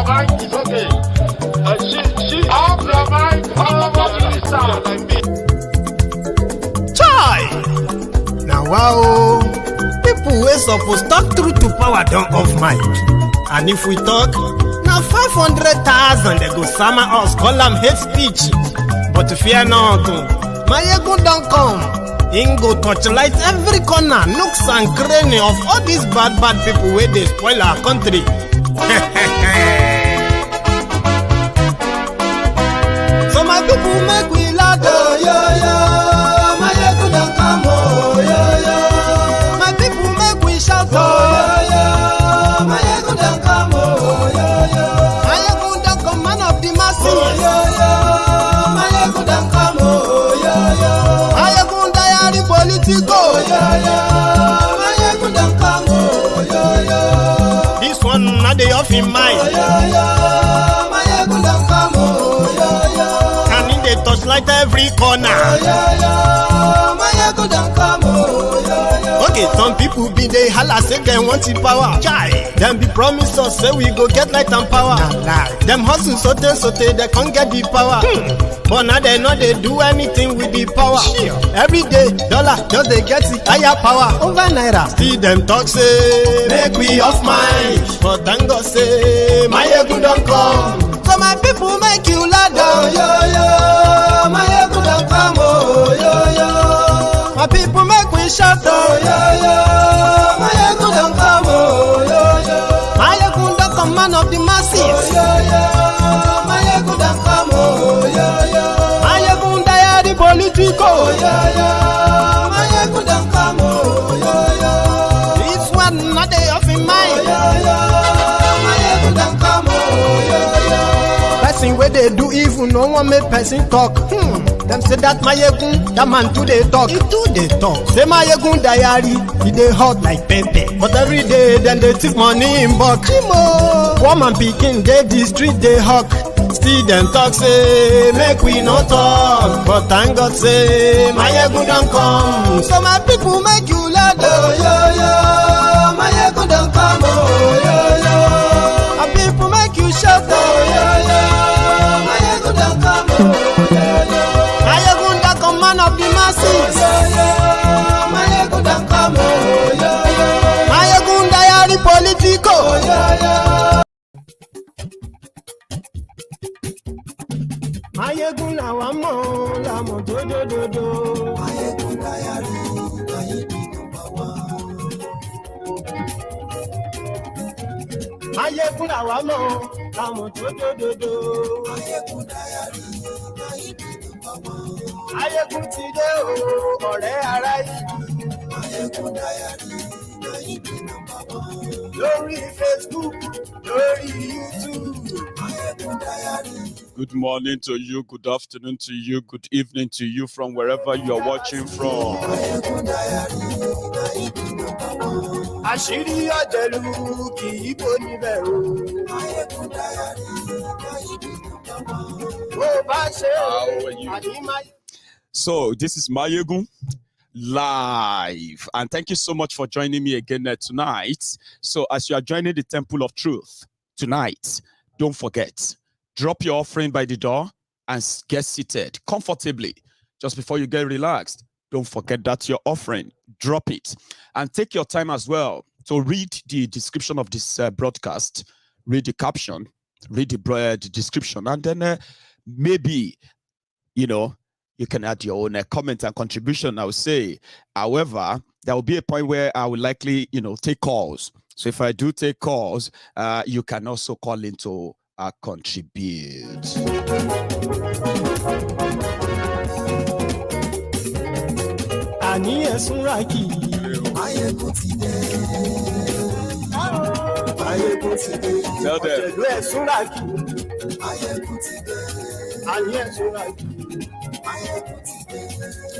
Mind is okay. She off your mind. Like me. Chai! Now wow, people wey suppose talk truth to power don't off mic. And if we talk, now 500,000 they go summer us, call them hate speech. But fear not, Maiyegun don't come. Him go torchlight every corner, nooks and cranny of all these bad people where they spoil our country. So my people make we laugh, oh, yo. Maiyegun don't come, oh, yo. My people make we shout, oh, yo. Maiyegun don't come, oh, yo. Maiyegun don't come, man of the masses, oh, yo. Maiyegun don't come, oh, yo. Maiyegun diary Politico, oh, yo. Maiyegun don't come, oh, yo. This one not the off in mind, oh, yo. Maiyegun don't come, oh, yo. They touch like every corner. Maiyegun don't come, okay, some people be they holla say they want the power. Chai. Them be promise us say we go get light and power. Them hustle sote they can't get the power. But now they know they do anything with the power. Every day dollar just they get the higher power over naira. See them talk say make we off mind. But thank God say Maiyegun don't come. So my people make you laugh, oh, yo. Maiyegun don't come, oh, yo. My people make we shout, oh, yo. Maiyegun don't come, oh, yo. Maiyegun don't come, man of the masses, oh, yo. Maiyegun don't come, oh, yo. Maiyegun diary Politico, oh, yo. Maiyegun don't come, oh, yo. This one not they off in mind, oh, yo. Maiyegun don't come, oh, yo. Person where they do evil, no one make person talk. Them say that Maiyegun, that man too they talk. He too they talk. Say Maiyegun diary, he they hot like pepper. But every day then they take money in bulk. Woman picking, they the street they hawk. Still them talk say make we no talk. But thank God say Maiyegun don't come. So my people make you laugh, oh, yo. Maiyegun don't come, oh, yo. My people make you shout, oh, yo. Maiyegun don't come, oh, yo. Maiyegun don't come, man of the masses, oh, yo. Maiyegun don't come, oh, yo. Maiyegun diary Politico, oh, yo. Maiyegun la wa mo la mo do. Maiyegun diary, number one. Maiyegun la wa mo la mo do. Maiyegun diary, number one. Maiyegun ti dé o, ọ̀rẹ́ ará ìlú. Maiyegun diary, number one. Lórí Facebook, lórí YouTube. Maiyegun diary. Good morning to you, good afternoon to you, good evening to you from wherever you are watching from. Àṣírí ọ̀jẹ̀lú kì í bò níbẹ̀ o. So this is Maiyegun live, and thank you so much for joining me again tonight. So as you are joining the Temple of Truth tonight, don't forget, drop your offering by the door and get seated comfortably. Just before you get relaxed, don't forget that your offering, drop it. And take your time as well to read the description of this broadcast, read the caption, read the description, and then maybe, you can add your own comment and contribution, I would say. However, there will be a point where I will likely, take calls. So if I do take calls, you can also call in to contribute. Tell them.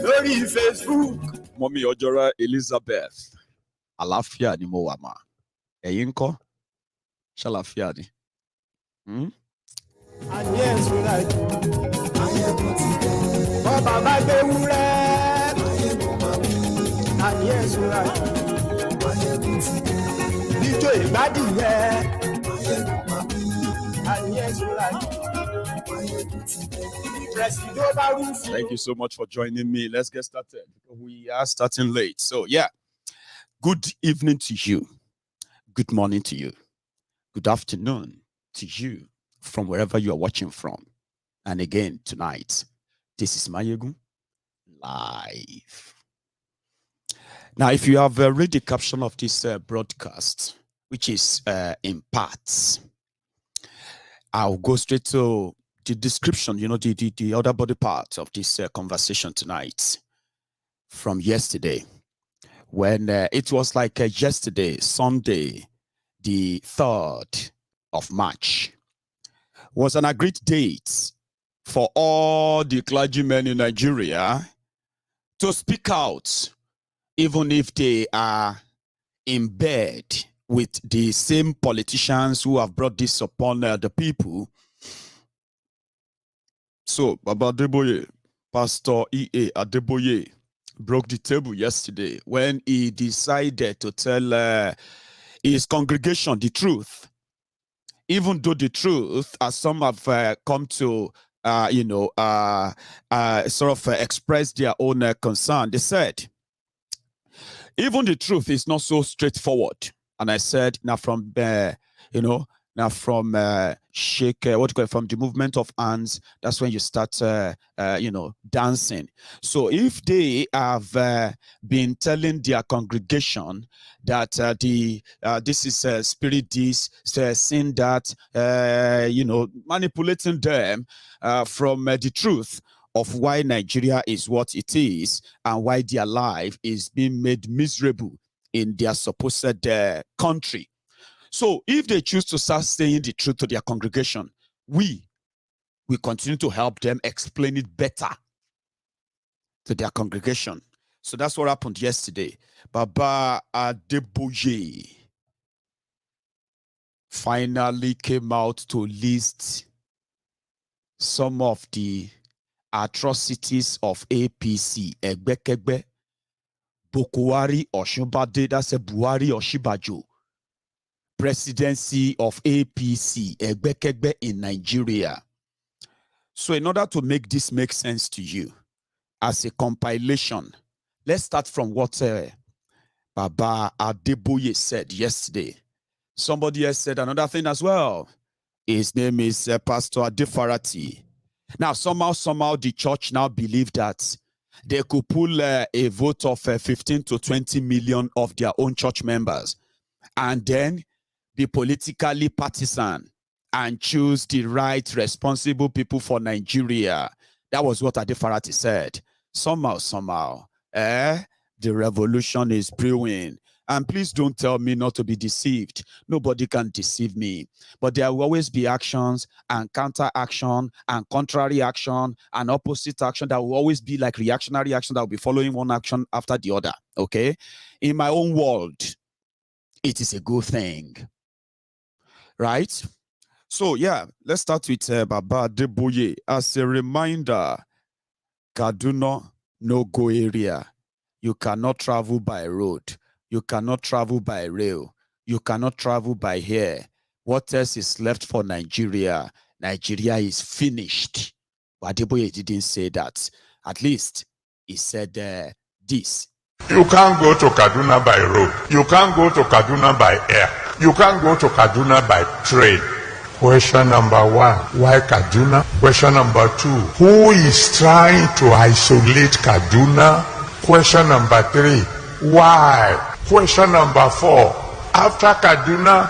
Lórí Facebook. Mommy Ojora Elizabeth. Àlàáfíà ni mo wà mà. Ẹ̀yin ńkọ́? Ṣàlàáfíà ni. Bàbá bá gbé wúrẹ́. Bíjó ìgbádìí yẹ. Thank you so much for joining me. Let's get started. We are starting late. So, yeah. Good evening to you. Good morning to you. Good afternoon to you from wherever you are watching from. And again, tonight, this is Maiyegun live. Now, if you have read the caption of this broadcast, which is in parts, I'll go straight to the description, the other body part of this conversation tonight from yesterday, when it was like yesterday, Sunday, the 3rd of March, was an agreed date for all the clergymen in Nigeria to speak out, even if they are in bed with the same politicians who have brought this upon the people. So, Baba Adeboye, Pastor Adeboye, broke the table yesterday when he decided to tell his congregation the truth. Even though the truth, as some have come to, express their own concern, they said, even the truth is not so straightforward. And I said, now from shake, from the movement of hands, that's when you start, dancing. So if they have been telling their congregation that this is spirit, this sin that, manipulating them from the truth of why Nigeria is what it is and why their life is being made miserable in their supposed country. So if they choose to start saying the truth to their congregation, we continue to help them explain it better to their congregation. So that's what happened yesterday. Baba Adeboye finally came out to list some of the atrocities of APC. Egbekegbe, Bokwari Oshunbade, that's a Buhari Oshibajo. Presidency of APC, Egbekegbe in Nigeria. So in order to make this make sense to you as a compilation, let's start from what Baba Adeboye said yesterday. Somebody else said another thing as well. His name is Pastor Adefarati. Now, somehow the church now believe that they could pull a vote of 15 to 20 million of their own church members and then be politically partisan and choose the right, responsible people for Nigeria. That was what Adefarati said. Somehow, the revolution is brewing. And please don't tell me not to be deceived. Nobody can deceive me. But there will always be actions and counter-action and contrary action and opposite action that will always be like reactionary action that will be following one action after the other. Okay? In my own world, it is a good thing. Right? So, yeah, let's start with Baba Adeboye. As a reminder, Kaduna, no-go area. You cannot travel by road. You cannot travel by rail. You cannot travel by air. What else is left for Nigeria? Nigeria is finished. But Adeboye didn't say that. At least he said this. You can't go to Kaduna by road. You can't go to Kaduna by air. You can't go to Kaduna by train. Question number 1, why Kaduna? Question number 2, who is trying to isolate Kaduna? Question number 3, why? Question number 4, after Kaduna,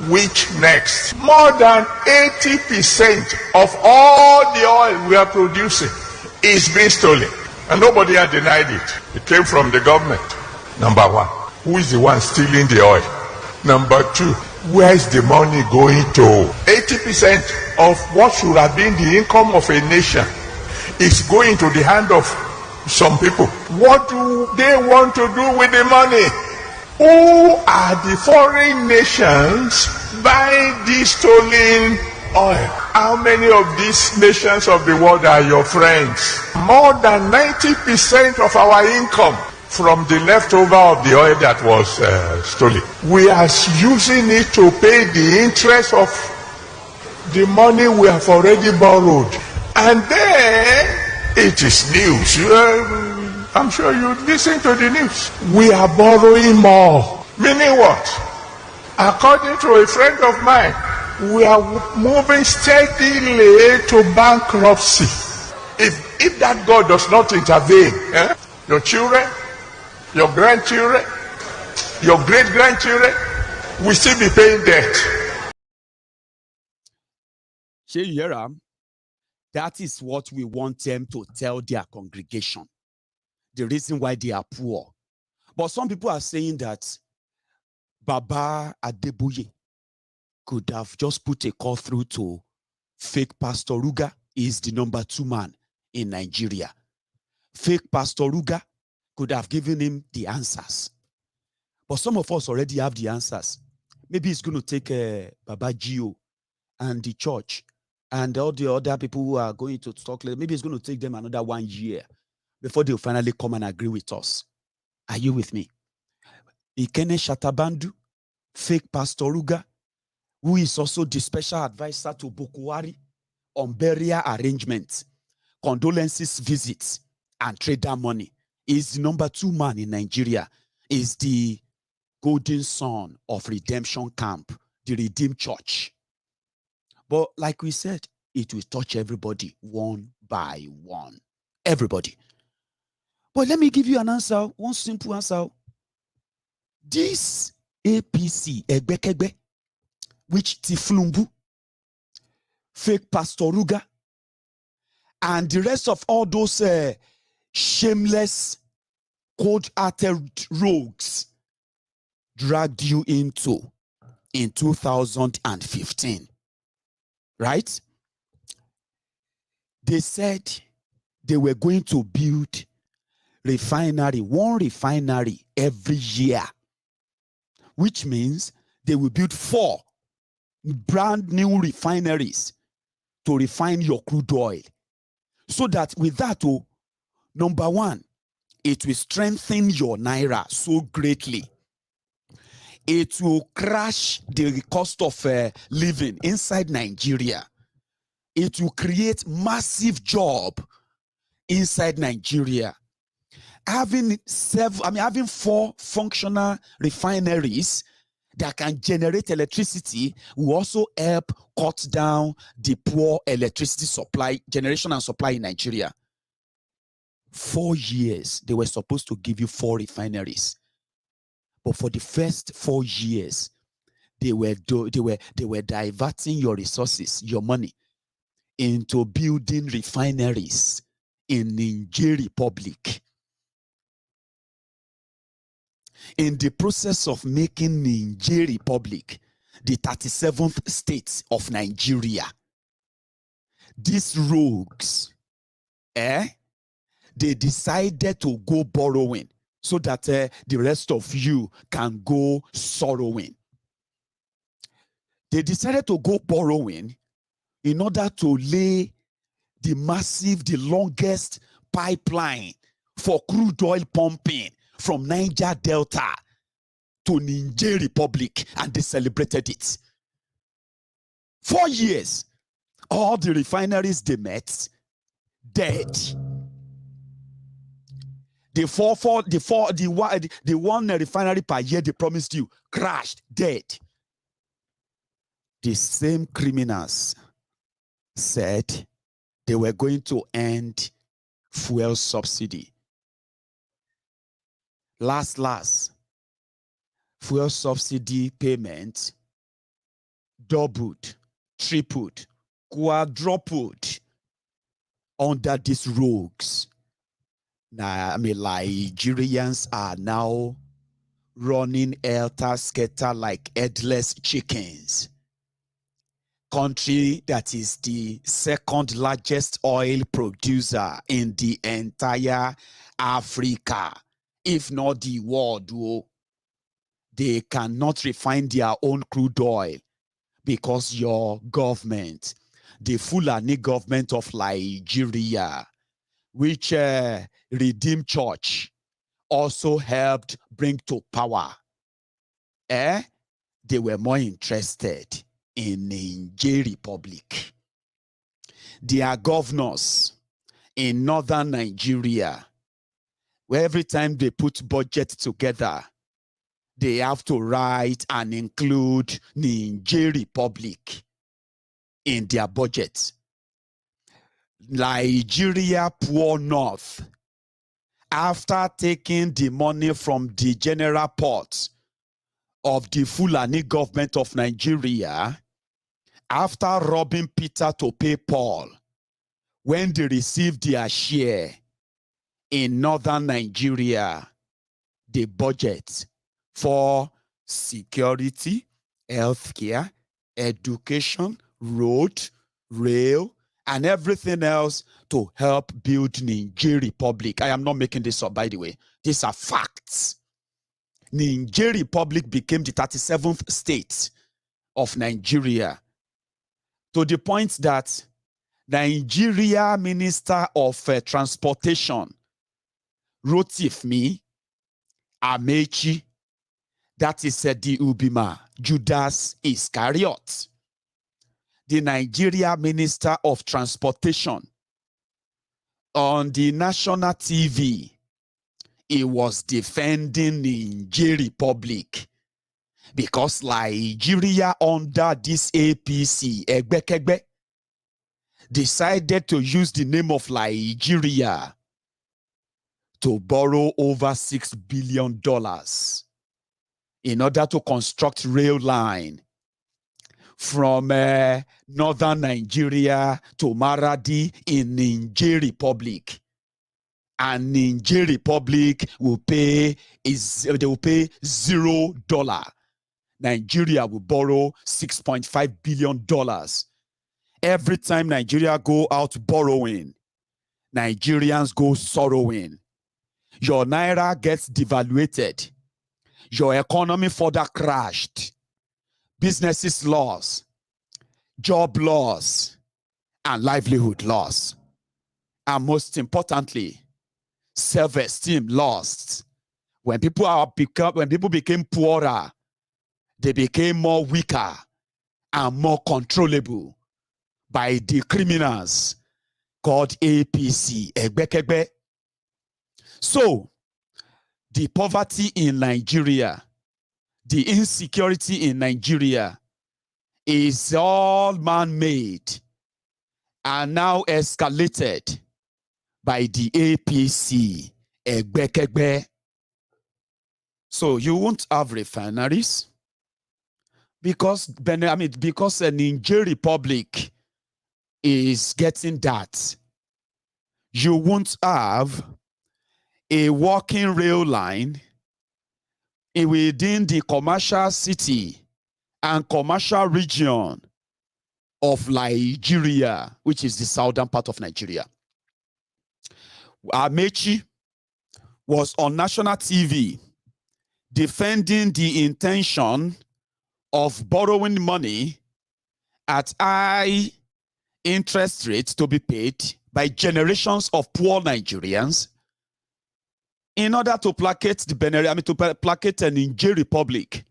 which next? More than 80% of all the oil we are producing is being stolen. And nobody had denied it. It came from the government. Number 1, who is the one stealing the oil? Number 2, where is the money going to? 80% of what should have been the income of a nation is going to the hand of some people. What do they want to do with the money? Who are the foreign nations buying this stolen oil? How many of these nations of the world are your friends? More than 90% of our income from the leftover of the oil that was stolen. We are using it to pay the interest of the money we have already borrowed. And then it is news. I'm sure you listen to the news. We are borrowing more. Meaning what? According to a friend of mine, we are moving steadily to bankruptcy. If that God does not intervene, your children, your grandchildren, your great-grandchildren will still be paying debt. That is what we want them to tell their congregation. The reason why they are poor. But some people are saying that Baba Adeboye could have just put a call through to fake Pastor Ruga. Is the number 2 man in Nigeria. Fake Pastor Ruga could have given him the answers. But some of us already have the answers. Maybe it's going to take Baba Gio and the church and all the other people who are going to talk. Maybe it's going to take them another 1 year before they'll finally come and agree with us. Are you with me? Ikene Shatabandu, fake Pastor Ruga, who is also the special advisor to Buhari on burial arrangements, condolences visits, and trader money, is the number 2 man in Nigeria, is the golden son of Redemption Camp, the Redeemed Church. But like we said, it will touch everybody one by one. Everybody. But let me give you an answer, one simple answer. This APC, Egbekegbe, which Tiflumbu, fake Pastor Ruga, and the rest of all those shameless, cold-hearted rogues dragged you into in 2015. Right? They said they were going to build one refinery every year, which means they will build 4 brand new refineries to refine your crude oil. So that with that, number 1, it will strengthen your naira so greatly. It will crash the cost of living inside Nigeria. It will create massive job inside Nigeria. Having 4 functional refineries that can generate electricity will also help cut down the poor electricity supply, generation and supply in Nigeria. 4 years, they were supposed to give you 4 refineries. But for the first 4 years, they were diverting your resources, your money, into building refineries in Niger Republic. In the process of making Niger Republic the 37th state of Nigeria, these rogues, they decided to go borrowing so that the rest of you can go sorrowing. They decided to go borrowing in order to lay the longest pipeline for crude oil pumping from Niger Delta to Niger Republic, and they celebrated it. 4 years, all the refineries they met, dead. The one refinery per year they promised you, crashed, dead. The same criminals said they were going to end fuel subsidy. Last, fuel subsidy payment doubled, tripled, quadrupled under these rogues. Now, Nigerians are now running helter-skelter like headless chickens. Country that is the 2nd largest oil producer in the entire Africa, if not the world. They cannot refine their own crude oil because your government, the Fulani government of Nigeria, which Redeemed Church also helped bring to power, they were more interested in Niger Republic. Their governors in northern Nigeria, where every time they put budget together, they have to write and include Niger Republic in their budget. Nigeria poor north, after taking the money from the general port of the Fulani government of Nigeria, after robbing Peter to pay Paul, when they received their share in northern Nigeria, the budget for security, healthcare, education, road, rail, and everything else to help build Niger Republic. I am not making this up, by the way. These are facts. Niger Republic became the 37th state of Nigeria, to the point that Nigeria Minister of Transportation, Rotifmi Amechi, that is the Ubima, Judas Iscariot, the Nigeria Minister of Transportation, on the national TV, he was defending Niger Republic because Nigeria under this APC, Egbekegbe, decided to use the name of Nigeria to borrow over $6 billion in order to construct rail line from northern Nigeria to Maradi in Niger Republic. And Niger Republic will pay $0. Nigeria will borrow $6.5 billion. Every time Nigeria go out borrowing, Nigerians go sorrowing. Your naira gets devaluated. Your economy further crashed. Businesses lost, job loss, and livelihood loss. And most importantly, self-esteem lost. When people became poorer, they became more weaker and more controllable by the criminals called APC, Egbekegbe. So, the poverty in Nigeria, the insecurity in Nigeria is all man-made and now escalated by the APC, Egbekegbe. So you won't have refineries because the Niger Republic is getting that. You won't have a walking rail line within the commercial city and commercial region of Nigeria, which is the southern part of Nigeria. Amechi was on national TV defending the intention of borrowing money at high interest rates to be paid by generations of poor Nigerians in order to placate the Niger Republic.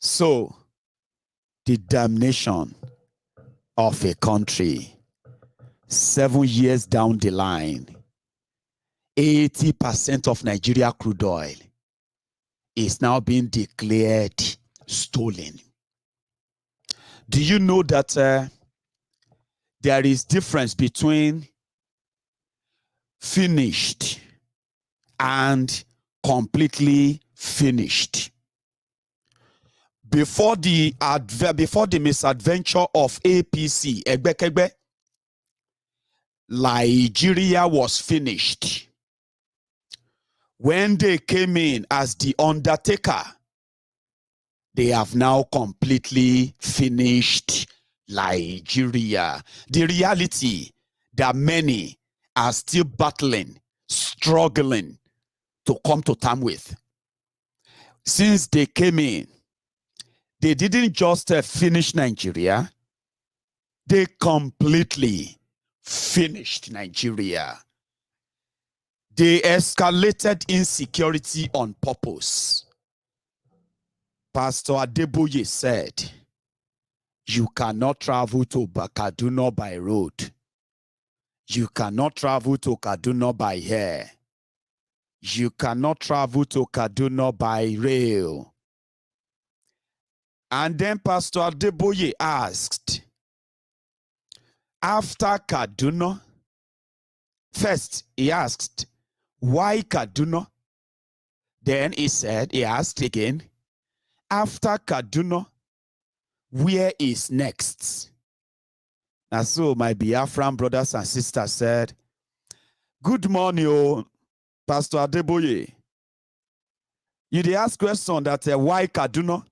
So, the damnation of a country 7 years down the line, 80% of Nigeria crude oil is now being declared stolen. Do you know that there is difference between finished and completely finished? Before the misadventure of APC, Egbekegbe, Nigeria was finished. When they came in as the undertaker, they have now completely finished Nigeria. The reality that many are still battling, struggling to come to terms with. Since they came in, they didn't just finish Nigeria, they completely finished Nigeria. They escalated insecurity on purpose. Pastor Adeboye said, You cannot travel to Kaduna by road. You cannot travel to Kaduna by air. You cannot travel to Kaduna by rail. And then Pastor Adeboye asked, after Kaduna, first he asked, why Kaduna? Then he asked again, after Kaduna, where is next? And so my Biafran brothers and sisters said, good morning, oh, Pastor Adeboye. You did ask question that why Kaduna?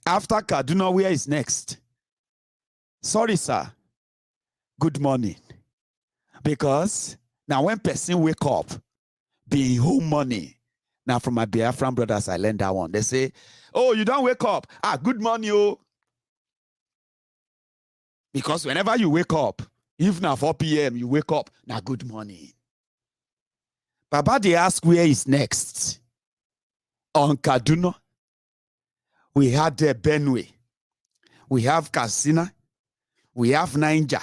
After Kaduna, where is next? Sorry, sir. Good morning. Because now when person wake up, be home money. Now from my Biafran brothers, I learned that one. They say, oh, you don't wake up. Good morning, oh. Because whenever you wake up, even at 4 p.m., you wake up, now good morning. Baba, they ask where is next. On Kaduna, we had Benue, we have Katsina, we have Niger,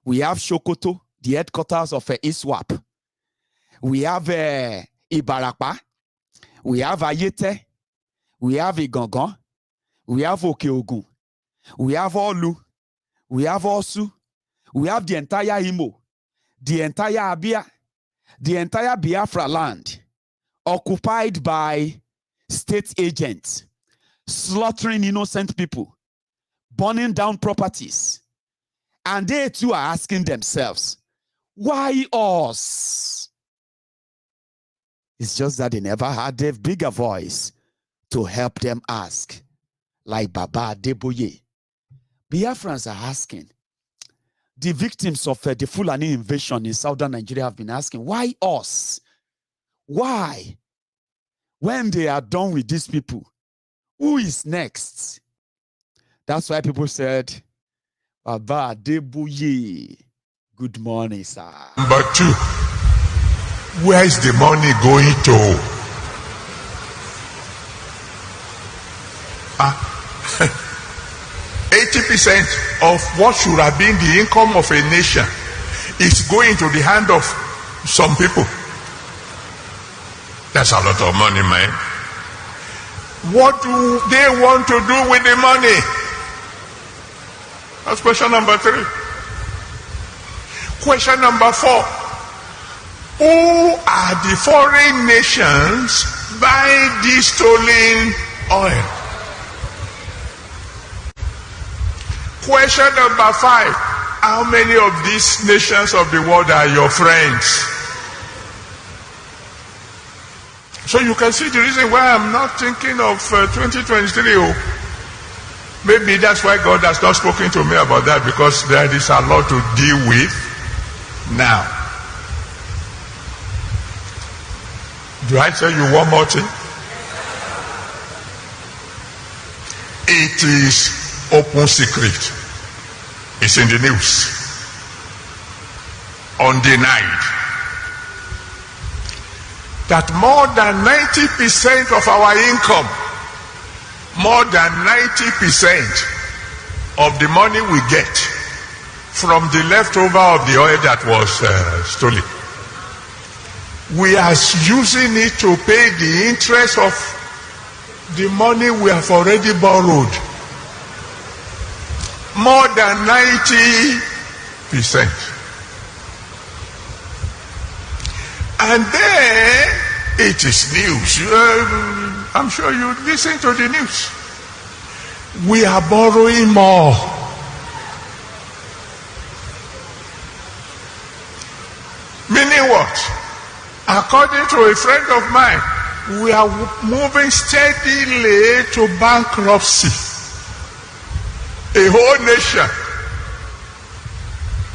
we have Sokoto, the headquarters of ISWAP, we have Ibarapa, we have Ayete, we have Igangan, we have Okeogun, we have Olu, we have Osu, we have the entire Imo, the entire Abia, the entire Biafra land, occupied by state agents, slaughtering innocent people, burning down properties. And they too are asking themselves, why us? It's just that they never had a bigger voice to help them ask, like Baba Adeboye. Biafrans are asking. The victims of the Fulani invasion in southern Nigeria have been asking, why us? Why? When they are done with these people, who is next? That's why people said, Baba Adeboye, good morning, sir. Number 2, where is the money going to? 80% of what should have been the income of a nation is going to the hand of some people. That's a lot of money, man. What do they want to do with the money? That's question number 3. Question number 4. Who are the foreign nations buying this stolen oil? Question number 5. How many of these nations of the world are your friends? So you can see the reason why I'm not thinking of 2023. Maybe that's why God has not spoken to me about that, because there is a lot to deal with now. Do I tell you one more thing? It is open secret. It's in the news. Undenied. That more than 90% of our income, more than 90% of the money we get from the leftover of the oil that was stolen, we are using it to pay the interest of the money we have already borrowed. More than 90%. And then it is news. I'm sure you listen to the news. We are borrowing more. Meaning what? According to a friend of mine, we are moving steadily to bankruptcy. A whole nation.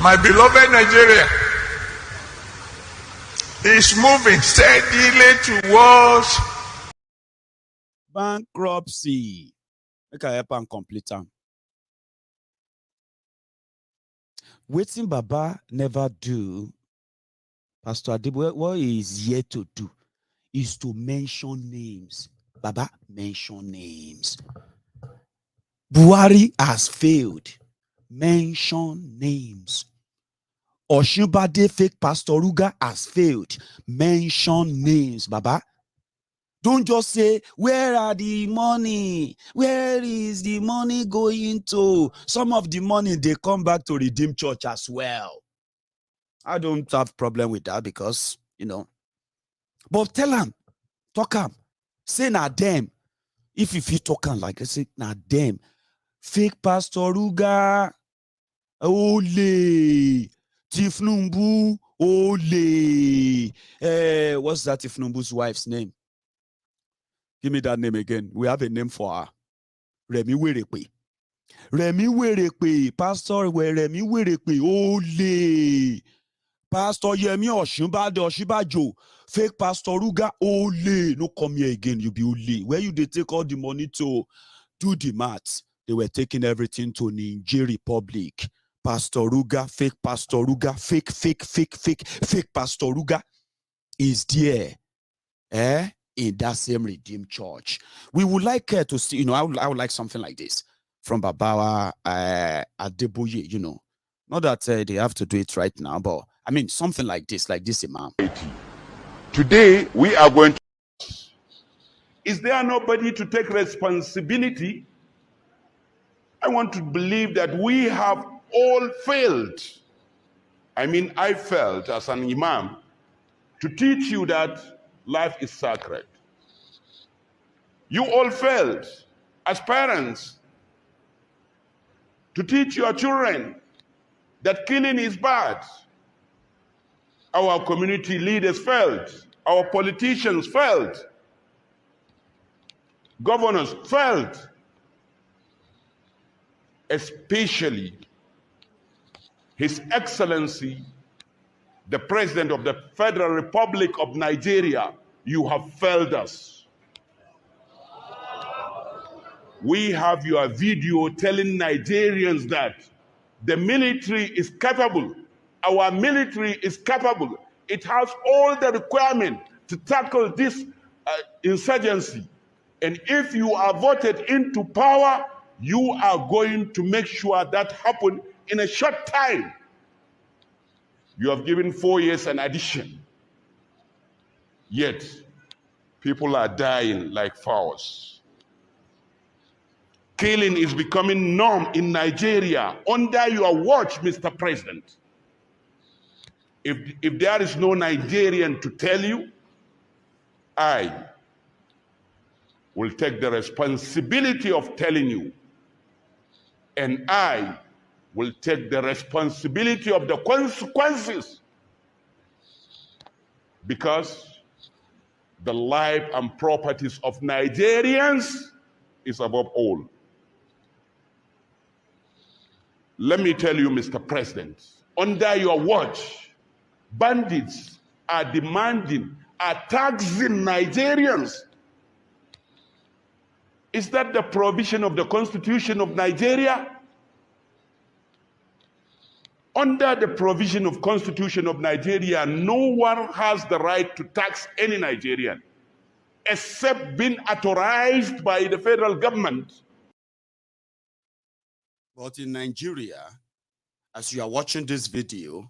My beloved Nigeria is moving steadily towards bankruptcy. Make I help and complete them. Waiting Baba never do. Pastor Adeboye, what he is yet to do is to mention names. Baba, mention names. Buhari has failed. Mention names. Oshunbade fake Pastor Ruga has failed. Mention names, Baba. Don't just say, where are the money? Where is the money going to? Some of the money, they come back to Redeem Church as well. I don't have problem with that because, you know. But tell them, talk them, say na them. If you talk them like I say na them. Fake Pastor Ruga, ole, Tifnumbu, ole. What's that Tifnumbu's wife's name? Give me that name again. We have a name for her. Remi Werekwe. Remi Werekwe. Pastor Remi Werekwe. Ole. Pastor Yemi Oshunbade Oshibajo. Fake Pastor Ruga. Ole. No come here again. You be ole. Where you they take all the money to do the maths? They were taking everything to Niger Republic. Pastor Ruga. Fake Pastor Ruga. Fake Pastor Ruga is there. In that same Redeemed Church. We would like to see, you know, I would like something like this from Babawa Adeboye, you know. Not that they have to do it right now, but I mean, something like this Imam. Today, we are going to... Is there nobody to take responsibility? I want to believe that we have all failed. I mean, I failed as an imam to teach you that life is sacred. You all failed as parents to teach your children that killing is bad. Our community leaders failed. Our politicians failed. Governors failed. Especially His Excellency, the President of the Federal Republic of Nigeria. You have failed us. We have your video telling Nigerians that the military is capable. Our military is capable. It has all the requirements to tackle this insurgency. And if you are voted into power, you are going to make sure that happens in a short time. You have given 4 years an addition. Yet, people are dying like fowls. Killing is becoming norm in Nigeria under your watch, Mr. President. If there is no Nigerian to tell you, I will take the responsibility of telling you, and I will take the responsibility of the consequences, because the life and properties of Nigerians is above all. Let me tell you, Mr. President, under your watch, bandits are taxing Nigerians. Is that the provision of the Constitution of Nigeria? Under the provision of Constitution of Nigeria, no one has the right to tax any Nigerian, except being authorized by the federal government. But in Nigeria, as you are watching this video,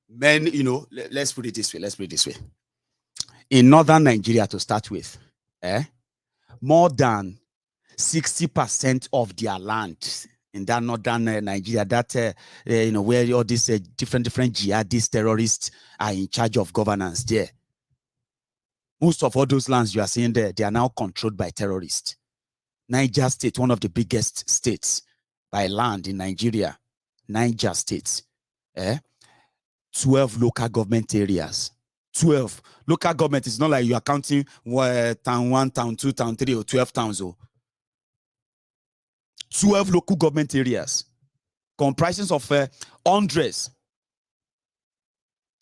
men, you know, let's put it this way. In northern Nigeria, to start with, more than 60% of their land in that northern Nigeria, that you know, where all these different jihadist terrorists are in charge of governance there. Most of all those lands you are seeing there, they are now controlled by terrorists. Niger State, one of the biggest states by land in Nigeria, Niger State, 12 local government areas. 12 local government is not like you are counting town 1, town 2, town 3, or 12 towns. 12 local government areas comprising of hundreds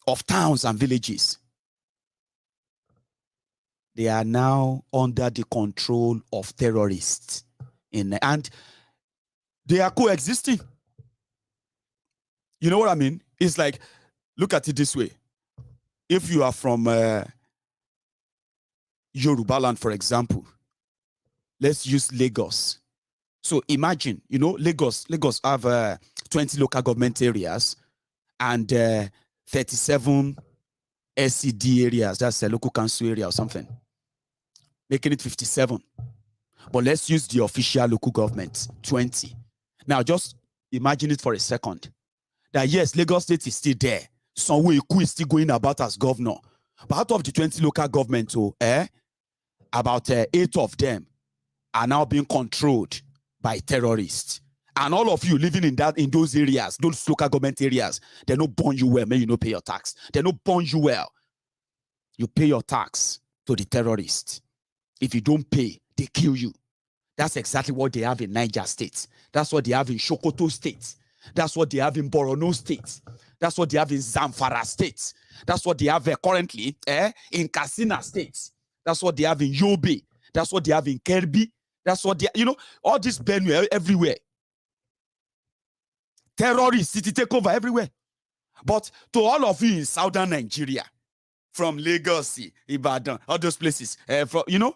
of towns and villages. They are now under the control of terrorists, and they are coexisting. You know what I mean? It's like, look at it this way. If you are from Yoruba land, for example, let's use Lagos. So imagine, you know, Lagos have 20 local government areas and 37 SCD areas. That's a local council area or something, making it 57. But let's use the official local government, 20. Now, just imagine it for a second. That yes, Lagos State is still there. Somewhere is still going about as governor. But out of the 20 local governments, about 8 of them are now being controlled by terrorists. And all of you living in those areas, those local government areas, they don't bond you well. Maybe you don't pay your tax. They don't bond you well. You pay your tax to the terrorists. If you don't pay, they kill you. That's exactly what they have in Niger State. That's what they have in Sokoto State. That's what they have in Borno State. That's what they have in Zamfara State. That's what they have currently in Katsina State. That's what they have in Yobe. That's what they have in Kerbi. That's what they, you know, all this Benue everywhere. Terrorists, city takeover everywhere. But to all of you in southern Nigeria, from Lagos, Ibadan, all those places, you know,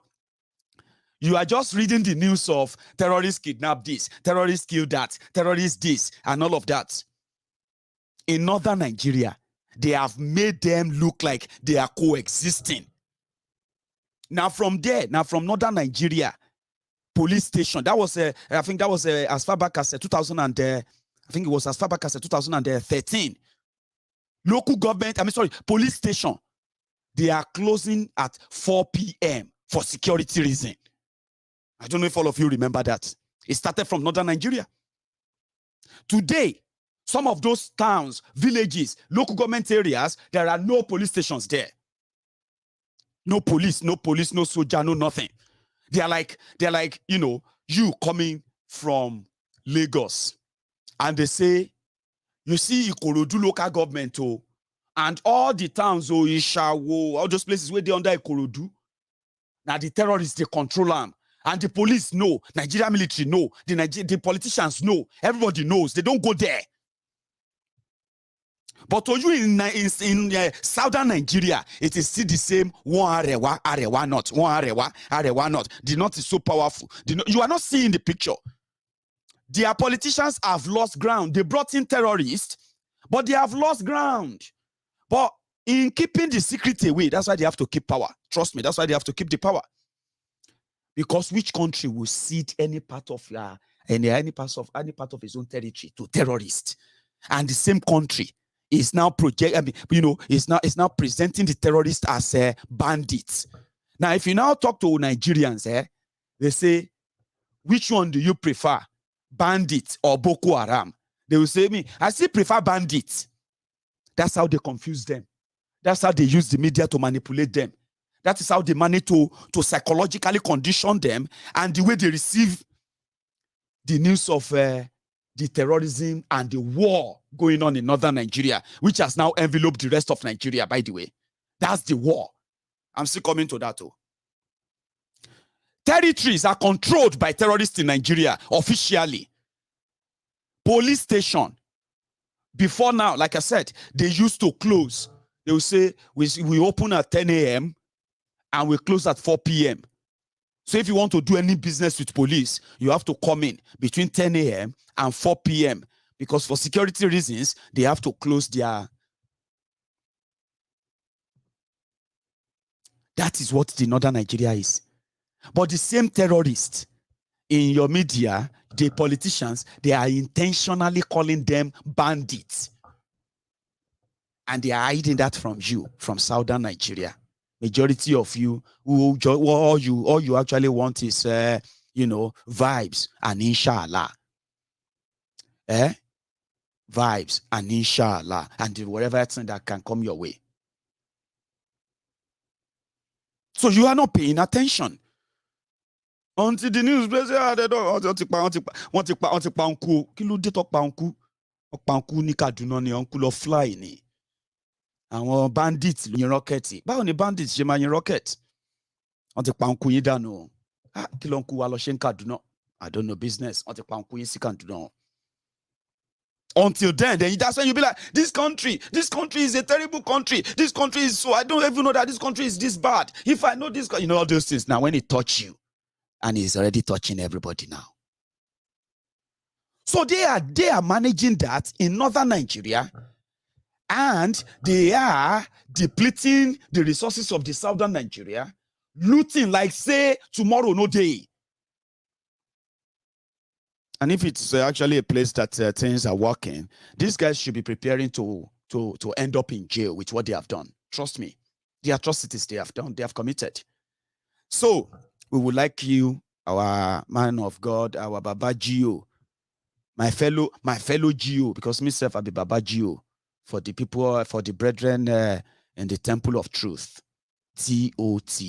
you are just reading the news of terrorists kidnap this, terrorists kill that, terrorists this, and all of that. In northern Nigeria, they have made them look like they are coexisting. Now from there, from northern Nigeria, police station, that was, I think that was as far back as 2000 and, I think it was as far back as 2013. Local government, police station, they are closing at 4 p.m. for security reason. I don't know if all of you remember that. It started from northern Nigeria. Today, some of those towns, villages, local government areas, there are no police stations there. No police, no soldier, no nothing. They are like, you know, you coming from Lagos. And they say, you see Ikorodu local government, and all the towns, Ishawo, all those places where they under Ikorodu. Now the terrorists, they control them. And the police know, Nigeria military know, the politicians know, everybody knows. They don't go there. But to you in southern Nigeria, it is still the same. One arewa not. One arewa not. The north is so powerful. You are not seeing the picture. Their politicians have lost ground. They brought in terrorists, but they have lost ground. But in keeping the secret away, that's why they have to keep power. Trust me, that's why they have to keep the power. Because which country will cede any part of any part of its own territory to terrorists? And the same country is now is now presenting the terrorists as bandits. Now, if you now talk to Nigerians, they say, which one do you prefer, bandits or Boko Haram? They will say, I still prefer bandits. That's how they confuse them. That's how they use the media to manipulate them. That is how they manage to psychologically condition them, and the way they receive the news of the terrorism and the war going on in northern Nigeria, which has now enveloped the rest of Nigeria, by the way. That's the war. I'm still coming to that too. Territories are controlled by terrorists in Nigeria officially. Police station. Before now, like I said, they used to close. They will say, we open at 10 a.m. and we close at 4 p.m. So if you want to do any business with police, you have to come in between 10 a.m. and 4 p.m. because for security reasons, they have to close their... That is what the northern Nigeria is. But the same terrorists in your media, the politicians, they are intentionally calling them bandits. And they are hiding that from you, from southern Nigeria. Majority of you, all you actually want is, vibes and inshallah. Vibes and inshallah. And whatever thing that can come your way. So you are not paying attention. Until the news, they don't want to pa uncle. Kilo de talk pa uncle. Pa uncle ni Kaduna ni uncle of fly ni. Àwọn bandits yin rocket. Báwo ni bandits ṣe máa yin rocket? Wọ́n ti pa uncle yín dànù. Kí ló uncle wa lọ ṣe ń Kaduna? I don't know business. Wọ́n ti pa uncle yín sí Kaduna. Until then that's when you be like, this country is a terrible country. This country is so, I don't even know that this country is this bad. If I know this, all those things. Now, when it touch you, and it's already touching everybody now. So they are managing that in northern Nigeria, and they are depleting the resources of the southern Nigeria, looting like say tomorrow no day. And if it's actually a place that things are working, these guys should be preparing to end up in jail with what they have done. Trust me, the atrocities they have done, they have committed. So we would like you, our man of God, our Baba Gio, my fellow Gio, because myself I be Baba Gio for the people, for the brethren in the temple of truth, TOT.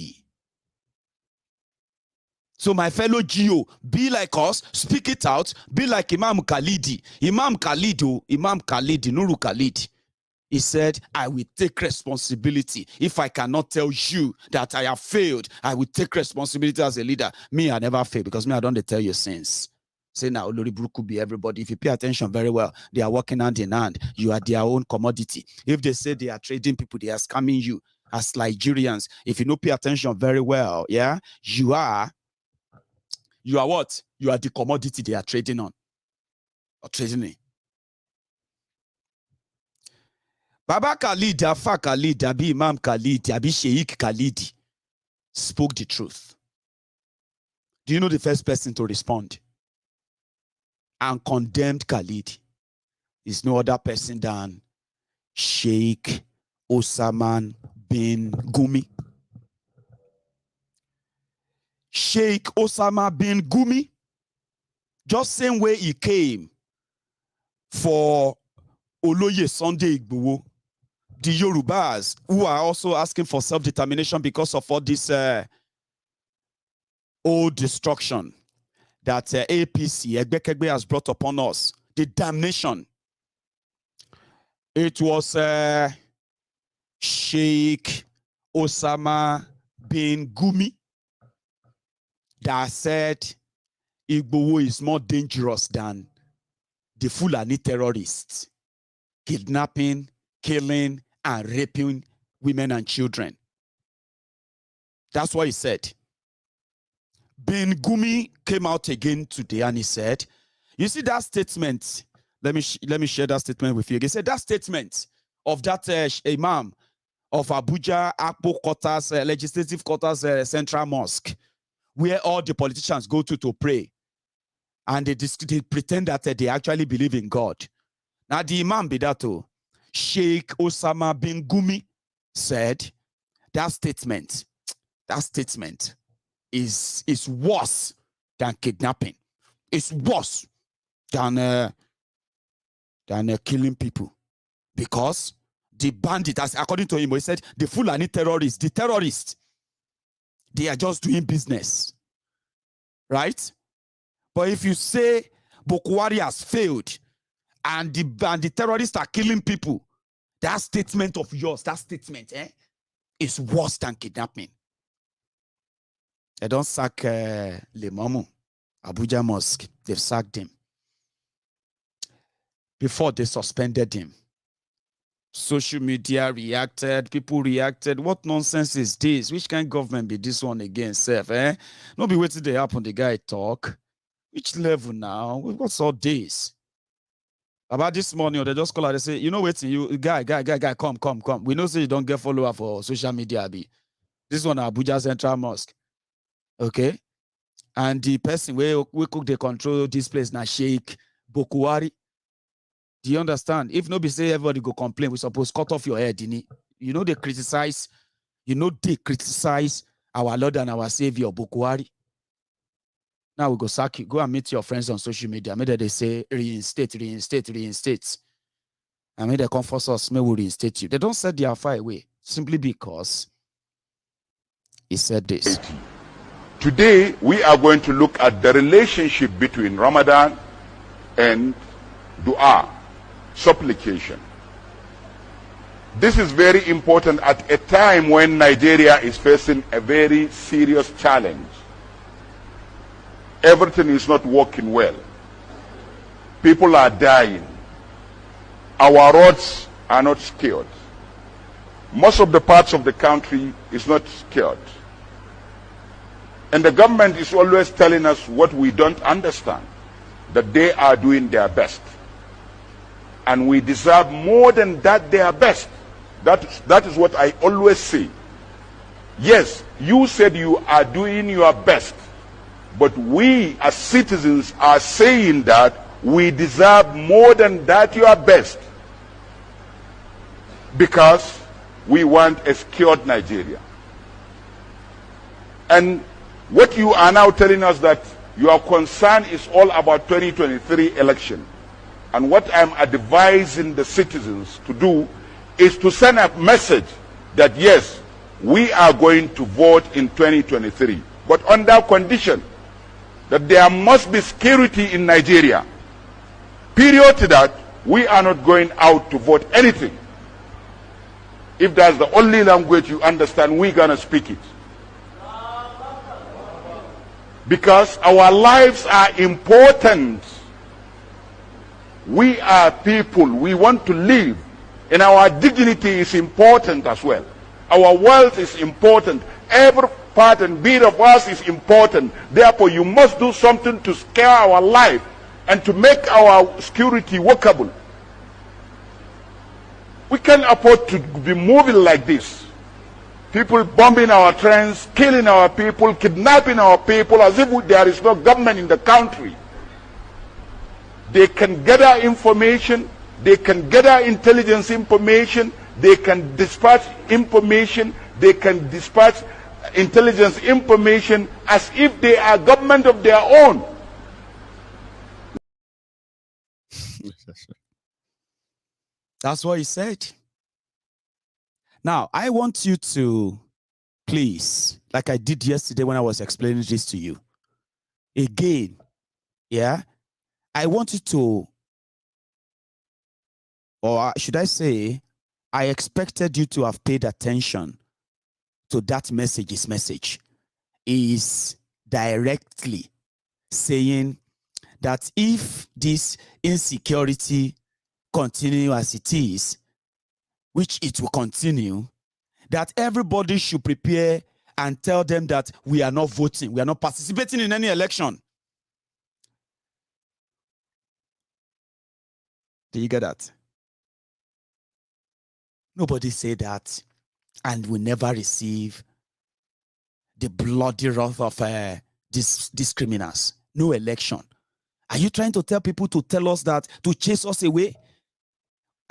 So my fellow Gio, be like us, speak it out, be like Imam Khalid, Nuru Khalid. He said, I will take responsibility. If I cannot tell you that I have failed, I will take responsibility as a leader. Me, I never fail, because me, I don't tell you since. Say now, Olori Buruku be everybody. If you pay attention very well, they are working hand in hand. You are their own commodity. If they say they are trading people, they are scamming you as Nigerians. If you don't pay attention very well, yeah, you are what? You are the commodity they are trading on. Or trading in. Baba Khalid, Afa Khalid, Abi Imam Khalid, Abi Sheikh Khalid spoke the truth. Do you know the first person to respond and condemned Khalid is no other person than Sheikh Osman bin Gumi. Sheikh Osama bin Gumi, just same way he came for Oloye Sunday Igboho, the Yorubas who are also asking for self-determination because of all this old destruction that APC, Egbekegbe, has brought upon us, the damnation. It was Sheikh Osama bin Gumi that said Igboho is more dangerous than the Fulani terrorists, kidnapping, killing, and raping women and children. That's what he said. Bin Gumi came out again today and he said, you see that statement, let me share that statement with you. He said that statement of that Imam of Abuja, Apo Quarters, Legislative Quarters Central Mosque, where all the politicians go to pray, and they pretend that they actually believe in God. Now the Imam Bidato, Sheikh Osama bin Gumi, said that statement is worse than kidnapping. It's worse than killing people, because the bandits, according to him, he said the Fulani terrorists, they are just doing business, right? But if you say Boko Haram has failed and the terrorists are killing people, that statement of yours, is worse than kidnapping. They don't sack Limamu, Abuja Mosque. They've sacked him. Before they suspended him. Social media reacted, people reacted. What nonsense is this? Which kind of government be this one again, self? Not be waiting to happen, the guy talk. Which level now? What's all this? About this morning, they just call out, they say, you know, waiting, you guy, come. We know say you don't get follower for social media, be. This one Abuja Central Mosque. Okay? And the person where we cook they control this place now, Sheikh Boko Haram. Do you understand? If nobody say everybody go complain, we suppose cut off your head, you know they criticize our Lord and our Savior, Boko Haram. Now we go sack you. Go and meet your friends on social media. Maybe they say reinstate. And maybe they come force us, may we reinstate you. They don't set their fire away simply because he said this. Today, we are going to look at the relationship between Ramadan and dua, supplication. This is very important at a time when Nigeria is facing a very serious challenge. Everything is not working well. People are dying. Our roads are not secured. Most of the parts of the country is not secured. And the government is always telling us what we don't understand. that they are doing their best. And we deserve more than that, their best. That is what I always say. Yes, you said you are doing your best, but we as citizens are saying that we deserve more than that, your best, because we want a secured Nigeria. And what you are now telling us, that your concern is all about 2023 election. And what I'm advising the citizens to do is to send a message that yes, we are going to vote in 2023, but under condition that there must be security in Nigeria. Period to that, we are not going out to vote anything. If that's the only language you understand, we're going to speak it. Because our lives are important. We are people, we want to live, and our dignity is important as well. Our wealth is important. Every part and bit of us is important. Therefore, you must do something to scare our life and to make our security workable. We can't afford to be moving like this. People bombing our trains, killing our people, kidnapping our people as if there is no government in the country. They can gather information, they can gather intelligence information, they can dispatch information, they can dispatch intelligence information as if they are government of their own. That's what he said. Now, I want you to, please, like I did yesterday when I was explaining this to you, again, yeah, I want you to, or should I say, I expected you to have paid attention to that message. His message is directly saying that if this insecurity continue as it is, which it will continue, that everybody should prepare and tell them that we are not voting, we are not participating in any election. Do you get that? Nobody said that, and we never receive the bloody wrath of these criminals. No election. Are you trying to tell people to tell us that, to chase us away?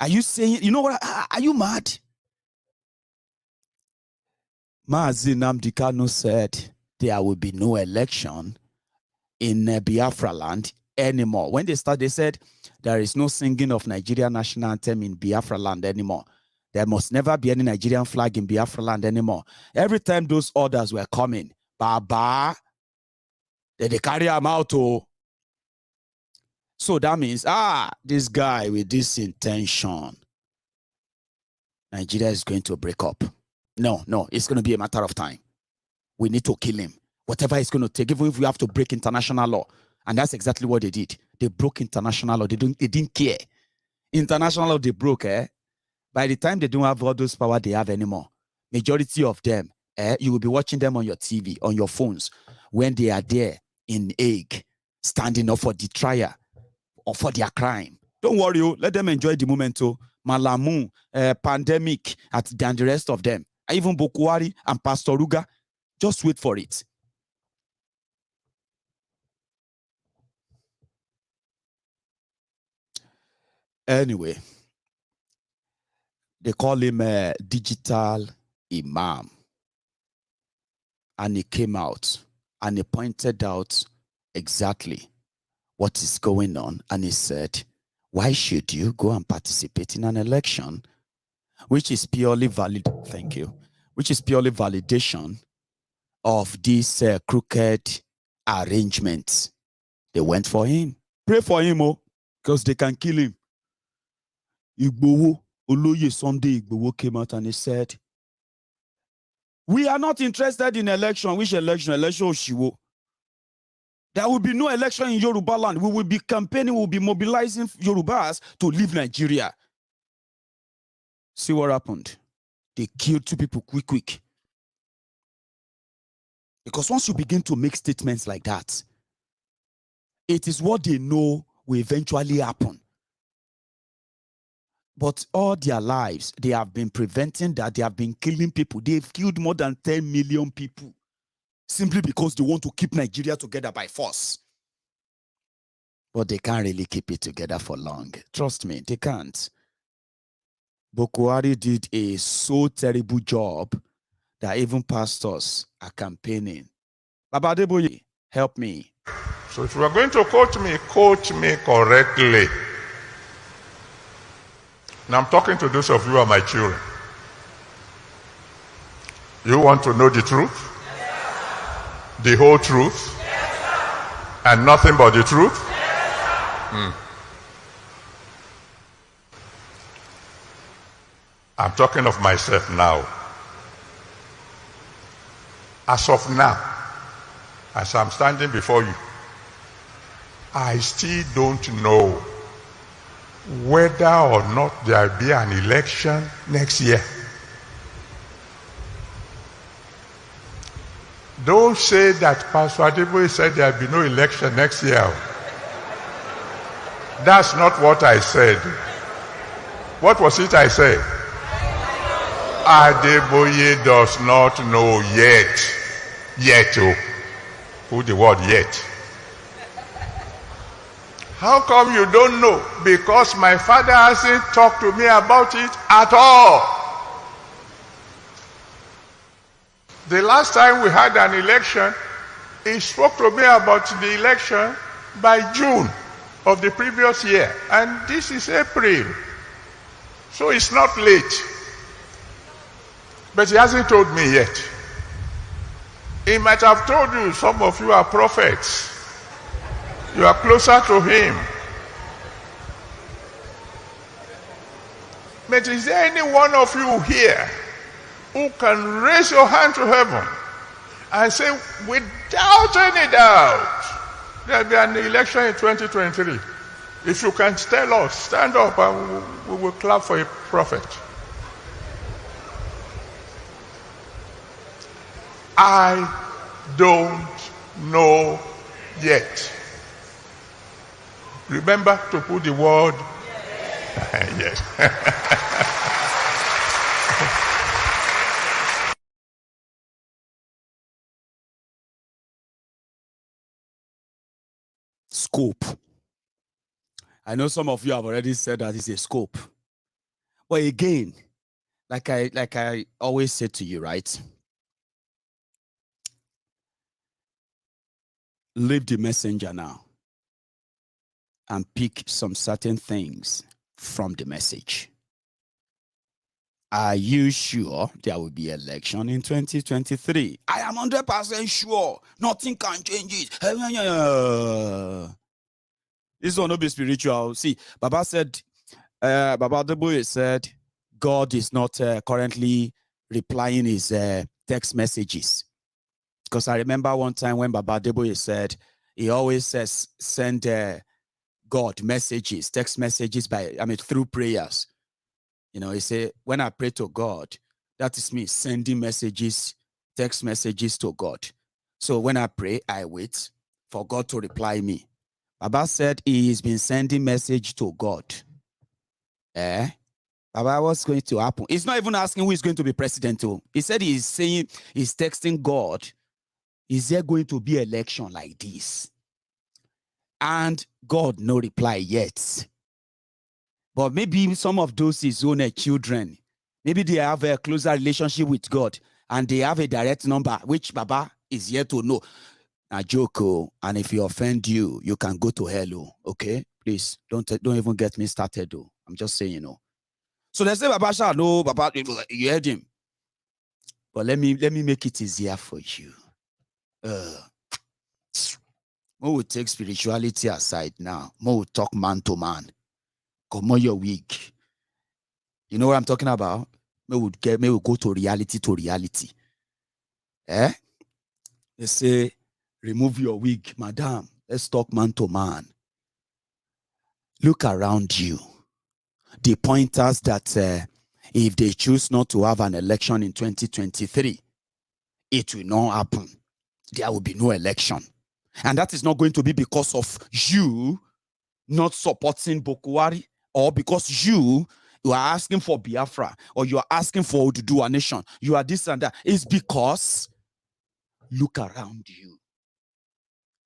Are you saying, you know what, are you mad? Mazi Nnamdi Kanu said there will be no election in Biafra land anymore. When they started, they said there is no singing of Nigerian national anthem in Biafra land anymore. There must never be any Nigerian flag in Biafra land anymore. Every time those orders were coming, Baba, they carry them out. Oh. So that means, this guy with this intention, Nigeria is going to break up. No, it's going to be a matter of time. We need to kill him. Whatever it's going to take, even if we have to break international law. And that's exactly what they did. They broke international law. They didn't care. International law, they broke, By the time they don't have all those power they have anymore, majority of them, you will be watching them on your TV, on your phones, when they are there in Hague, standing up for the trial or for their crime. Don't worry, let them enjoy the moment. Malamu, pandemic, and the rest of them. Even Buhari and Pastor Ruga, just wait for it. Anyway, they call him a digital imam. And he came out and he pointed out exactly what is going on. And he said, why should you go and participate in an election which is purely valid? Thank you. Which is purely validation of this crooked arrangement. They went for him. Pray for him, because they can kill him. Igbowo, Oloye Sunday Igbowo came out and he said, we are not interested in election. Which election? Election Oshiwo. There will be no election in Yoruba land. We will be campaigning, we will be mobilizing Yorubas to leave Nigeria. See what happened? They killed 2 people quick. Because once you begin to make statements like that, It is what they know will eventually happen. But all their lives, they have been preventing that. They have been killing people. They've killed more than 10 million people simply because they want to keep Nigeria together by force. But they can't really keep it together for long. Trust me, they can't. Buhari did a so terrible job that even pastors are campaigning. Baba Adeboye, help me. So if you are going to coach me correctly. Now I'm talking to those of you who are my children. You want to know the truth? Yes, the whole truth? Yes, and nothing but the truth? Yes, I'm talking of myself now. As of now, as I'm standing before you, I still don't know whether or not there will be an election next year. Don't say that Pastor Adeboye said there will be no election next year. That's not what I said. What was it I said? Adeboye does not know yet. Oh. Put the word yet. How come you don't know? Because my father hasn't talked to me about it at all. The last time we had an election, he spoke to me about the election by June of the previous year. And this is April. So it's not late. But he hasn't told me yet. He might have told you, some of you are prophets. You are closer to him. But is there any one of you here who can raise your hand to heaven and say, without any doubt, there will be an election in 2023? If you can tell us, stand up and we will clap for a prophet. I don't know yet. Remember to put the word yes. Scope. I know some of you have already said that it's a scope. But again, like I always say to you, right? Leave the messenger now and pick some certain things from the message. Are you sure there will be election in 2023? I am 100% sure. Nothing can change it. This will not be spiritual. See, Baba said, Baba Adeboye said, God is not currently replying his text messages. Because I remember one time when Baba Adeboye said, he always says, send God messages, text messages through prayers. You know, he said, when I pray to God, that is me sending messages, text messages to God. So when I pray, I wait for God to reply me. Baba said he has been sending message to God. Baba, what's going to happen? He's not even asking who is going to be president. He said he's texting God, is there going to be election like this? And God, no reply yet. But maybe some of those his own children, maybe they have a closer relationship with God and they have a direct number, which Baba is yet to know. A joke, and if he offend you, you can go to hell, okay? Please, don't even get me started, though. I'm just saying, you know. So they say, Baba shall know, Baba, you heard him. But let me make it easier for you. We will take spirituality aside now. We will talk man to man. Come on, you're weak. You know what I'm talking about? We will go to reality. They say, remove your wig, madam. Let's talk man to man. Look around you. The pointers that if they choose not to have an election in 2023, it will not happen. There will be no election. And that is not going to be because of you not supporting Bokwari, or because you are asking for Biafra, or you are asking for Oduduwa nation. You are this and that. It's because look around you.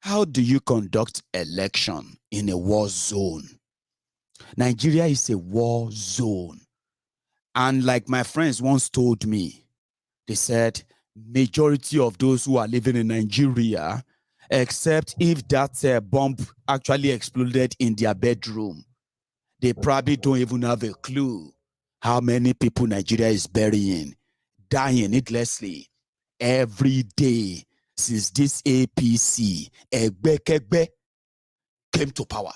How do you conduct election in a war zone? Nigeria is a war zone. And like my friends once told me, they said, majority of those who are living in Nigeria, except if that bomb actually exploded in their bedroom, they probably don't even have a clue how many people Nigeria is burying, dying needlessly every day since this APC Egbekegbe came to power.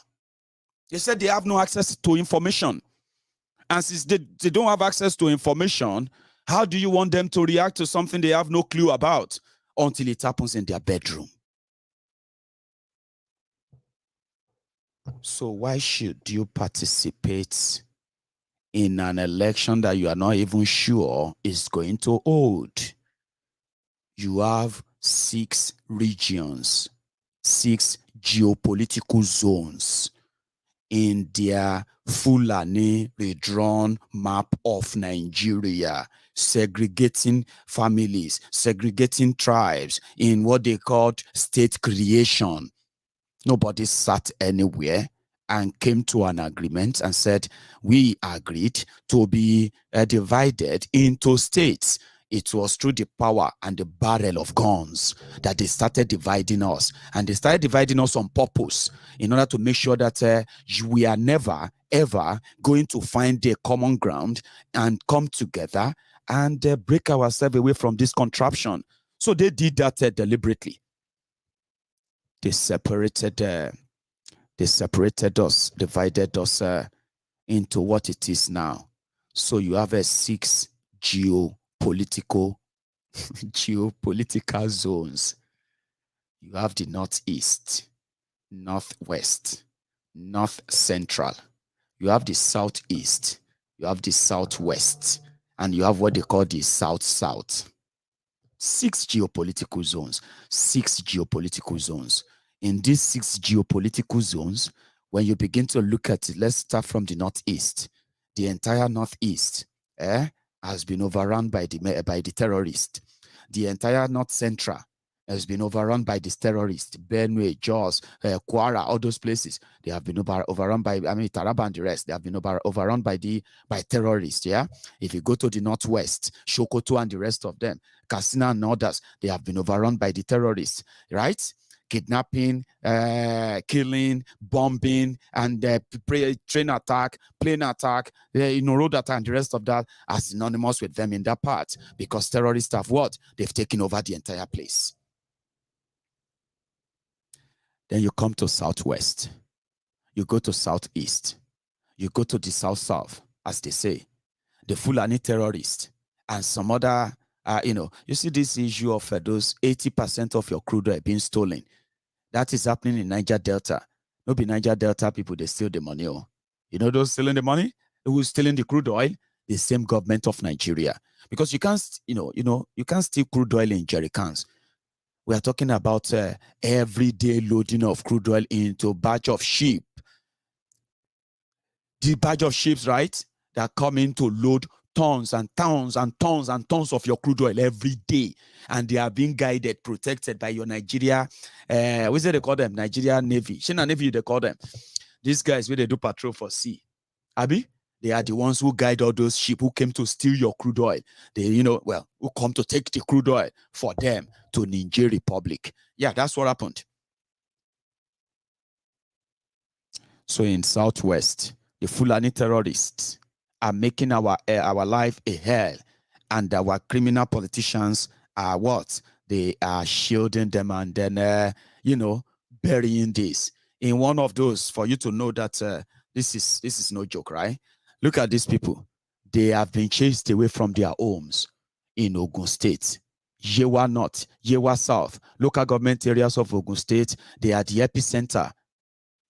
They said they have no access to information. And since they don't have access to information, how do you want them to react to something they have no clue about until it happens in their bedroom? So why should you participate in an election that you are not even sure is going to hold? You have 6 regions, 6 geopolitical zones in their Fulani redrawn map of Nigeria, segregating families, segregating tribes in what they called state creation. Nobody sat anywhere and came to an agreement and said, we agreed to be divided into states. It was through the power and the barrel of guns that they started dividing us. And they started dividing us on purpose in order to make sure that we are never, ever going to find a common ground and come together and break ourselves away from this contraption. So they did that deliberately. They separated us, divided us into what it is now. So you have a 6 geopolitical zones. You have the northeast, northwest, north central. You have the southeast, you have the southwest, and you have what they call the south-south. 6 geopolitical zones, 6 geopolitical zones. In these 6 geopolitical zones, when you begin to look at it, let's start from the northeast. The entire northeast has been overrun by the terrorists. The entire north central has been overrun by these terrorists. Benue, Jos, Kwara, all those places, they have been overrun by, Taraba and the rest, they have been overrun by terrorists, yeah? If you go to the northwest, Sokoto and the rest of them, Katsina and others, they have been overrun by the terrorists, right? Kidnapping, killing, bombing, and train attack, plane attack, road attack, and the rest of that are synonymous with them in that part, because terrorists have what? They've taken over the entire place. Then you come to southwest, you go to southeast, you go to the south-south, as they say, the Fulani terrorists, and some other, you see this issue of those 80% of your crude oil being stolen. That is happening in Niger Delta. No be Niger Delta people, they steal the money. Oh. You know those stealing the money? Who's stealing the crude oil? The same government of Nigeria. Because you can't, you can't steal crude oil in jerry cans. We are talking about everyday loading of crude oil into a batch of ship. The batch of ships, right, that come in to load tons and tons and tons and tons of your crude oil every day. And they are being guided, protected by your Nigeria, what is it they call them? Nigeria Navy. Shina Navy, they call them. These guys, where they do patrol for sea. Abi? They are the ones who guide all those ships who came to steal your crude oil. They, who come to take the crude oil for them to Niger Republic. Yeah, that's what happened. So in Southwest, the Fulani terrorists are making our life a hell, and our criminal politicians are what? They are shielding them and then, burying this. In one of those, for you to know that this is no joke, right? Look at these people. They have been chased away from their homes in Ogun State. Yewa North, Yewa South, local government areas of Ogun State, they are the epicenter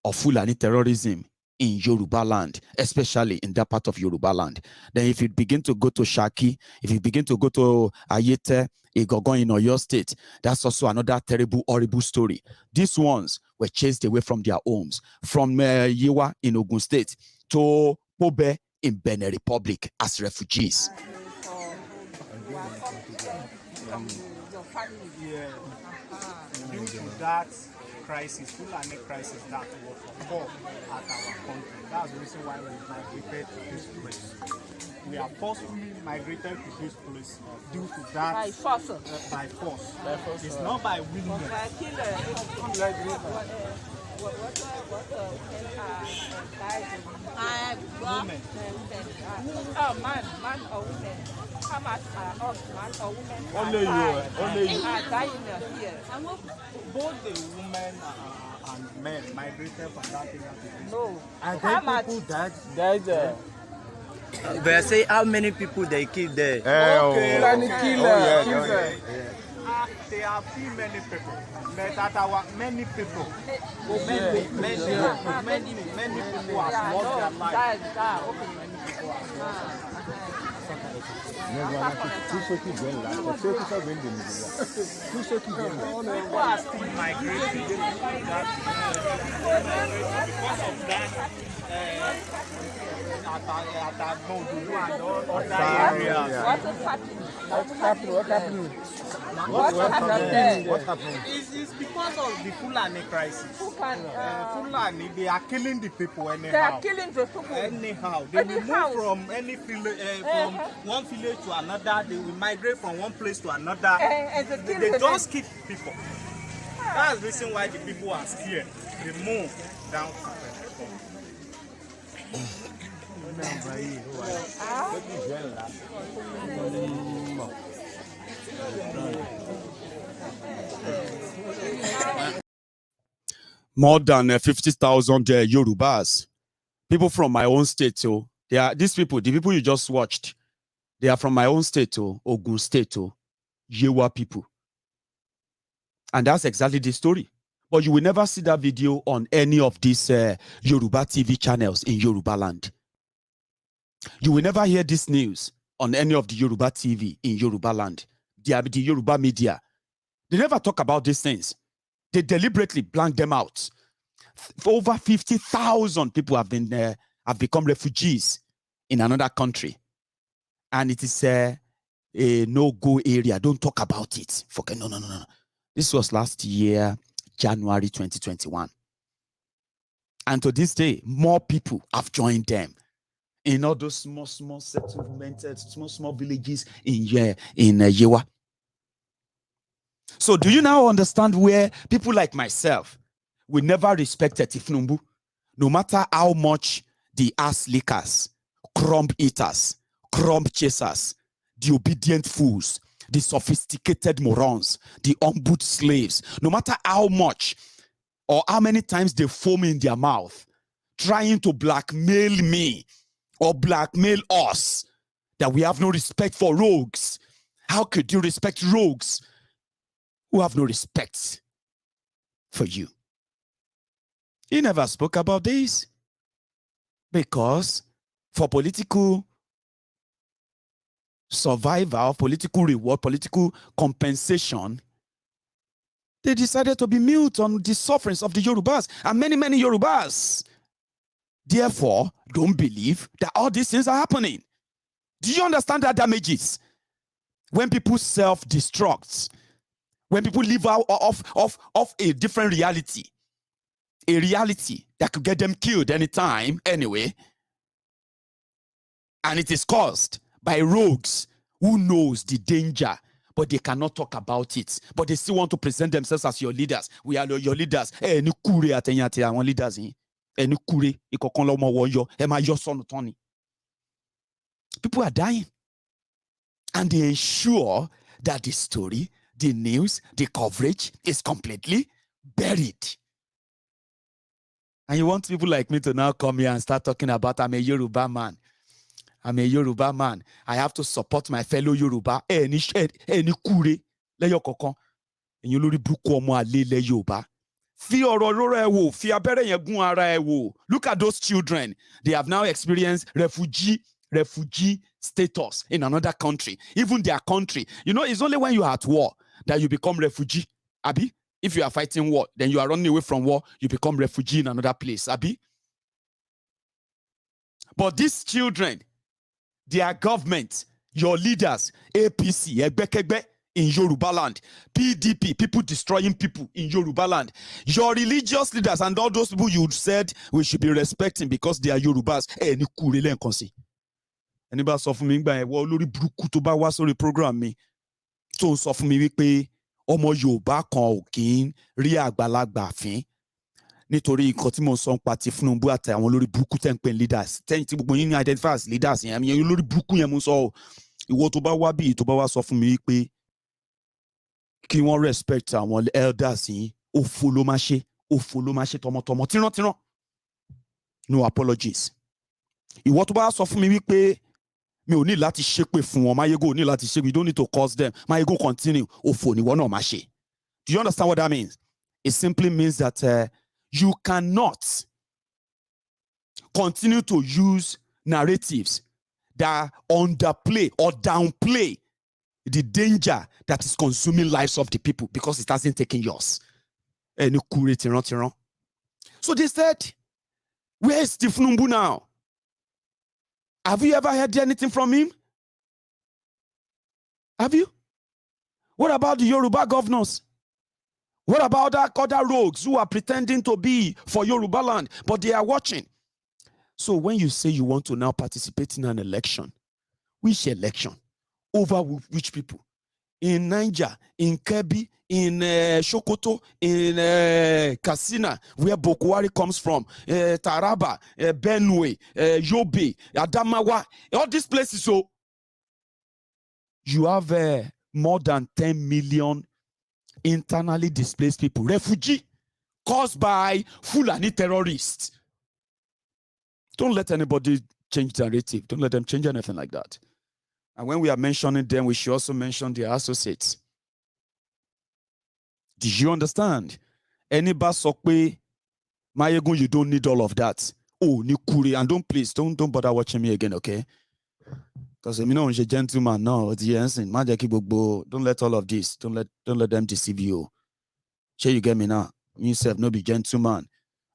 of Fulani terrorism in Yoruba land, especially in that part of Yoruba land. Then if you begin to go to Shaki, if you begin to go to Ayete, Igogon in Oyo State, that's also another terrible, horrible story. These ones were chased away from their homes, from Yewa in Ogun State to Pobe in Benin Republic as refugees. Due to that crisis, Fulani crisis that was occurred at our country. That's the reason why we migrated to this place. We are forcefully migrated to this place due to that. By force. By force. It's not by willingness. Women. Oh, man or women. How much are us, man or women? Only you. Are dying here. Both the women and men migrated from that area to this. No. And How then much? people died. But say how many people they killed there? Okay. Killer. There are few many people. But that our many people. Many people have lost their lives. Many people have lost their lives. People are still migrating because of that other areas. What happened? It's because of the Fulani crisis. Fulani, they are killing the people anyhow. They are killing the people. Anyhow. They will move from any village, from one village to another. They will migrate from one place to another. They just keep people. That's the reason why the people are scared. They move down to More than 50,000 Yorubas. People from my own state, so they are these people, the people you just watched, they are from my own state, Ogun State, Yewa people. And that's exactly the story. But you will never see that video on any of these Yoruba TV channels in Yoruba land. You will never hear this news on any of the Yoruba TV in Yoruba land. The Yoruba media. They never talk about these things. They deliberately blank them out. Over 50,000 people have become refugees in another country. And it is a no-go area. Don't talk about it. Forget, no. This was last year, January 2021. And to this day, more people have joined them in all those small settlements, small villages in Yewa. So do you now understand where people like myself will never respect Tifnumbu, no matter how much the ass lickers, crumb eaters, crumb chasers, the obedient fools, the sophisticated morons, the umbued slaves, no matter how much or how many times they foam in their mouth, trying to blackmail me or blackmail us, that we have no respect for rogues. How could you respect rogues who have no respect for you? He never spoke about this because for political survival, political reward, political compensation, they decided to be mute on the sufferings of the Yorubas and many Yorubas. Therefore, don't believe that all these things are happening. Do you understand that damages? When people self-destruct, when people live out of a different reality, a reality that could get them killed anytime, anyway, and it is caused by rogues who knows the danger, but they cannot talk about it, but they still want to present themselves as your leaders. We are your leaders. Leaders. People are dying, and they ensure that the story, the news, the coverage is completely buried. And you want people like me to now come here and start talking about I'm a Yoruba man. I'm a Yoruba man. I have to support my fellow Yoruba. Any kure le yo kokon. Eyin lori buku omo ale le Yoruba. Fi ọ̀rọ̀ lórí ẹ wò, fi abẹ́rẹ́ yẹn gún ara ẹ wò. Look at those children. They have now experienced refugee status in another country, even their country. You know, it's only when you are at war that you become refugee. Abi, if you are fighting war, then you are running away from war, you become refugee in another place. Abi. But these children, their government, your leaders, APC, Egbekegbe, in Yoruba land, PDP, people destroying people in Yoruba land, your religious leaders and all those people you said we should be respecting because they are Yorubas. Ni kure le nkan si. Anybody sọ fún mi ngba ẹ wo lórí burúkú tó bá wá sórí program mi tó sọ fún mi wípé ọmọ Yorùbá kan ò kí ń rí àgbàlagbà fín nítorí nǹkan tí mo sọ ń pa ti Tinubu àti àwọn lórí burúkú tẹ́ ń pè leaders tẹ́yìn tí gbogbo yín ní identify as leaders yẹn lórí burúkú yẹn mo sọ ìwọ tó bá wá bí tó bá wá sọ fún mi wípé kí wọ́n respect àwọn elders yìí òfò ló máa ṣe tọmọtọmọ tírántírán no apologies. Ìwọ tó bá sọ fún mi wípé mi ò ní láti ṣépè fún wọn Maiyegun ò ní láti ṣépè, you don't need to curse them, Maiyegun continue, òfò ni wọ́n náà máa ṣe. Do you understand what that means? It simply means that you cannot continue to use narratives that underplay or downplay the danger that is consuming lives of the people because it hasn't taken yours. So they said, where is Tinubu now? Have you ever heard anything from him? Have you? What about the Yoruba governors? What about other rogues who are pretending to be for Yoruba land, but they are watching? So when you say you want to now participate in an election, which election? Over which people? In Niger, in Kebbi, in Sokoto, in Katsina, where Buhari comes from, Taraba, Benue, Yobe, Adamawa, all these places. So you have more than 10 million internally displaced people, refugee, caused by Fulani terrorists. Don't let anybody change the narrative. Don't let them change anything like that. And when we are mentioning them, we should also mention their associates. Did you understand? Anybody sokwe, Maiyegun, you don't need all of that. Oh, ni kuri, and don't bother watching me again, okay? Because you know, I'm a gentleman now. Don't let all of this. Don't let them deceive you. Sure, you get me now. Me self no be gentleman,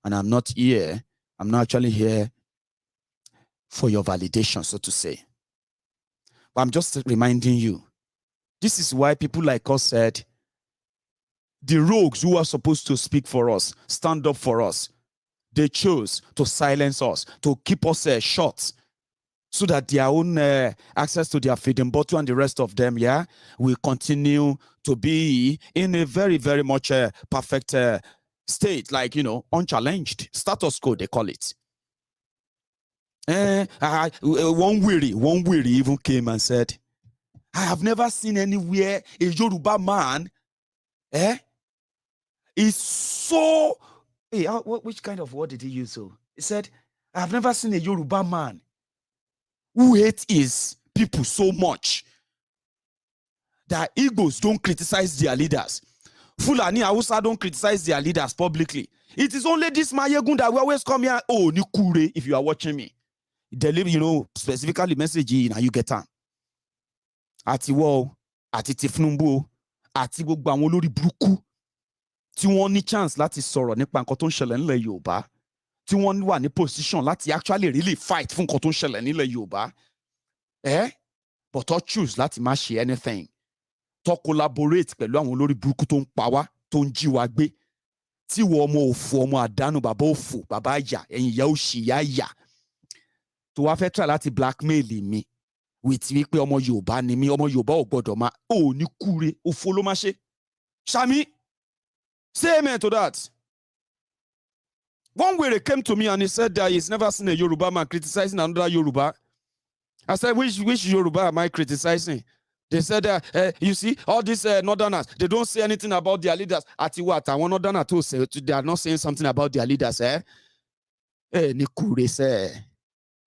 and I'm not here. I'm not actually here for your validation, so to say. But I'm just reminding you, this is why people like us said, the rogues who are supposed to speak for us, stand up for us, they chose to silence us, to keep us shut, so that their own access to their feeding bottle and the rest of them, will continue to be in a very, very much perfect state, like, unchallenged. Status quo, they call it. One weary even came and said, I have never seen anywhere a Yoruba man is so, which kind of word did he use? So he said, I have never seen a Yoruba man who hates his people so much that Igbos don't criticize their leaders. Fulani Hausa don't criticize their leaders publicly. It is only this Maiyegun that we always come here. Oh, Nikure, if you are watching me. Deliver, specifically message now you get on. Ati wo, ati Tinubu, ati gbogbo àwọn olórí burúkú tí wọ́n ní chance láti sọ̀rọ̀ nípa nǹkan tó ń ṣẹlẹ̀ nílẹ̀ Yorùbá, tí wọ́n wà ní position láti actually really fight fún nǹkan tó ń ṣẹlẹ̀ nílẹ̀ Yorùbá. But to choose láti má ṣe anything. To collaborate pẹ̀lú àwọn olórí burúkú tó ń pa wá, tó ń jí wa gbé. Tí wo ọmọ òfò, ọmọ àdánù, bàbá òfò, bàbá àyà, ẹ̀yin ìyá òṣì, ìyá àyà. To wá fẹ́ try láti blackmail mi with wípé ọmọ Yorùbá ni mi, ọmọ Yorùbá ò gbọdọ̀ máa ní kúre, òfò ló máa ṣe. Shami, say amen to that. One way came to me and he said that he's never seen a Yoruba man criticizing another Yoruba. I said, which Yoruba am I criticizing? They said, you see, all these northerners, they don't say anything about their leaders. Ati what? I want northerners to say, they are not saying something about their leaders, Nikure say.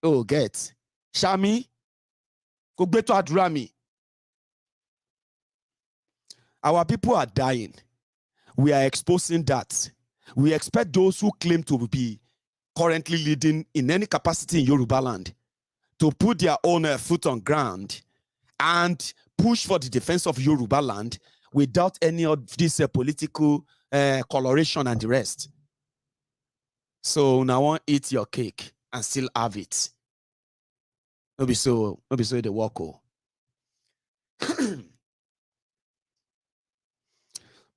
Oh, get. Shami, go to Adrami. Our people are dying. We are exposing that. We expect those who claim to be currently leading in any capacity in Yoruba land to put their own foot on ground and push for the defense of Yoruba land without any of this political coloration and the rest. So now I want to eat your cake and still have it. Maybe so they walk.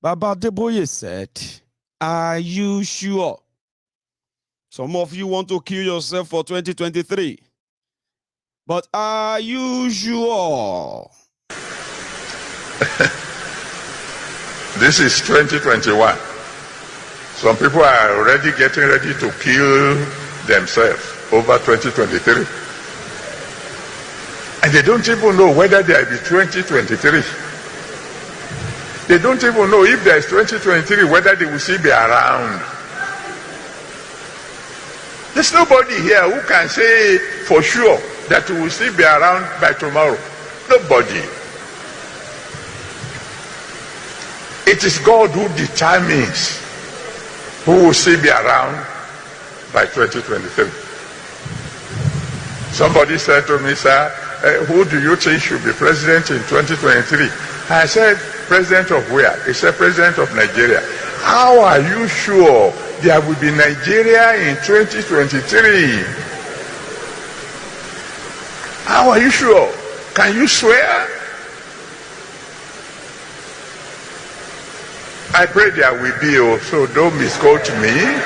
Baba Adeboye said, are you sure? Some of you want to kill yourself for 2023. But are you sure? This is 2021. Some people are already getting ready to kill themselves over 2023. And they don't even know whether there will be 2023. They don't even know if there is 2023, whether they will still be around. There's nobody here who can say for sure that we will still be around by tomorrow. Nobody. It is God who determines who will still be around by 2023. Somebody said to me, sir, who do you think should be president in 2023? I said, president of where? He said, president of Nigeria. How are you sure there will be Nigeria in 2023? How are you sure? Can you swear? I pray there will be, so don't misquote me.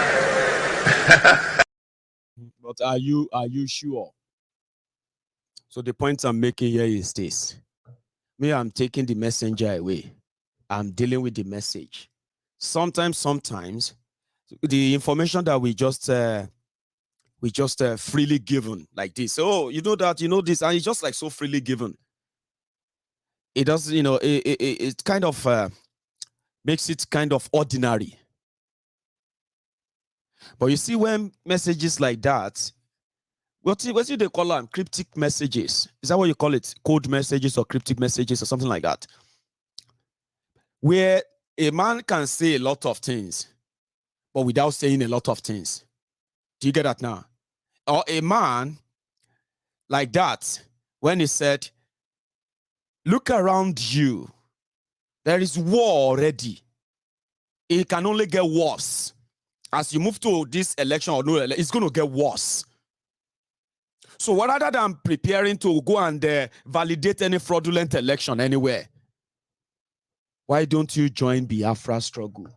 But are you sure? So the point I'm making here is this. Me, I'm taking the messenger away. I'm dealing with the message. Sometimes, the information that we just freely given like this. Oh, you know that, you know this, and it's just like so freely given. It does, you know, it kind of makes it kind of ordinary. But you see, when messages like that, what do they call them? Cryptic messages. Is that what you call it? Code messages or cryptic messages or something like that? Where a man can say a lot of things, but without saying a lot of things. Do you get that now? Or a man like that, when he said, look around you, there is war already. It can only get worse. As you move to this election or no, it's going to get worse. So rather than preparing to go and validate any fraudulent election anywhere, why don't you join Biafra struggle?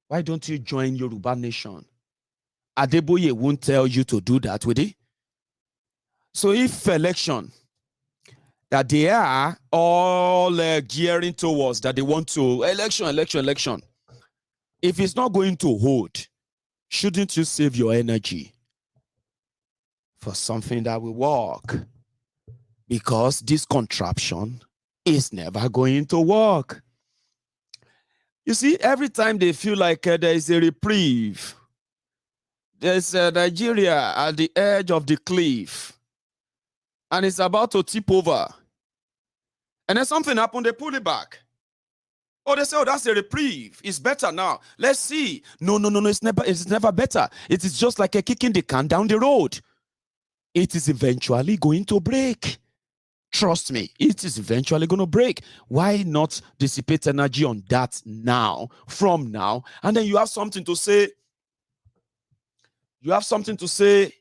Why don't you join Yoruba Nation? Adeboye won't tell you to do that, will he? So if election that they are all gearing towards, that they want to, election, if it's not going to hold, shouldn't you save your energy for something that will work? Because this contraption is never going to work. You see, every time they feel like there is a reprieve, there's Nigeria at the edge of the cliff, and it's about to tip over. And then something happened, they pull it back. Oh, they say, oh, that's a reprieve. It's better now. Let's see. No, it's never better. It is just like a kicking the can down the road. It is eventually going to break. Trust me, it is eventually going to break. Why not dissipate energy on that now, from now, and then you have something to say. You have something to say.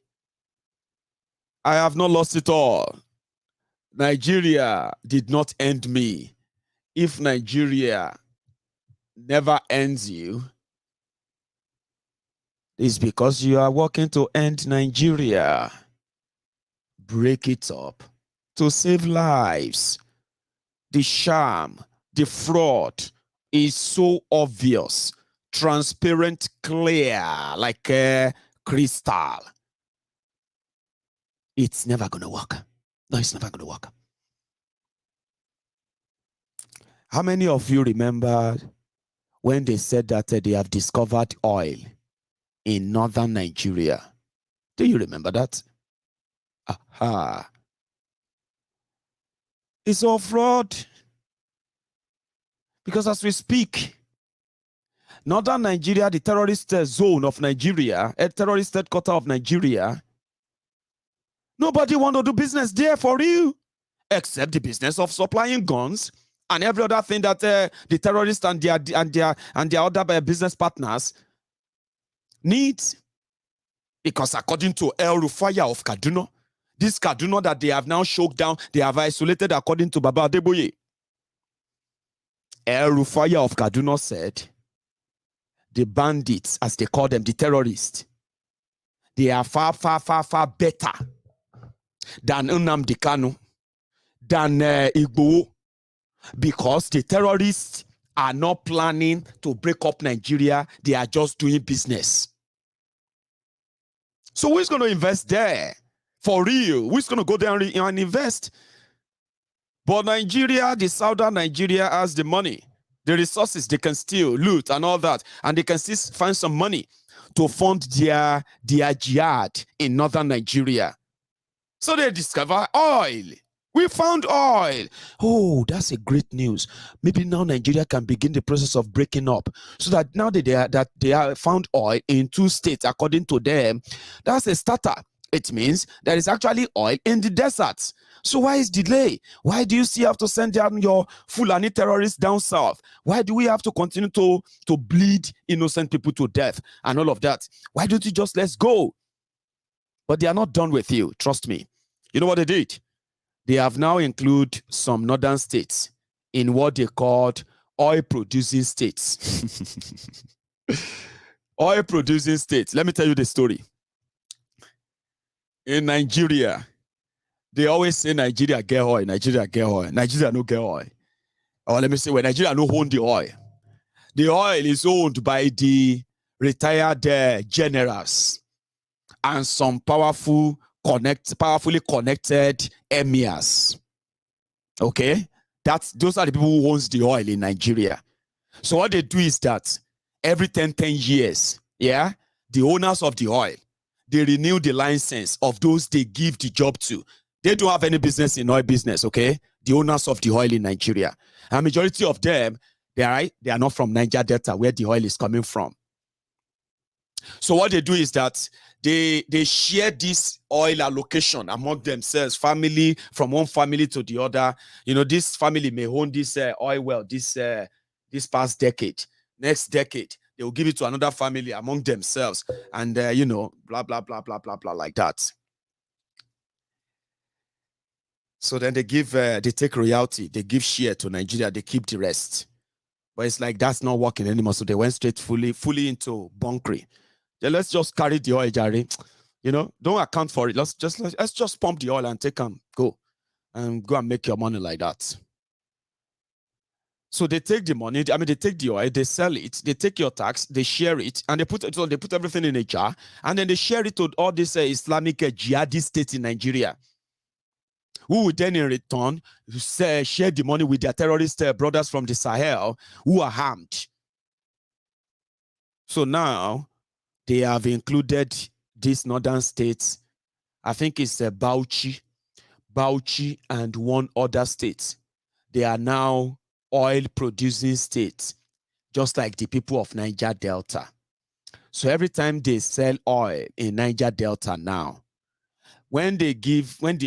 I have not lost it all. Nigeria did not end me. If Nigeria never ends you, it's because you are working to end Nigeria. Break it up to save lives. The sham, the fraud is so obvious, transparent, clear, like a crystal. It's never going to work. No, it's never going to work. How many of you remember when they said that they have discovered oil in northern Nigeria? Do you remember that? Aha. It's all fraud. Because as we speak, Northern Nigeria, the terrorist zone of Nigeria, a terrorist headquarter of Nigeria, nobody want to do business there for real, except the business of supplying guns and every other thing that the terrorists and their other business partners need. Because according to El Rufaya of Kaduna, this Kaduna that they have now choked down, they have isolated according to Baba Adeboye. El Rufaya of Kaduna said, the bandits, as they call them, the terrorists, they are far, far, far, far better than Nnamdi Kanu, than Igbo, because the terrorists are not planning to break up Nigeria. They are just doing business. So who's going to invest there? For real, who's going to go there and invest? But Nigeria, the southern Nigeria has the money, the resources, they can steal, loot, and all that. And they can still find some money to fund their jihad in northern Nigeria. So they discover oil. We found oil. Oh, that's a great news. Maybe now Nigeria can begin the process of breaking up. So that now that they have found oil in 2 states, according to them, that's a starter. It means there is actually oil in the deserts. So why is delay? Why do you still have to send down your Fulani terrorists down south? Why do we have to continue to bleed innocent people to death and all of that? Why don't you just let's go? But they are not done with you. Trust me. You know what they did? They have now included some northern states in what they called oil-producing states. Oil-producing states. Let me tell you the story. In Nigeria, they always say Nigeria get oil, Nigeria get oil, Nigeria no get oil. Or let me say, when Nigeria no own the oil. The oil is owned by the retired generals and some powerfully connected emirs. Okay? Those are the people who owns the oil in Nigeria. So what they do is that every 10 years, yeah, the owners of the oil, they renew the license of those they give the job to. They don't have any business in oil business, okay? The owners of the oil in Nigeria. And majority of them, they are not from Niger Delta, where the oil is coming from. So what they do is that they share this oil allocation among themselves, family, from one family to the other. You know, this family may own this oil well this past decade. Next decade, they will give it to another family among themselves. And, you know, blah, blah, blah, blah, blah, blah, like that. So then they take royalty, they give share to Nigeria, they keep the rest. But it's like that's not working anymore. So they went straight fully into bunkery. Then let's just carry the oil, Jerry. You know, don't account for it. Let's just pump the oil and take them, go and make your money like that. So they take the money, they take the oil, they sell it, they take your tax, they share it, and they put everything in a jar, and then they share it to all these Islamic jihadist states in Nigeria, who would then in return share the money with their terrorist brothers from the Sahel who are harmed. So now they have included these northern states. I think it's Bauchi, and one other state. They are now oil-producing states, just like the people of Niger Delta. So every time they sell oil in Niger Delta now, when they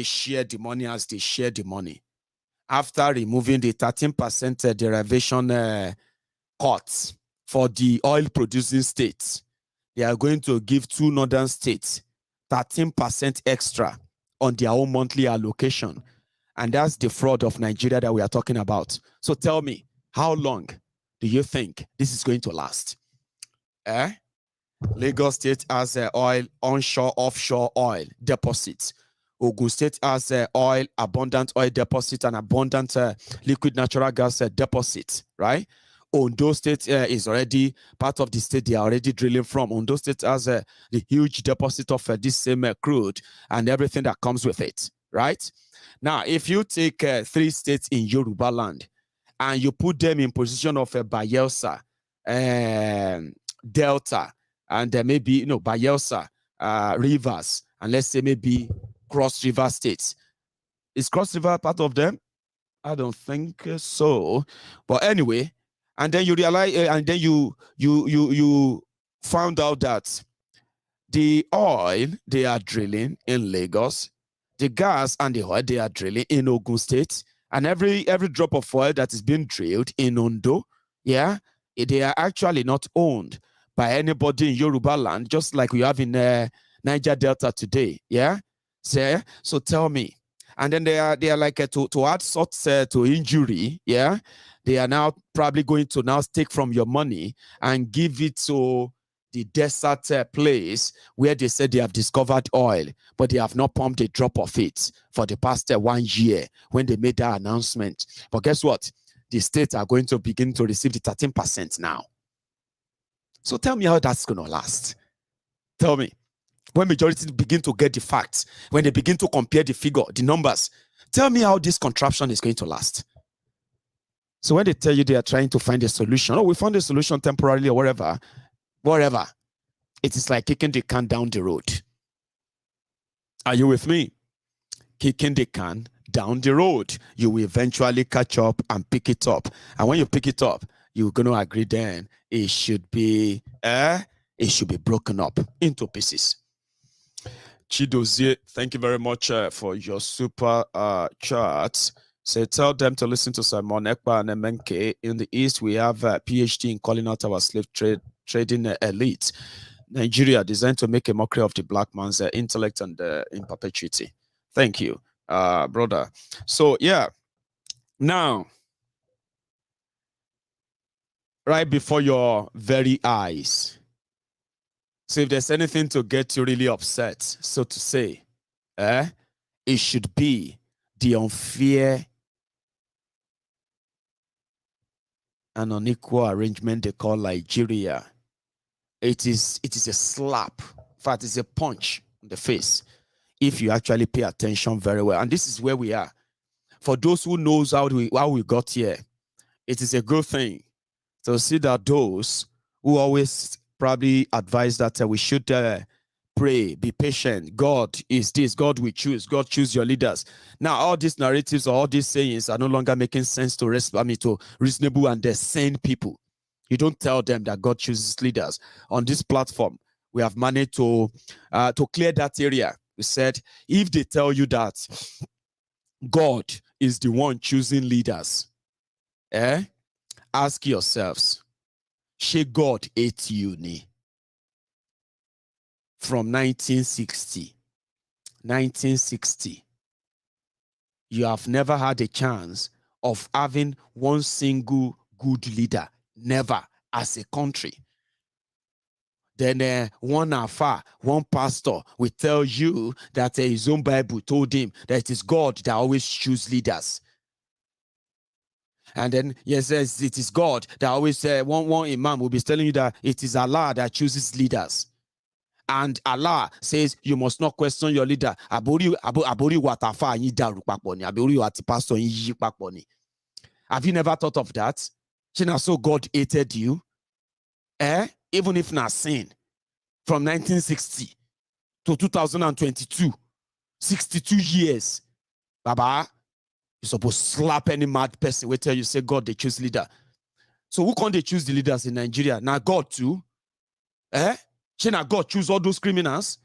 share the money as they share the money, after removing the 13% derivation cuts for the oil-producing states, they are going to give 2 northern states 13% extra on their own monthly allocation. And that's the fraud of Nigeria that we are talking about. So tell me, how long do you think this is going to last? Lagos State has oil, onshore, offshore oil deposits. Ogun State has abundant oil deposit and abundant liquid natural gas deposit, right? Ondo State is already part of the state they are already drilling from. Ondo State has the huge deposit of this same crude and everything that comes with it, right? Now, if you take 3 states in Yoruba land and you put them in position of Bayelsa, Delta, and maybe, Bayelsa, Rivers, and let's say maybe Cross River states. Is Cross River part of them? I don't think so. But anyway, And then you realize, and then you found out that the oil they are drilling in Lagos, the gas and the oil they are drilling in Ogun State, and every drop of oil that is being drilled in Ondo, yeah, they are actually not owned by anybody in Yoruba land, just like we have in Niger Delta today, yeah. So tell me, and then they are like to add salt to injury, yeah. They are now probably going to now take from your money and give it to the desert place where they said they have discovered oil, but they have not pumped a drop of it for the past 1 year when they made that announcement. But guess what? The states are going to begin to receive the 13% now. So tell me how that's going to last. Tell me. When majority begin to get the facts, when they begin to compare the figure, the numbers, tell me how this contraption is going to last. So when they tell you they are trying to find a solution, we found a solution temporarily or wherever, it is like kicking the can down the road. Are you with me? Kicking the can down the road. You will eventually catch up and pick it up. And when you pick it up, you're going to agree then it should be broken up into pieces. Chidozie, thank you very much for your super chat. So tell them to listen to Simon Ekpa and MNK. In the East, we have a PhD in calling out our slave trading elite. Nigeria designed to make a mockery of the black man's intellect and in perpetuity. Thank you, brother. So yeah, now, right before your very eyes. So if there's anything to get you really upset, so to say, it should be the unfair and unequal arrangement they call Nigeria. It is a slap. In fact, it's a punch in the face if you actually pay attention very well. And this is where we are. For those who knows how we got here, it is a good thing to see that those who always probably advise that we should pray, be patient. God is this. God will choose. God choose your leaders. Now, all these narratives or all these sayings are no longer making sense to reasonable and sane people. You don't tell them that God chooses leaders. On this platform, we have managed to clear that area. We said, if they tell you that God is the one choosing leaders, ask yourselves, should God hate you? From 1960, you have never had a chance of having one single good leader. Never, as a country. Then one pastor will tell you that his own Bible told him that it is God that always chooses leaders. And then, yes, it is God that always one imam will be telling you that it is Allah that chooses leaders. And Allah says you must not question your leader. Have you never thought of that? So God hated you. Even if not sin. From 1960 to 2022, 62 years. Baba, you're supposed to slap any mad person. Wait till you say God, they choose leader. So who can't they choose the leaders in Nigeria? Now God too? Now God choose all those criminals?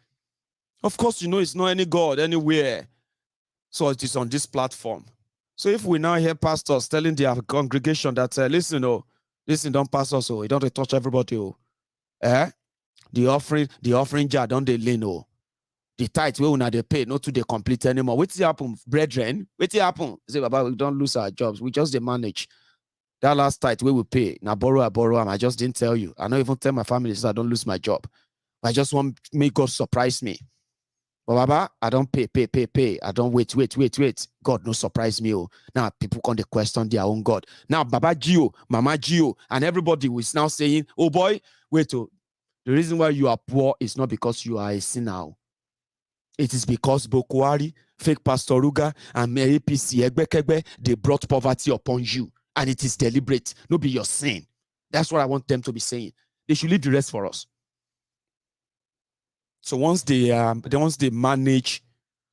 Of course, it's not any God anywhere. So it is on this platform. So if we now hear pastors telling their congregation that, listen, don't pass us, you don't touch everybody. The offering jar, don't they lean, the tithe we will not pay, not to they complete anymore. What's happen, brethren? What's happen? Say, Baba, we don't lose our jobs. We just manage. That last tithe we will pay. Now borrow, I just didn't tell you. I don't even tell my family so I don't lose my job. I just want to make God surprise me. But Baba, I don't pay. I don't wait. God no surprise me. Now people come to question their own God. Now Baba Gio, Mama Gio, and everybody is now saying, oh boy, wait. The reason why you are poor is not because you are a sinner. It is because Bokwari, fake Pastor Ruga, and APC, Egbekegbe, they brought poverty upon you. And it is deliberate. No be your sin. That's what I want them to be saying. They should leave the rest for us. So once they manage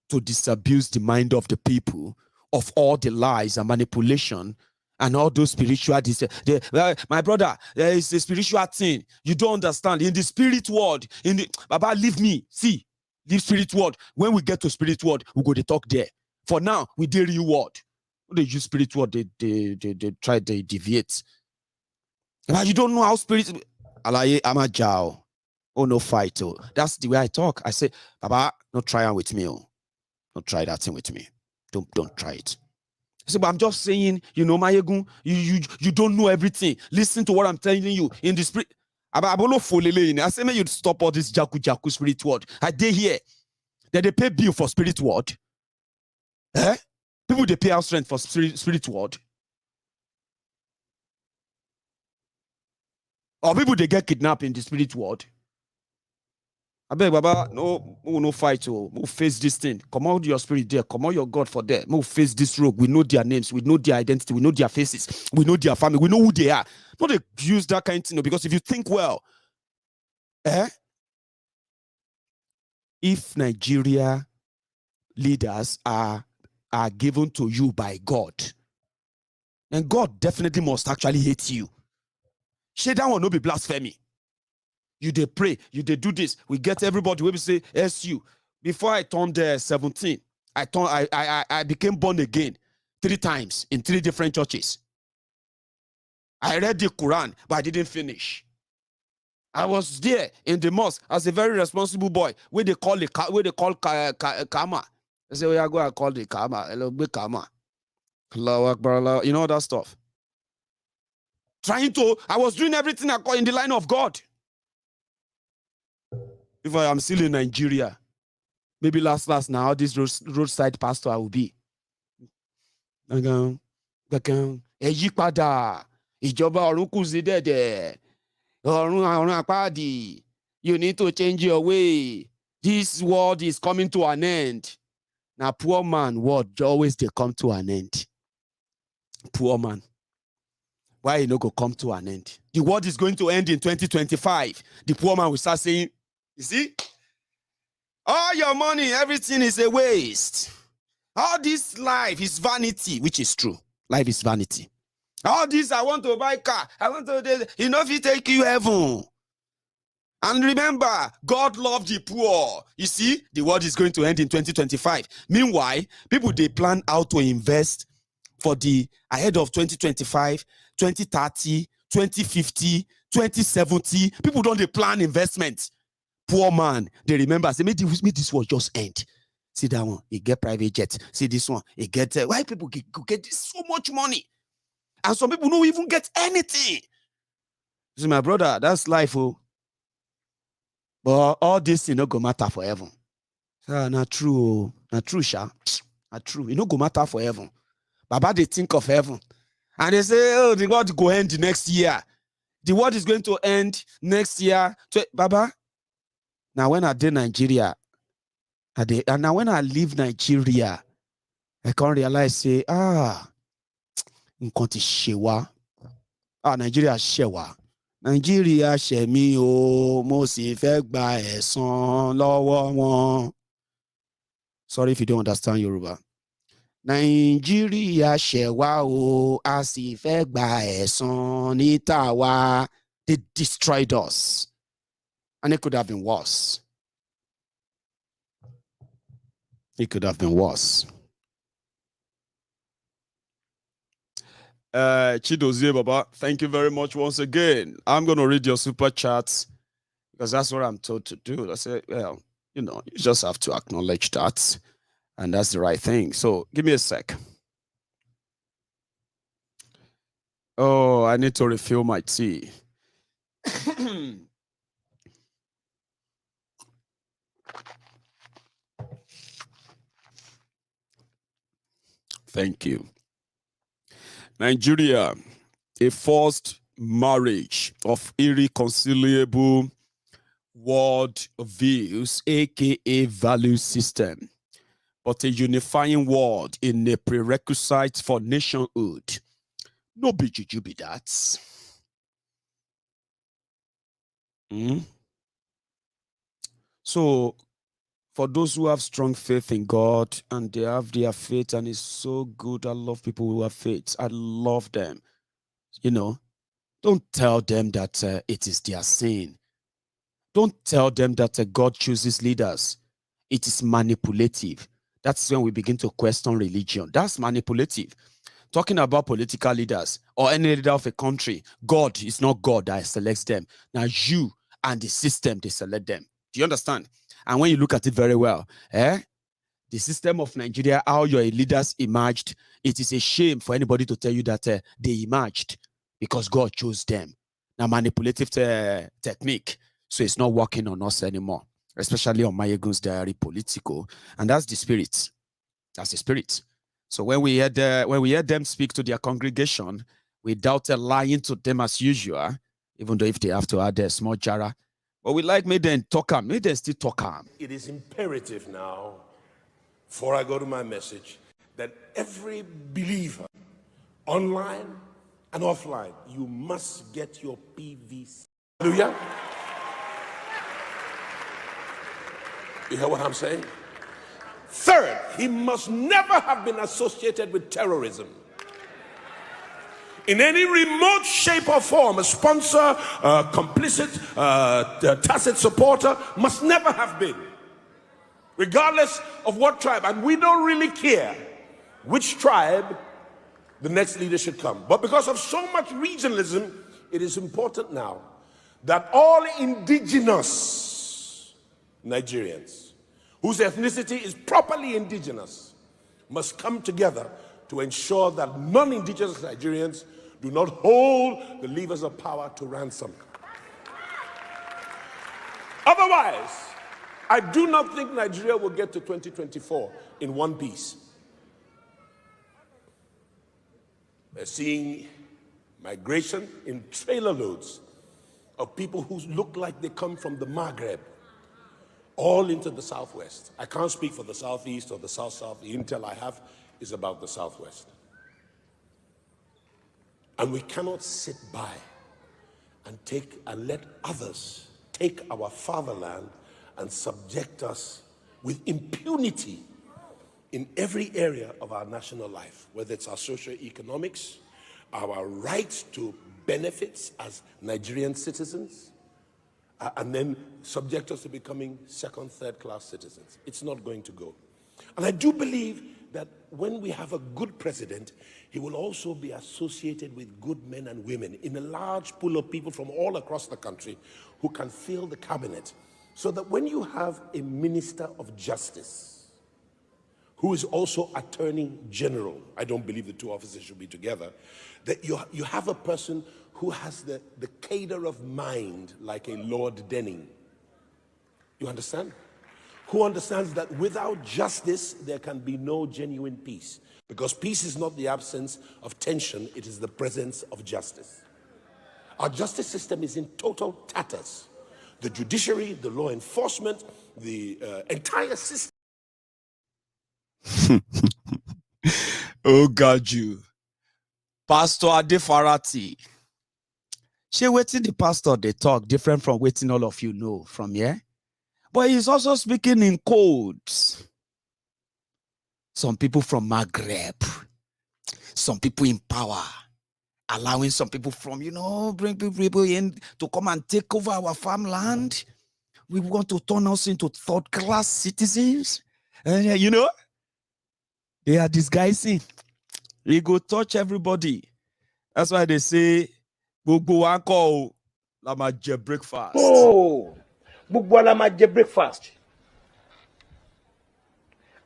to disabuse the mind of the people of all the lies and manipulation and all those spiritual my brother, there is a spiritual thing you don't understand in the spirit world. In the Baba, leave me. See, leave spirit world. When we get to spirit world, we go to talk there. For now, we did real world. When they use spirit world, they try to deviate. But you don't know how spirit. Alaye, I'm a Jao. Oh, no fight. Oh, that's the way I talk. I say, Baba, not try it with me. Oh, don't try that thing with me. Don't try it. So, but I'm just saying, you know, Maiyegun, you don't know everything. Listen to what I'm telling you in the spirit. I say, may you stop all this jaku spirit word. I did here that they pay bill for spirit word. Eh? People they pay house rent for spirit word. Or people they get kidnapped in the spirit world. I beg, Baba, no fight. We'll face this thing. Come out your spirit there. Come out your God for there. We'll face this rogue. We know their names. We know their identity. We know their faces. We know their family. We know who they are. Not they use that kind of thing. Because if you think well, if Nigeria leaders are given to you by God, then God definitely must actually hate you. That one no be blasphemy. You they pray, you they do this. We get everybody. We say SU. Before I turned 17, I became born again 3 times in 3 different churches. I read the Quran, but I didn't finish. I was there in the mosque as a very responsible boy. Where they call Kama. I say, we are going to call the Kama. Hello, big Kama. Allahu Akbar, Allah. You know that stuff. I was doing everything in the line of God. If I am still in Nigeria, maybe last now, this roadside pastor I will be. Ìjọba ọ̀run kù sí dẹ̀dẹ̀. Ọ̀run àpáàdì. You need to change your way. This world is coming to an end. Now, poor man, world always they come to an end. Poor man. Why you no go come to an end? The world is going to end in 2025. The poor man will start saying, you see, all your money, everything is a waste. All this life is vanity, which is true. Life is vanity. All this, I want to buy a car. I want to, you know, if he take you heaven. And remember, God loved the poor. You see, the world is going to end in 2025. Meanwhile, people, they plan how to invest for the ahead of 2025, 2030, 2050, 2070. People don't they plan investment. Poor man, they remember, say, make this world just end. See that one, he get private jet. See this one, he get, why people get so much money? And some people don't even get anything. See, my brother, that's life, oh. But all this, you know, go matter forever. Not true, not true, Sha. Not true. It no go matter for heaven. Baba, they think of heaven. And they say, oh, the world go end next year. The world is going to end next year. Baba, now when I did Nigeria, and now when I leave Nigeria, I can't realize, say, Nigeria shewa. Nigeria shemi o, mo si fe gba ẹ̀san lọ́wọ́ wọn. Sorry if you don't understand Yoruba. Nigeria shewa o, a si fe gba ẹ̀san ní tàwa. They destroyed us. And it could have been worse. It could have been worse. Chidozie Baba, thank you very much once again. I'm going to read your super chats because that's what I'm told to do. I say, well, you know, you just have to acknowledge that. And that's the right thing. So give me a sec. Oh, I need to refill my tea. Thank you. Nigeria, a forced marriage of irreconcilable world views, aka value system, but a unifying world in a prerequisite for nationhood. No be juju be that. So, for those who have strong faith in God and they have their faith and it's so good. I love people who have faith. I love them. You know, don't tell them that it is their sin. Don't tell them that God chooses leaders. It is manipulative. That's when we begin to question religion. That's manipulative. Talking about political leaders or any leader of a country, God is not God that selects them. Now you and the system, they select them. Do you understand? And when you look at it very well, the system of Nigeria, how your leaders emerged, it is a shame for anybody to tell you that they emerged because God chose them. Now, manipulative technique, so it's not working on us anymore, especially on Maiyegun's diary, Politico, and that's the spirit. That's the spirit. So when we heard them speak to their congregation, without lying to them as usual, even though if they have to add a small jara, but we made them talk calm, made them still talk calm. It is imperative now, before I go to my message, that every believer, online and offline, you must get your PVC. Hallelujah. You hear what I'm saying? Third, he must never have been associated with terrorism. In any remote shape or form, a sponsor, complicit, tacit supporter, must never have been. Regardless of what tribe. And we don't really care which tribe the next leader should come. But because of so much regionalism, it is important now that all indigenous Nigerians, whose ethnicity is properly indigenous, must come together to ensure that non-indigenous Nigerians do not hold the levers of power to ransom. Otherwise, I do not think Nigeria will get to 2024 in one piece. We're seeing migration in trailer loads of people who look like they come from the Maghreb, all into the Southwest. I can't speak for the Southeast or the South-South. The intel I have is about the Southwest. And we cannot sit by and let others take our fatherland and subject us with impunity in every area of our national life, whether it's our socio-economics, our rights to benefits as Nigerian citizens, and then subject us to becoming second, third-class citizens. It's not going to go. And I do believe that when we have a good president, he will also be associated with good men and women in a large pool of people from all across the country who can fill the cabinet. So that when you have a minister of justice who is also attorney general, I don't believe the two offices should be together, that you have a person who has the cadre of mind like a Lord Denning. You understand? Who understands that without justice, there can be no genuine peace. Because peace is not the absence of tension, it is the presence of justice. Our justice system is in total tatters. The judiciary, the law enforcement, the entire system. Oh God, you. Pastor Adefarati. She waiting the pastor, they talk different from waiting all of you know from here. But he's also speaking in codes. Some people from Maghreb, some people in power, allowing some people from, bring people in to come and take over our farmland. We want to turn us into third-class citizens. They are disguising. We go touch everybody. That's why they say, "Gbogbo wa ńkọ́ la máa jẹ breakfast." Oh, gbogbo wa la máa jẹ breakfast.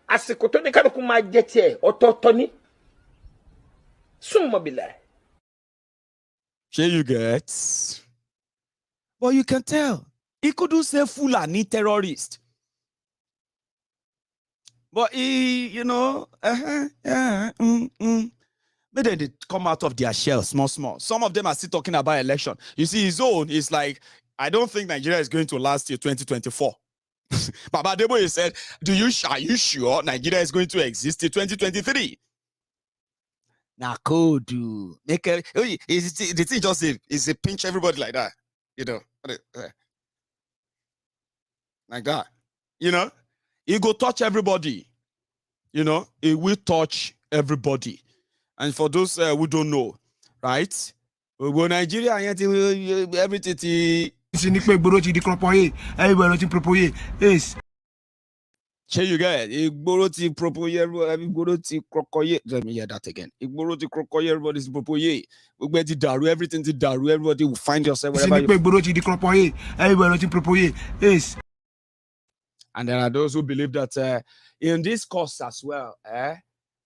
Àsìkò tó ní kálukú máa jẹ tiẹ̀ ọ̀tọ̀ọ̀tọ̀ ni. Summa billah. Sure you get? But you can tell. He couldn't say Fulani terrorist. But he, But then they come out of their shell, small. Some of them are still talking about election. You see, his own is like, I don't think Nigeria is going to last till 2024. Pastor Adeboye said, are you sure Nigeria is going to exist till 2023? Now, could do make the thing just is a pinch everybody like that, like that, It will touch everybody. You know, it will touch everybody. And for those who don't know, right? Well, Nigeria, everything. Here you get Igboroti propoye, Igboroti krokoye. Let me hear that again. Igboroti krokoye, everybody's propoye. Everything to daru, everybody will find yourself wherever you. And there are those who believe that in this course as well,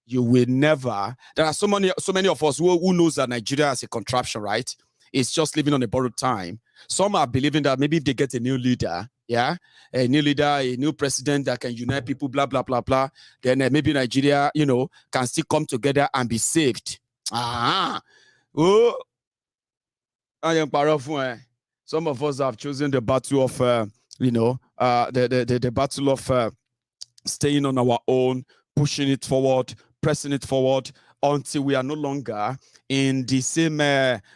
you will never. There are so many of us who knows that Nigeria is a contraption, right? It's just living on a borrowed time. Some are believing that maybe if they get a new leader, a new president that can unite people, blah, blah, blah, blah, then maybe Nigeria, can still come together and be saved. Oh, I am powerful. Some of us have chosen the battle of, the battle of staying on our own, pushing it forward, pressing it forward until we are no longer in the same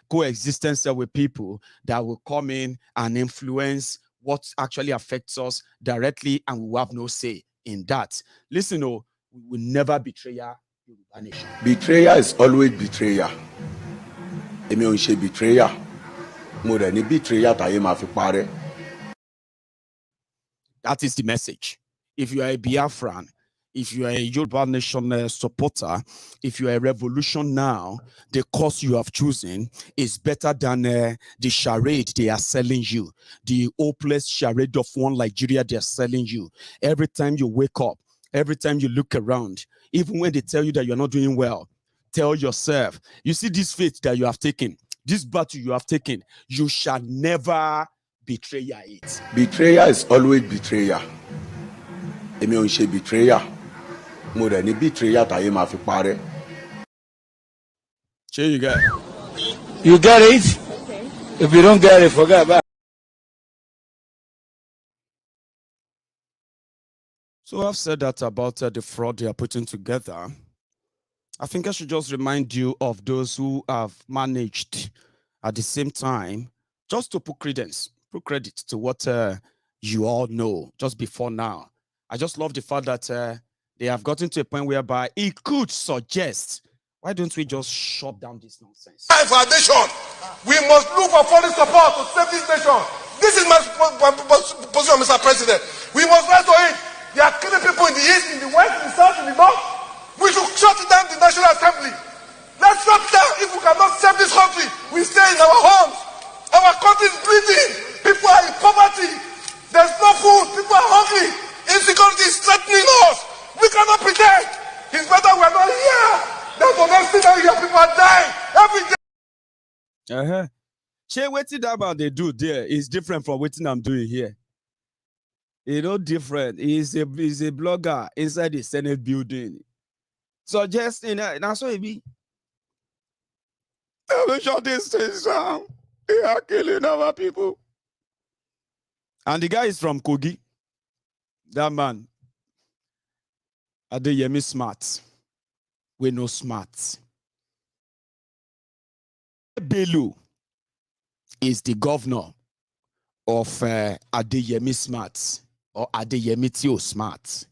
coexistence with people that will come in and influence what actually affects us directly, and we will have no say in that. Listen, we will never betray our nation. Betrayer is always betrayer. Betrayer. More than betrayer. That is the message. If you are a Biafran, if you are a Yoruba Nation supporter, if you are a revolution now, the course you have chosen is better than the charade they are selling you. The hopeless charade of one Nigeria they are selling you. Every time you wake up, every time you look around, even when they tell you that you're not doing well, tell yourself, you see this faith that you have taken, this battle you have taken, you shall never betray it. Betrayer is always betrayer. Betrayer. More than betrayer. Here you go. You get it? Okay. If you don't get it, forget about it. So I've said that about the fraud they are putting together. I think I should just remind you of those who have managed at the same time, just to put credit to what you all know just before now. I just love the fact that they have gotten to a point whereby it could suggest, why don't we just shut down this nonsense? For our nation, we must look for foreign support to save this nation. This is my position, Mr. President. We must rise to it. They are killing people in the east, in the west, in the south, in the north. We should shut down the National Assembly. Let's shut down. If we cannot save this country, we stay in our homes. Our country is bleeding. People are in poverty. There's no food. People are hungry. Insecurity is threatening us. We cannot pretend. It's better we're not here than to not see that here. People are dying every day. Che, waiting about they do there is different from what I'm doing here. You know, different. He's a blogger inside the Senate building. So just that's what it be. We shut this thing down. They are killing our people. And the guy is from Kogi. That man. Adeyemi smart. We know smart. Bello is the governor of Adeyemi Smart or Adeyemi Tio Smart.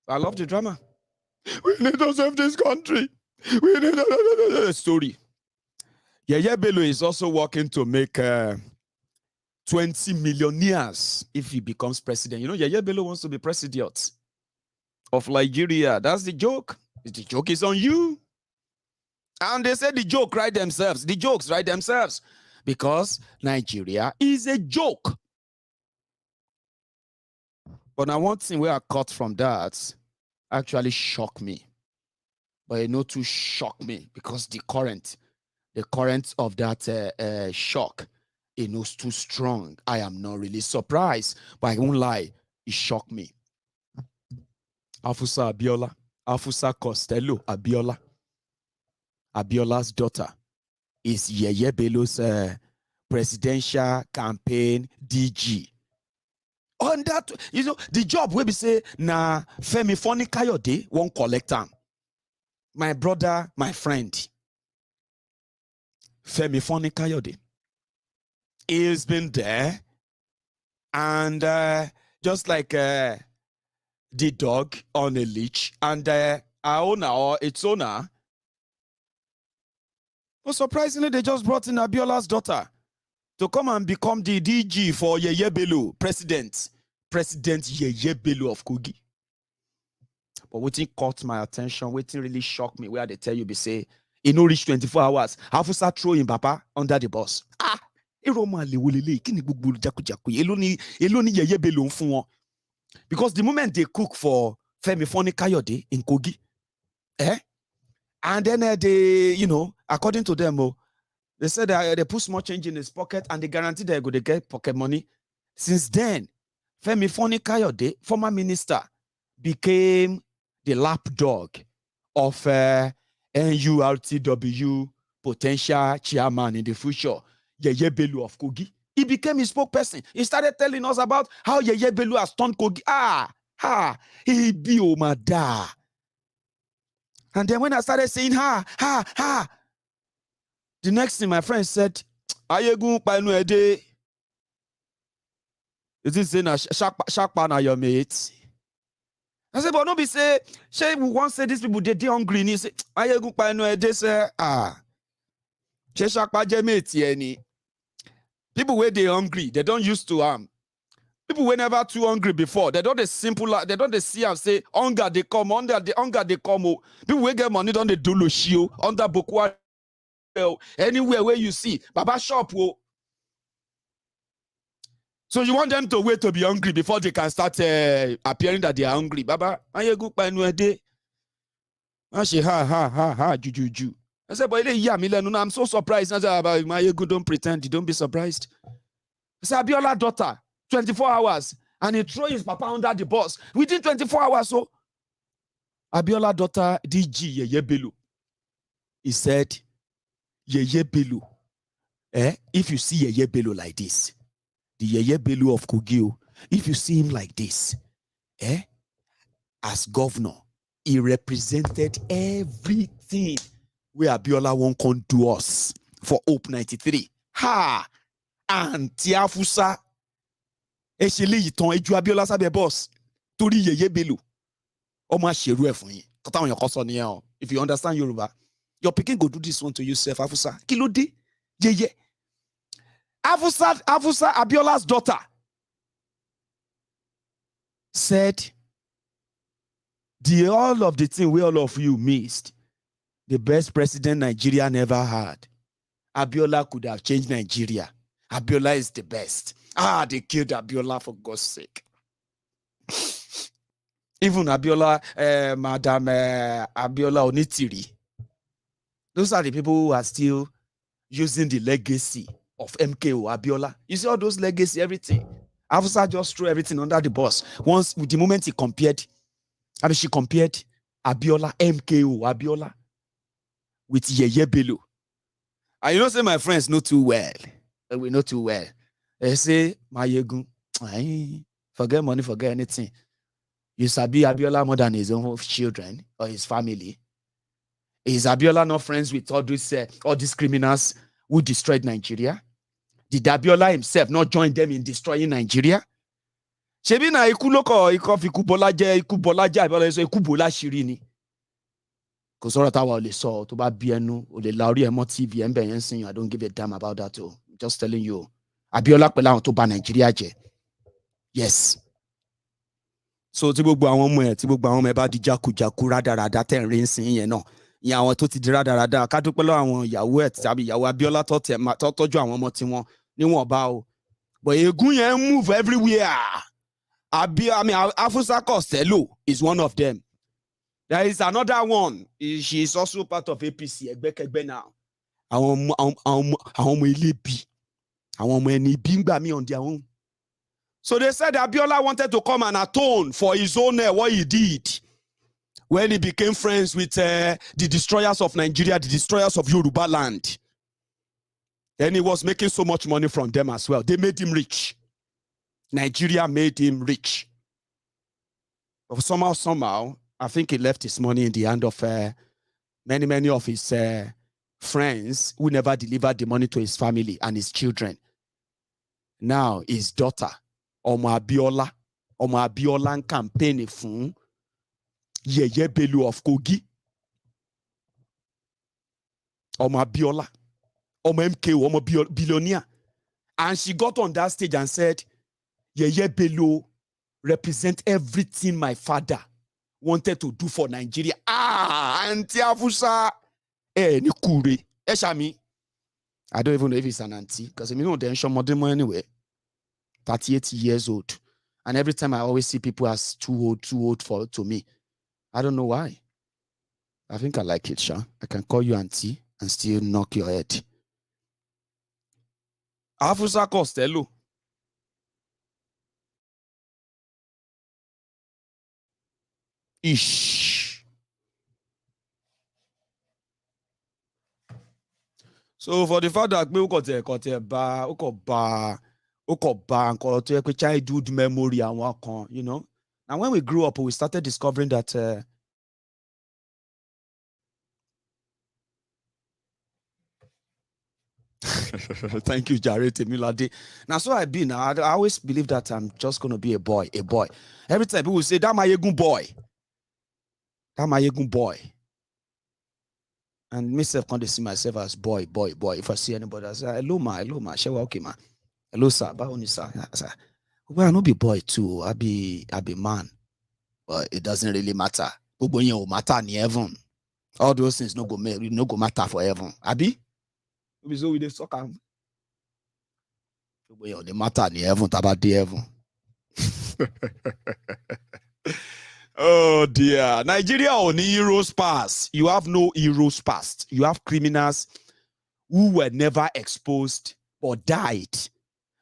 I love the drama. We need to save this country. We need a story. Yeye Bello is also working to make 20 millionaires if he becomes president. You know, Yeye Bello wants to be president of Nigeria. That's the joke. The joke is on you. And they said the joke write themselves. The jokes write themselves. Because Nigeria is a joke. But now one thing where I caught from that actually shocked me. But it not to shock me because the current of that shock, it was too strong. I am not really surprised, but I won't lie, it shocked me. Afusa Abiola, Afusa Costello Abiola, Abiola's daughter is Yeye Bello's presidential campaign DG. On that, you know, the job where we say, na Femi Foni Kayode won't collect them. My brother, my friend, Femi Foni Kayode, he's been there and just like the dog on a leash, and our owner or its owner. But surprisingly, they just brought in Abiola's daughter to come and become the DG for Yeye Bello, President Yeye Bello of Kogi. But what caught my attention, what really shocked me, where they tell you, be say, it no reach 24 hours. Afusa throw him papa under the bus. Because the moment they cook for Femi Foni Kayode in Kogi, and then they, according to them, they said they put small change in his pocket and they guaranteed they're going to get pocket money. Since then, Femi Foni Kayode, former minister, became the lapdog of NURTW potential chairman in the future, Yeye Bello of Kogi. He became his spokesperson. He started telling us about how Yeye Bello has turned Kogi. He be Omada. And then when I started saying, the next thing my friend said, Maiyegun panu ede. Is this saying sharp na your mates? I said, but no be say we want say these people they hungry. He say, Maiyegun panu ede say sharp mate any. People where they hungry, they don't used to people were never too hungry before. They don't the simple, they don't the see and say hunger they come under the hunger they come. People will get money don't they do loshio under Bokwa anywhere where you see Baba shop. So you want them to wait to be hungry before they can start appearing that they are hungry. Baba, Maiyegun panu ede. Juju. I said, but I'm so surprised. I said, Maiyegun, don't pretend, don't be surprised. I said, Abiola daughter, 24 hours, and he throw his papa under the bus. Within 24 hours, so Abiola daughter, DG Yeye Bello. He said, Yeye Bello, if you see Yeye Bello like this, the Yeye Bello of Kogi, if you see him like this, as governor, he represented everything where Abiola won't come to us for Hope 93. And Tiafusa Eshele Yiton Eju Abiola sabe boss Tori Yeye Bello. Oma sheru e fun yin. Kota won yon koso niyan. If you understand Yoruba, your pikin go do this one to yourself, Afusa. Kilode? Yeye. Afusa Abiola's daughter said, all of the thing we all of you missed, the best president Nigeria never had. Abiola could have changed Nigeria. Abiola is the best. They killed Abiola for God's sake. Even Abiola, Madam Abiola Onitiri. Those are the people who are still using the legacy of MKO Abiola. You see all those legacy, everything. Afusa just threw everything under the bus. Once, the moment she compared Abiola, MKO Abiola, with Yeye Bello. And say my friends know too well. We know too well. They say, Maiyegun, forget money, forget anything. You sabi Abiola more than his own children or his family. Is Abiola not friends with all these criminals who destroyed Nigeria? Did Abiola himself not join them in destroying Nigeria? Shebi na ikuloko ikubolaje Abiola so ikubola shirini. Because all that was saw to buy BNU or the Lauri Emo TV and Ben, I don't give a damn about that too. Just telling you. Abiola pela to ban Nigeria je. Yes. So ti gbogbo àwọn ọmọ bá di jaku radarada ten rin sin yẹn náà. Ìyẹn àwọn tó ti di radarada ká dúpẹ́ lọ́wọ́ àwọn ìyàwó tàbí ìyàwó Abiola tó tọ́jú àwọn ọmọ tiwọn níwọ̀n bá o. But egun yẹn move everywhere. Afusa Costello is one of them. There is another one. She is also part of APC. Ẹgbẹ́kẹ́gbẹ́ now. Àwọn ọmọ ilé bí. Àwọn ọmọ ẹni bí ń gbà mí on their own. So they said Abiola wanted to come and atone for his own what he did when he became friends with the destroyers of Nigeria, the destroyers of Yoruba land. And he was making so much money from them as well. They made him rich. Nigeria made him rich. But somehow, I think he left his money in the hand of many of his friends who never delivered the money to his family and his children. Now his daughter, Omo Abiola, Ọmọ Abiola ń campaign fún Yeye Bello of Kogi. Ọmọ Abiola. Ọmọ MKO, ọmọ billionaire. And she got on that stage and said, Yeye Bello represent everything my father wanted to do for Nigeria. Auntie Afusa. Ni kure. Shami. I don't even know if it's an auntie, because I mean, they're modern anyway. 38 years old. And every time I always see people as too old to me. I don't know why. I think I like it, Sha. I can call you auntie and still knock your head. Afusa Costello. Ish. So for the fact that we got childhood memory and what you know. And when we grew up, we started discovering that thank you, Jared Milade. Now, so I've been. I always believe that I'm just going to be a boy. Every time people say, that Maiyegun boy. That Maiyegun boy. And myself can't see myself as boy. If I see anybody, I say, hello, ma. Shewa, okay, ma. Hello, sir. Baoni, sir. Well, I not be boy too. I be man. But it doesn't really matter. Matter in heaven. All those things no go matter for heaven. Abi? So we just talk. The matter in heaven, about the heaven. Oh dear. Nigeria only heroes past. You have no heroes past. You have criminals who were never exposed or died.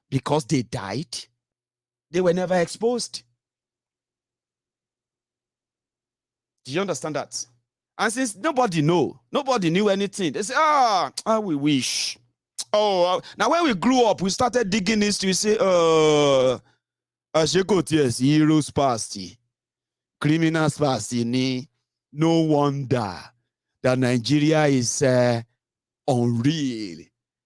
Because they died, they were never exposed. Do you understand that? And since nobody knew anything, they say, we wish. Oh, now when we grew up, we started digging history. We say, yes, heroes past, criminals past. No wonder that Nigeria is unreal.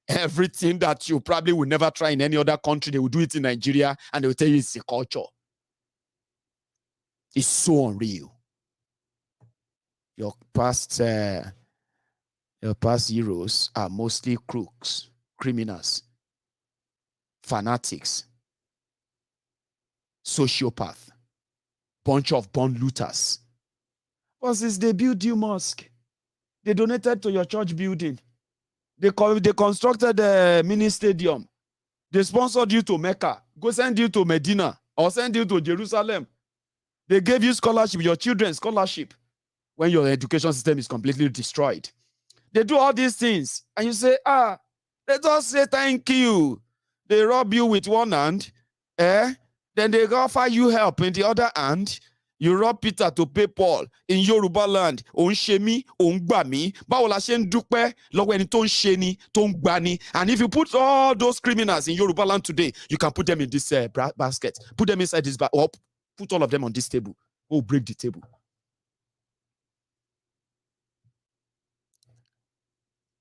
Everything that you probably will never try in any other country, they will do it in Nigeria, and they will tell you it's a culture. It's so unreal. Your past heroes are mostly crooks, criminals, fanatics, sociopath, bunch of born looters. But since they built you mosque, they donated to your church building. They constructed a mini stadium. They sponsored you to Mecca. Go send you to Medina or send you to Jerusalem. They gave you scholarship, your children's scholarship, when your education system is completely destroyed. They do all these things. And you say, let us say thank you. They rob you with one hand. Then they offer you help in the other hand. You rob Peter to pay Paul in Yoruba land. On shemi, on gbami. Báwo la ṣe ń dúpẹ́ lọ́wọ́ ẹni tó ń ṣe ni, tó ń gbani. And if you put all those criminals in Yoruba land today, you can put them in this basket. Put them inside this basket. Or put all of them on this table. Oh, break the table.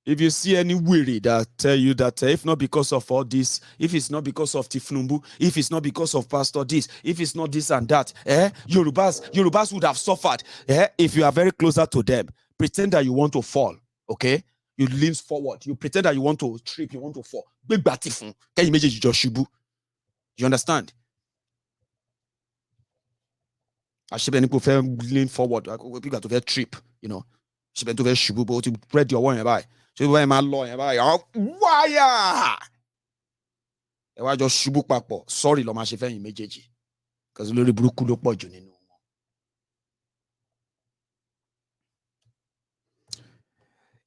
If you see any weary that tell you that if not because of all this, if it's not because of Tifnumbu, if it's not because of Pastor this, if it's not this and that, Yorubas would have suffered. If you are very closer to them, pretend that you want to fall, okay? You lean forward. You pretend that you want to trip, you want to fall. Big batifun. Can you imagine you just shibu? You understand? I should lean forward. People got to trip, you know. Should be shibu, but to spread your one by. So why am I lawyer? Why? Why just shubu papo? Sorry, lo ma ṣe fẹ́ yin méjèèjì. Because lórí burúkú ló pọ̀ jù nínú wọn.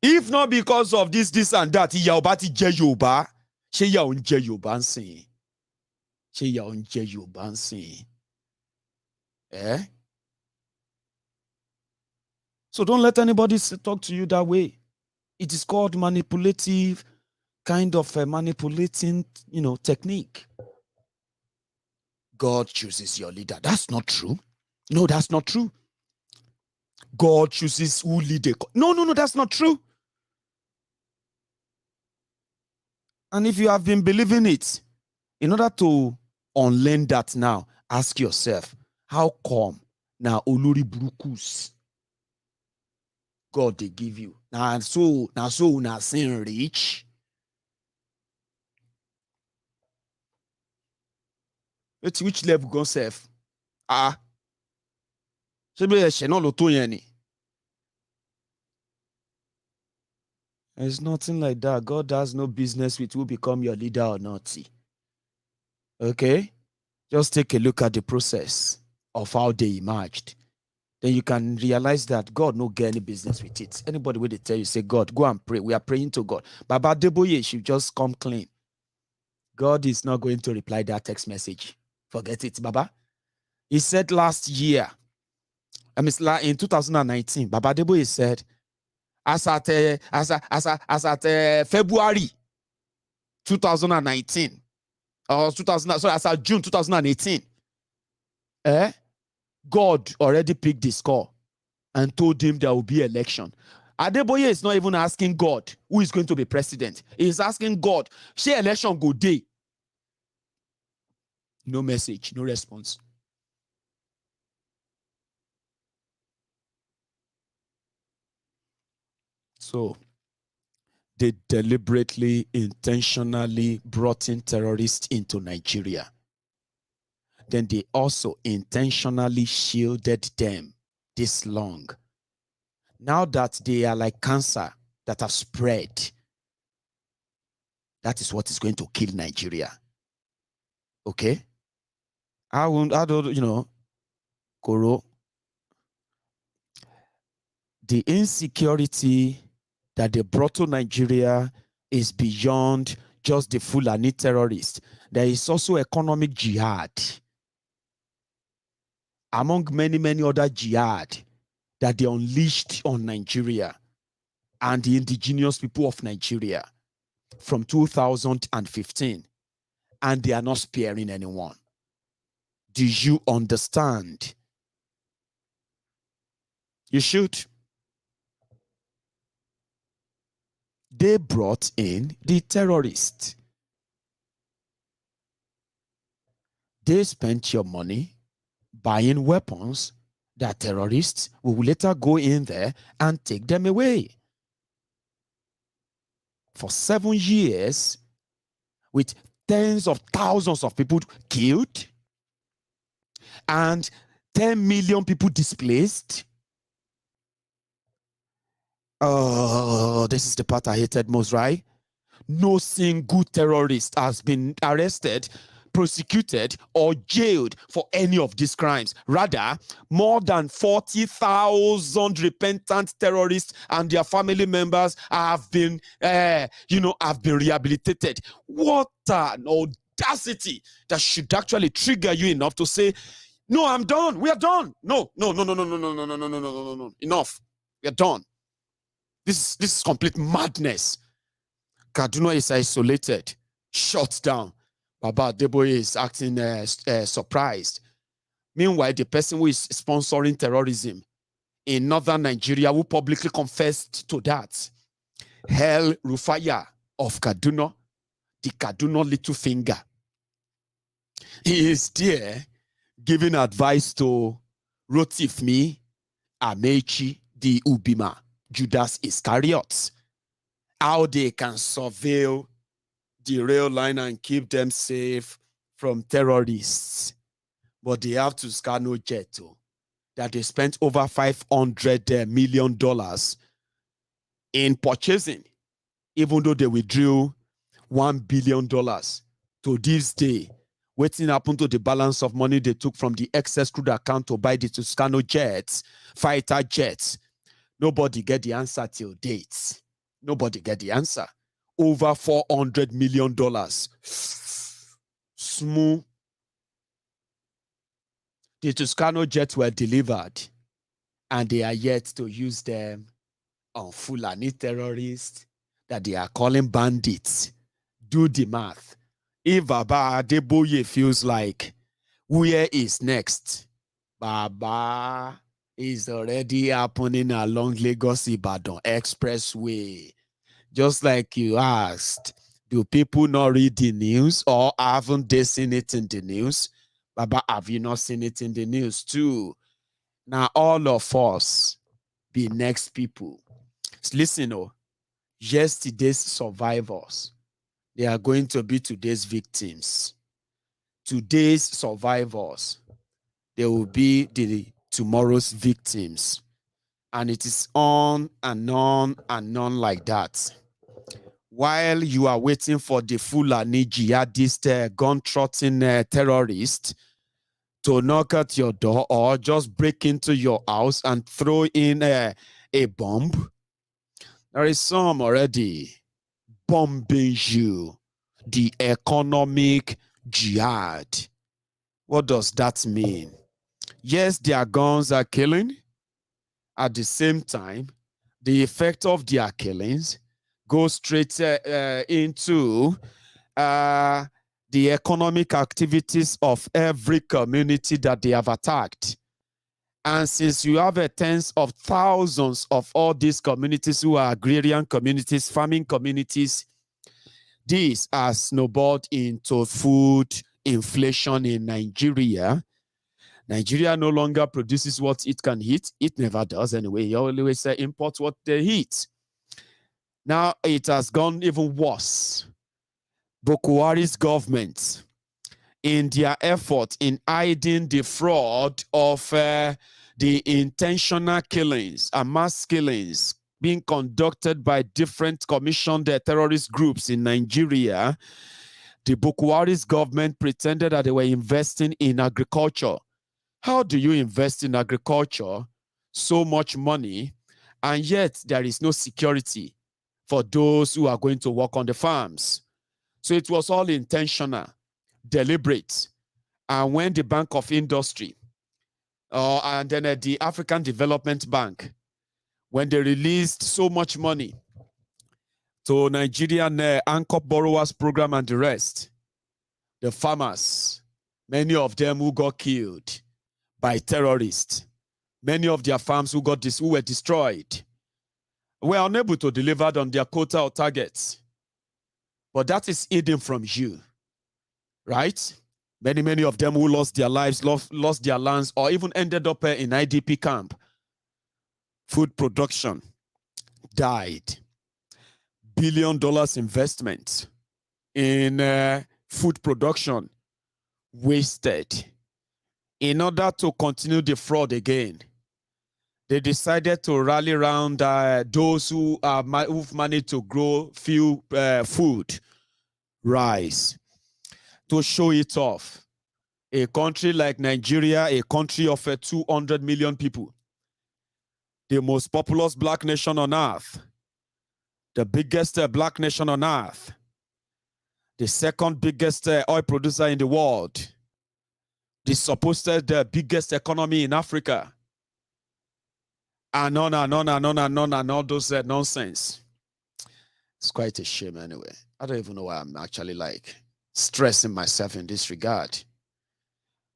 If not because of this and that, ìyà ò bá ti jẹ Yorùbá. Ṣé ìyà ò ń jẹ Yorùbá ń sìn? Ṣé ìyà ò ń jẹ Yorùbá ń sìn? So don't let anybody talk to you that way. It is called manipulative, kind of a manipulating, technique. God chooses your leader. That's not true. No, that's not true. God chooses who lead a... No, that's not true. And if you have been believing it, in order to unlearn that now Ask yourself, how come now Olori Brukus God they give you? Now so sin rich. It's which level go self? There's nothing like that. God has no business with who become your leader or not. Okay? Just take a look at the process of how they emerged. Then you can realize that God no get any business with it. Anybody will tell you, say, God, go and pray. We are praying to God. Baba Adeboye should just come clean. God is not going to reply that text message. Forget it, Baba. He said last year, in 2019, Baba Adeboye said, as at February 2019, or 2000, sorry, as at June 2018, God already picked the score and told him there will be election. Adeboye is not even asking God who is going to be president. He's asking God, shall election go day? No message, no response. So, they deliberately, intentionally brought in terrorists into Nigeria. Then they also intentionally shielded them this long. Now that they are like cancer that have spread, that is what is going to kill Nigeria. Okay? I don't, Koro, the insecurity that they brought to Nigeria is beyond just the Fulani terrorists. There is also economic jihad. Among many, many other jihad that they unleashed on Nigeria and the indigenous people of Nigeria from 2015. And they are not sparing anyone. Do you understand? You should. They brought in the terrorists. They spent your money buying weapons that terrorists will later go in there and take them away. For 7 years, with tens of thousands of people killed and 10 million people displaced. Oh, this is the part I hated most, right? No single terrorist has been arrested, prosecuted, or jailed for any of these crimes. Rather, more than 40,000 repentant terrorists and their family members have been, rehabilitated. What an audacity that should actually trigger you enough to say, no, I'm done. We are done. No. Enough. We are done. This is complete madness. Kaduna is isolated, shut down. Baba Adeboye is acting surprised. Meanwhile, the person who is sponsoring terrorism in northern Nigeria, who publicly confessed to that, El Rufai of Kaduna, the Kaduna little finger, he is there giving advice to Rotifmi, Amechi, the Ubima, Judas Iscariot, how they can surveil the rail line and keep them safe from terrorists. But they have to scan jet that they spent over $500 million in purchasing, even though they withdrew $1 billion. To this day, waiting happened to the balance of money they took from the excess crude account to buy the Toscano jets, fighter jets. Nobody get the answer till date. Nobody get the answer. Over $400 million. Smooth. The Toscano jets were delivered, and they are yet to use them on Fulani terrorists that they are calling bandits. Do the math. If Baba Adeboye feels like, where is next? Baba is already happening along Lagos-Ibadan Expressway. Just like you asked, do people not read the news or haven't they seen it in the news? Baba, have you not seen it in the news too? Now all of us be next people. Listen, oh, yesterday's survivors, they are going to be today's victims. Today's survivors, they will be tomorrow's victims. And it is on and on and on like that. While you are waiting for the Fulani jihadist, gun-trotting terrorist to knock at your door or just break into your house and throw in a bomb, there is some already bombing you. The economic jihad. What does that mean? Yes, their guns are killing. At the same time, the effect of their killings goes straight into the economic activities of every community that they have attacked. And since you have tens of thousands of all these communities who are agrarian communities, farming communities, this has snowballed into food inflation in Nigeria. Nigeria no longer produces what it can eat. It never does anyway. You always say import what they eat. Now it has gone even worse. Buhari's government, in their effort in hiding the fraud of the intentional killings and mass killings being conducted by different commissioned terrorist groups in Nigeria, the Buhari's government pretended that they were investing in agriculture. How do you invest in agriculture so much money and yet there is no security for those who are going to work on the farms? So it was all intentional, deliberate. And when the Bank of Industry and then the African Development Bank, when they released so much money to Nigerian anchor borrowers program and the rest, the farmers, many of them who got killed by terrorists, many of their farms who were destroyed, were unable to deliver on their quota or targets. But that is hidden from you, right? Many of them who lost their lives, lost their lands, or even ended up in IDP camp. Food production died. $1 billion investment in food production wasted. In order to continue the fraud again, they decided to rally around those who've managed to grow few food, rice, to show it off. A country like Nigeria, a country of 200 million people, the most populous black nation on earth, the biggest black nation on earth, the second biggest oil producer in the world, the supposed biggest economy in Africa, and on and on and on and on and all those nonsense. It's quite a shame anyway. I don't even know why I'm actually like stressing myself in this regard.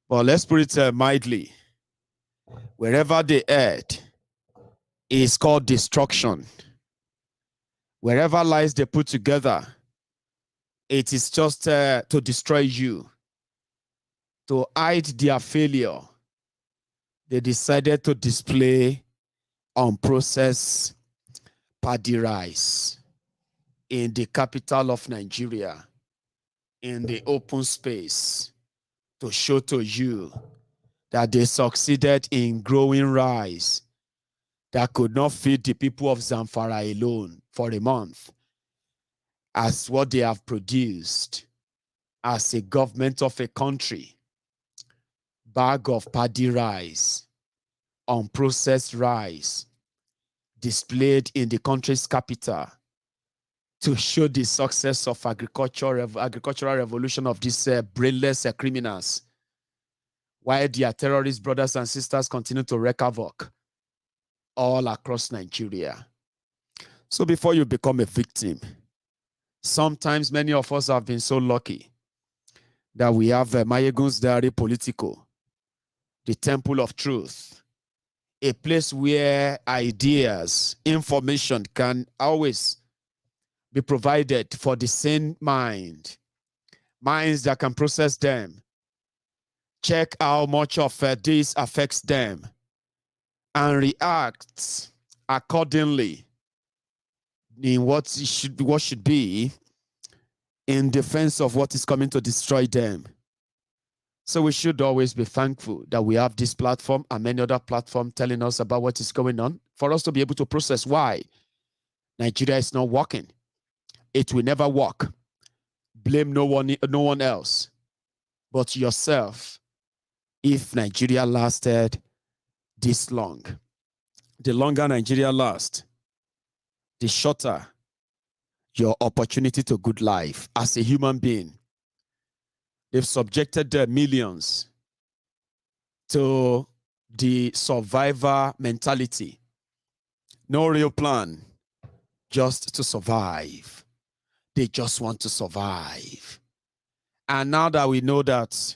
But let's put it mildly. Wherever they erred is called destruction. Wherever lies they put together, it is just to destroy you. To hide their failure, they decided to display unprocessed paddy rice in the capital of Nigeria, in the open space, to show to you that they succeeded in growing rice that could not feed the people of Zamfara alone for a month, as what they have produced as a government of a country. Bag of paddy rice, unprocessed rice, displayed in the country's capital to show the success of agricultural revolution of these brainless criminals, while their terrorist brothers and sisters continue to wreak havoc all across Nigeria. So before you become a victim, sometimes many of us have been so lucky that we have Maiyegun's diary Politico, the temple of truth, a place where ideas, information can always be provided for the sane mind, minds that can process them, check how much of this affects them, and react accordingly in what should be in defense of what is coming to destroy them. So we should always be thankful that we have this platform and many other platforms telling us about what is going on for us to be able to process why Nigeria is not working. It will never work. Blame no one else but yourself if Nigeria lasted this long. The longer Nigeria lasts, the shorter your opportunity to good life as a human being. They've subjected their millions to the survivor mentality. No real plan, just to survive. They just want to survive. And now that we know that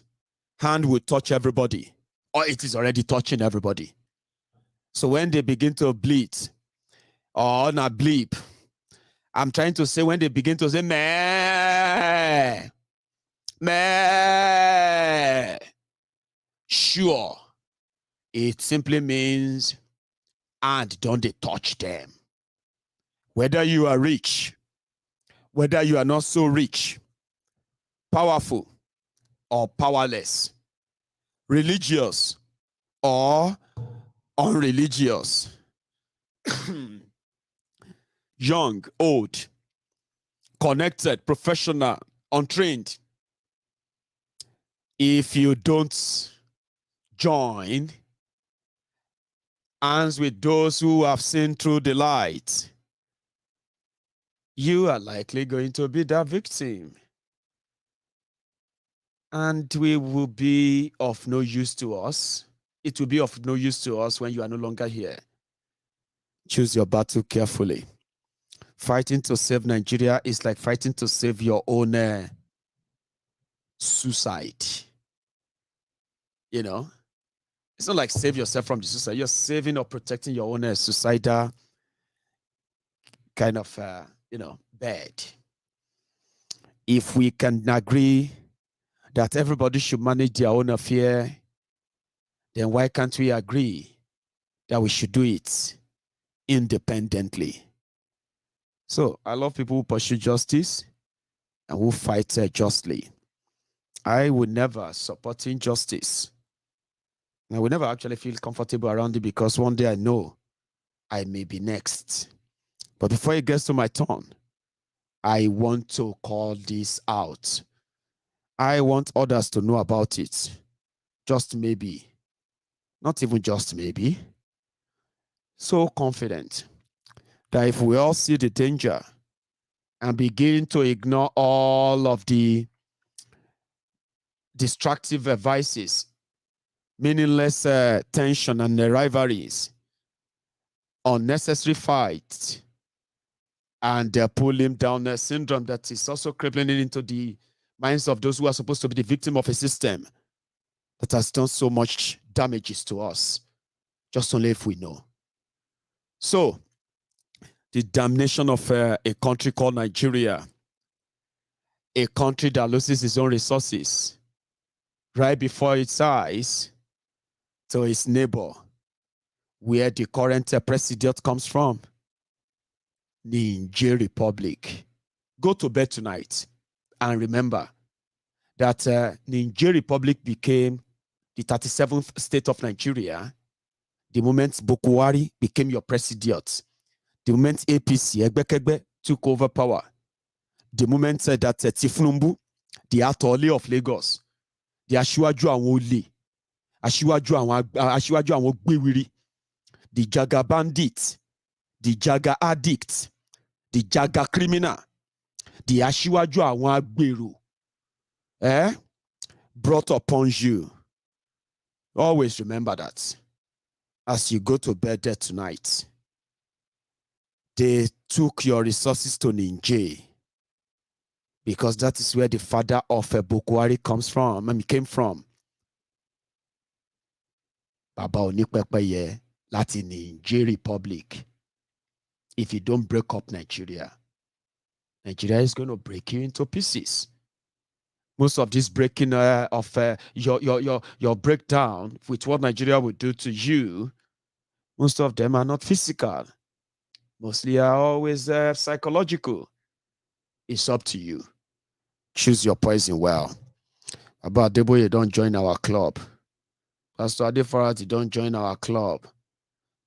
hand will touch everybody, or it is already touching everybody. So when they begin to bleed, or not bleep, I'm trying to say when they begin to say, meh, meh, sure, it simply means, and don't they touch them. Whether you are rich, whether you are not so rich, powerful or powerless, religious or unreligious, young, old, connected, professional, untrained. If you don't join hands with those who have seen through the light, you are likely going to be that victim. And we will be of no use to us. It will be of no use to us when you are no longer here. Choose your battle carefully. Fighting to save Nigeria is like fighting to save your own suicide. You know, it's not like save yourself from the suicide. You're saving or protecting your own suicidal kind of, bed. If we can agree that everybody should manage their own affair, then why can't we agree that we should do it independently? So I love people who pursue justice and who fight justly. I would never support injustice. I would never actually feel comfortable around it because one day I know I may be next. But before it gets to my turn, I want to call this out. I want others to know about it. Just maybe. Not even just maybe. So confident that if we all see the danger and begin to ignore all of the destructive vices, meaningless tension and rivalries, unnecessary fights, and pulling down syndrome that is also crippling into the minds of those who are supposed to be the victim of a system that has done so much damages to us, just only if we know. So, the damnation of a country called Nigeria, a country that loses its own resources right before its eyes to its neighbor, where the current president comes from, Niger Republic. Go to bed tonight and remember that Niger Republic became the 37th state of Nigeria the moment Buhari became your president. The moment APC, Egbekegbe, took over power. The moment that Tifnumbu, the Atole of Lagos, the Asiwaju àwọn olè, Asiwaju àwọn gbéwiri, the Jaga bandit, the Jaga addict, the Jaga criminal, the Asiwaju àwọn agbero, brought upon you. Always remember that as you go to bed there tonight. They took your resources to Niger because that is where the father of Buhari came from. Baba Onikpepeye, Latin Niger Republic. If you don't break up Nigeria, Nigeria is going to break you into pieces. most of this breaking of your breakdown with what Nigeria would do to you, most of them are not physical. Mostly are always psychological. It's up to you. Choose your poison well. Apo Adeboye, don't join our club. Pastor Adefarati, don't join our club.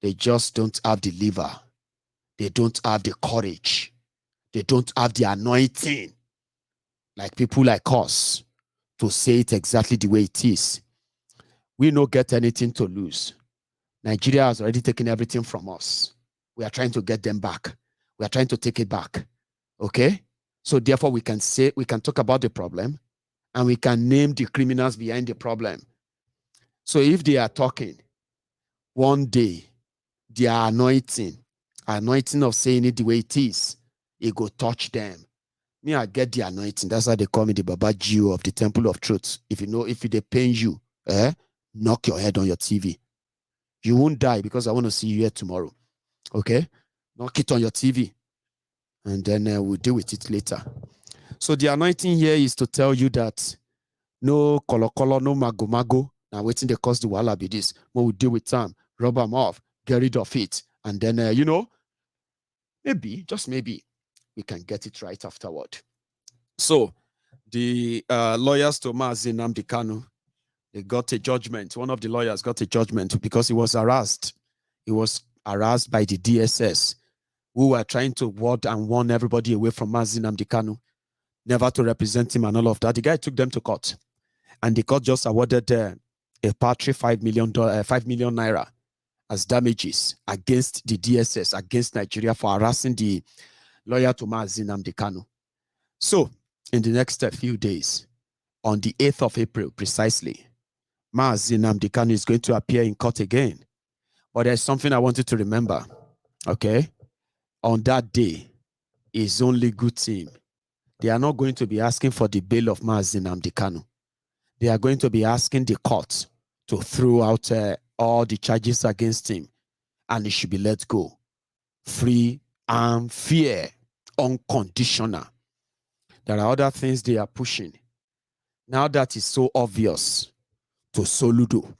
They just don't have the liver. They don't have the courage. They don't have the anointing, like people like us, to say it exactly the way it is. We don't get anything to lose. Nigeria has already taken everything from us. We are trying to get them back. We are trying to take it back. Okay? So therefore we can talk about the problem and we can name the criminals behind the problem. So if they are talking, one day, their anointing of saying it the way it is, it go touch them. Me, I get the anointing. That's why they call me the Baba Jew of the Temple of Truth. If they pain you, knock your head on your TV. You won't die because I want to see you here tomorrow. Okay? Knock it on your TV. And then we'll deal with it later. So the anointing here is to tell you that no kolo, no mago. Now waiting they cause the wahala be this. We'll deal with them, rub them off, get rid of it. And then, maybe, just maybe, we can get it right afterward. So the lawyers to Mazi Nnamdi Kanu, they got a judgment. One of the lawyers got a judgment because he was harassed. He was harassed by the DSS, who were trying to ward and warn everybody away from Mazi Nnamdi Kanu, never to represent him and all of that. The guy took them to court, and the court just awarded a paltry $5 million naira as damages against the DSS, against Nigeria for harassing the lawyer to Mazi Nnamdi Kanu. So, in the next few days, on the 8th of April, precisely, Mazi Nnamdi Kanu is going to appear in court again. But there's something I want you to remember, okay? On that day, is only good team. They are not going to be asking for the bail of Mazi Nnamdi Kanu. They are going to be asking the court to throw out all the charges against him, and he should be let go. Free and fair, unconditional. There are other things they are pushing. Now that is so obvious to Soludo,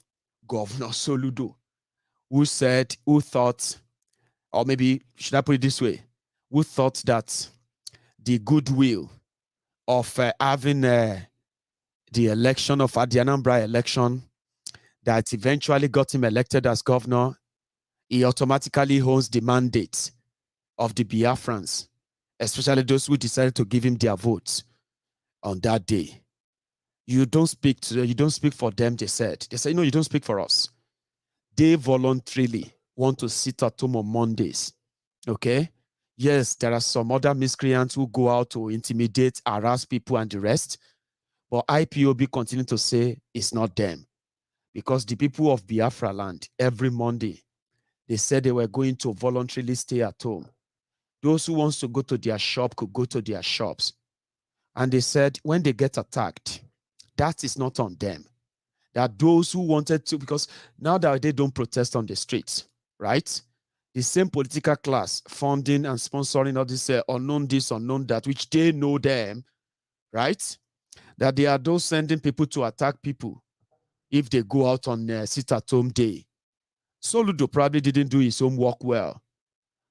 Governor Soludo, who thought, or maybe, should I put it this way, who thought that the goodwill of having the election of the Anambra election that eventually got him elected as governor, he automatically holds the mandate of the Biafrans, especially those who decided to give him their votes on that day. You don't speak for them, they said. They said, no, you don't speak for us. They voluntarily want to sit at home on Mondays. Okay? Yes, there are some other miscreants who go out to intimidate, harass people and the rest. But IPOB continue to say it's not them. Because the people of Biafra land, every Monday, they said they were going to voluntarily stay at home. Those who wants to go to their shop could go to their shops. And they said when they get attacked, that is not on them. There are those who wanted to, because now that they don't protest on the streets, right? The same political class funding and sponsoring all this unknown this, unknown that, which they know them, right? That they are those sending people to attack people if they go out on sit-at-home day. Soludo probably didn't do his homework well.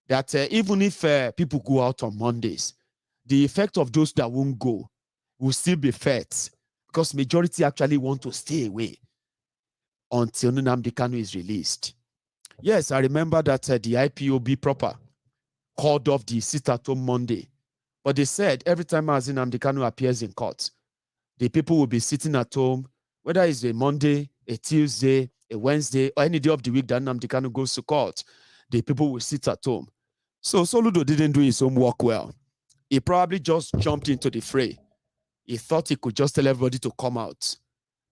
That even if people go out on Mondays, the effect of those that won't go will still be felt, because majority actually want to stay away until Nnamdi Kanu is released. Yes, I remember that the IPOB proper called off the sit-at-home Monday. But they said every time Mazi Nnamdi Kanu appears in court, the people will be sitting at home, whether it's a Monday, a Tuesday, a Wednesday, or any day of the week that Nnamdi Kanu goes to court, the people will sit at home. So Soludo didn't do his homework well. He probably just jumped into the fray. He thought he could just tell everybody to come out.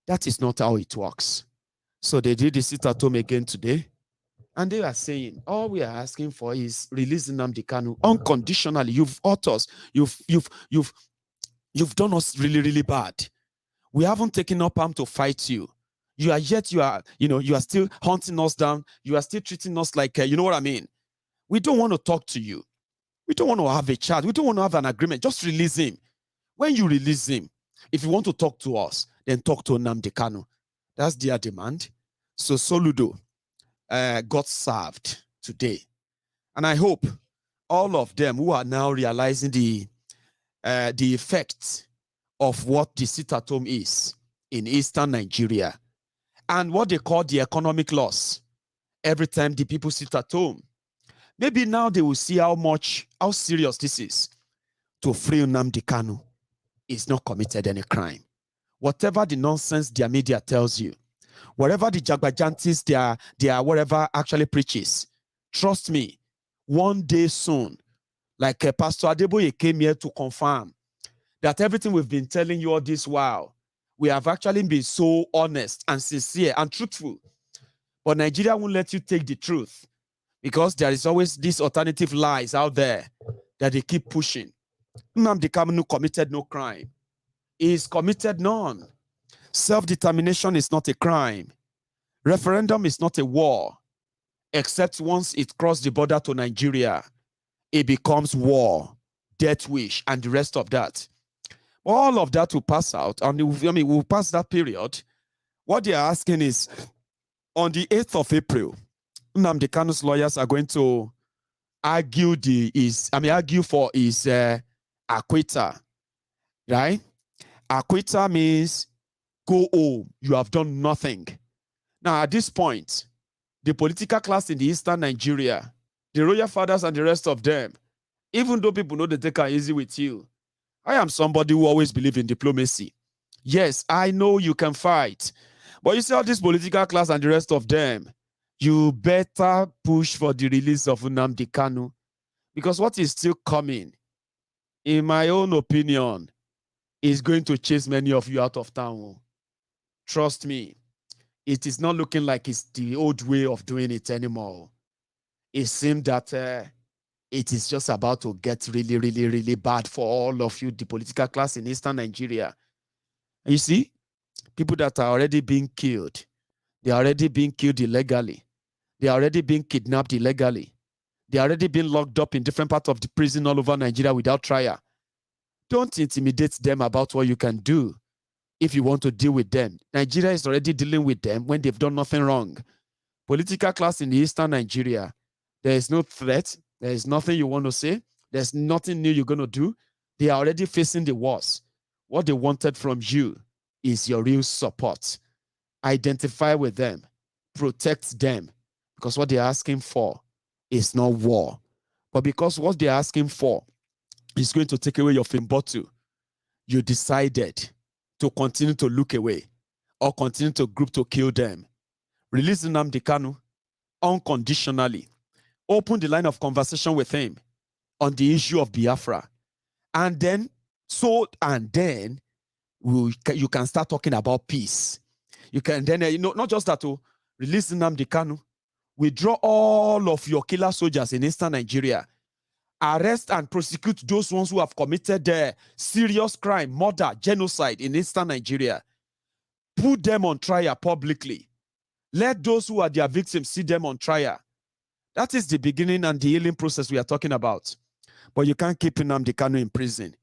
That is not how it works. So they did the sit-at-home again today. And they are saying, all we are asking for is releasing Nnamdi Kanu unconditionally. You've hurt us. You've done us really, really bad. We haven't taken up arm to fight you. You are still hunting us down. You are still treating us like, you know what I mean? We don't want to talk to you. We don't want to have a chat. We don't want to have an agreement. Just release him. When you release him, If you want to talk to us, then talk to Nnamdi Kanu. That's their demand. So Soludo got served today. And I hope all of them who are now realizing the effect of what the sit-at-home is in eastern Nigeria and what they call the economic loss every time the people sit at home. Maybe now they will see how serious this is. To free Nnamdi Kanu is not committed any crime. Whatever the nonsense their media tells you, whatever the jagbajantis their whatever actually preaches, trust me, one day soon, like Pastor Adeboye came here to confirm that everything we've been telling you all this while, we have actually been so honest and sincere and truthful. But Nigeria won't let you take the truth because there is always these alternative lies out there that they keep pushing. Nnamdi Kanu committed no crime. He's committed none. Self-determination is not a crime. Referendum is not a war. Except once it crosses the border to Nigeria, it becomes war, death wish, and the rest of that. All of that will pass out, and we'll pass that period. What they are asking is, on the 8th of April, Nnamdi Kanu's lawyers are going to argue for his acquittal, right? Acquittal means go home, you have done nothing. Now, at this point, the political class in the eastern Nigeria, the royal fathers and the rest of them, even though people know they take it easy with you, I am somebody who always believes in diplomacy. Yes, I know you can fight, but you see all this political class and the rest of them, you better push for the release of Nnamdi Kanu, because what is still coming, in my own opinion, is going to chase many of you out of town. Trust me, it is not looking like it's the old way of doing it anymore. It seems that it is just about to get really, really, really bad for all of you, the political class in eastern Nigeria. And you see, people that are already being killed, they are already being killed illegally. They are already being kidnapped illegally. They are already being locked up in different parts of the prison all over Nigeria without trial. Don't intimidate them about what you can do if you want to deal with them. Nigeria is already dealing with them when they've done nothing wrong. Political class in the eastern Nigeria, there is no threat. There is nothing you want to say. There's nothing new you're going to do. They are already facing the worst. What they wanted from you is your real support. Identify with them. Protect them. Because what they're asking for is not war. But because what they're asking for is going to take away your film bottle, you decided to continue to look away or continue to group to kill them. Release Nnamdi Kanu unconditionally. Open the line of conversation with him on the issue of Biafra. And then you can start talking about peace. You can then, not just that, to release Nnamdi Kanu, withdraw all of your killer soldiers in eastern Nigeria, arrest and prosecute those ones who have committed serious crime, murder, genocide in eastern Nigeria. Put them on trial publicly. Let those who are their victims see them on trial. That is the beginning and the healing process we are talking about. But you can't keep Nnamdi Kanu in prison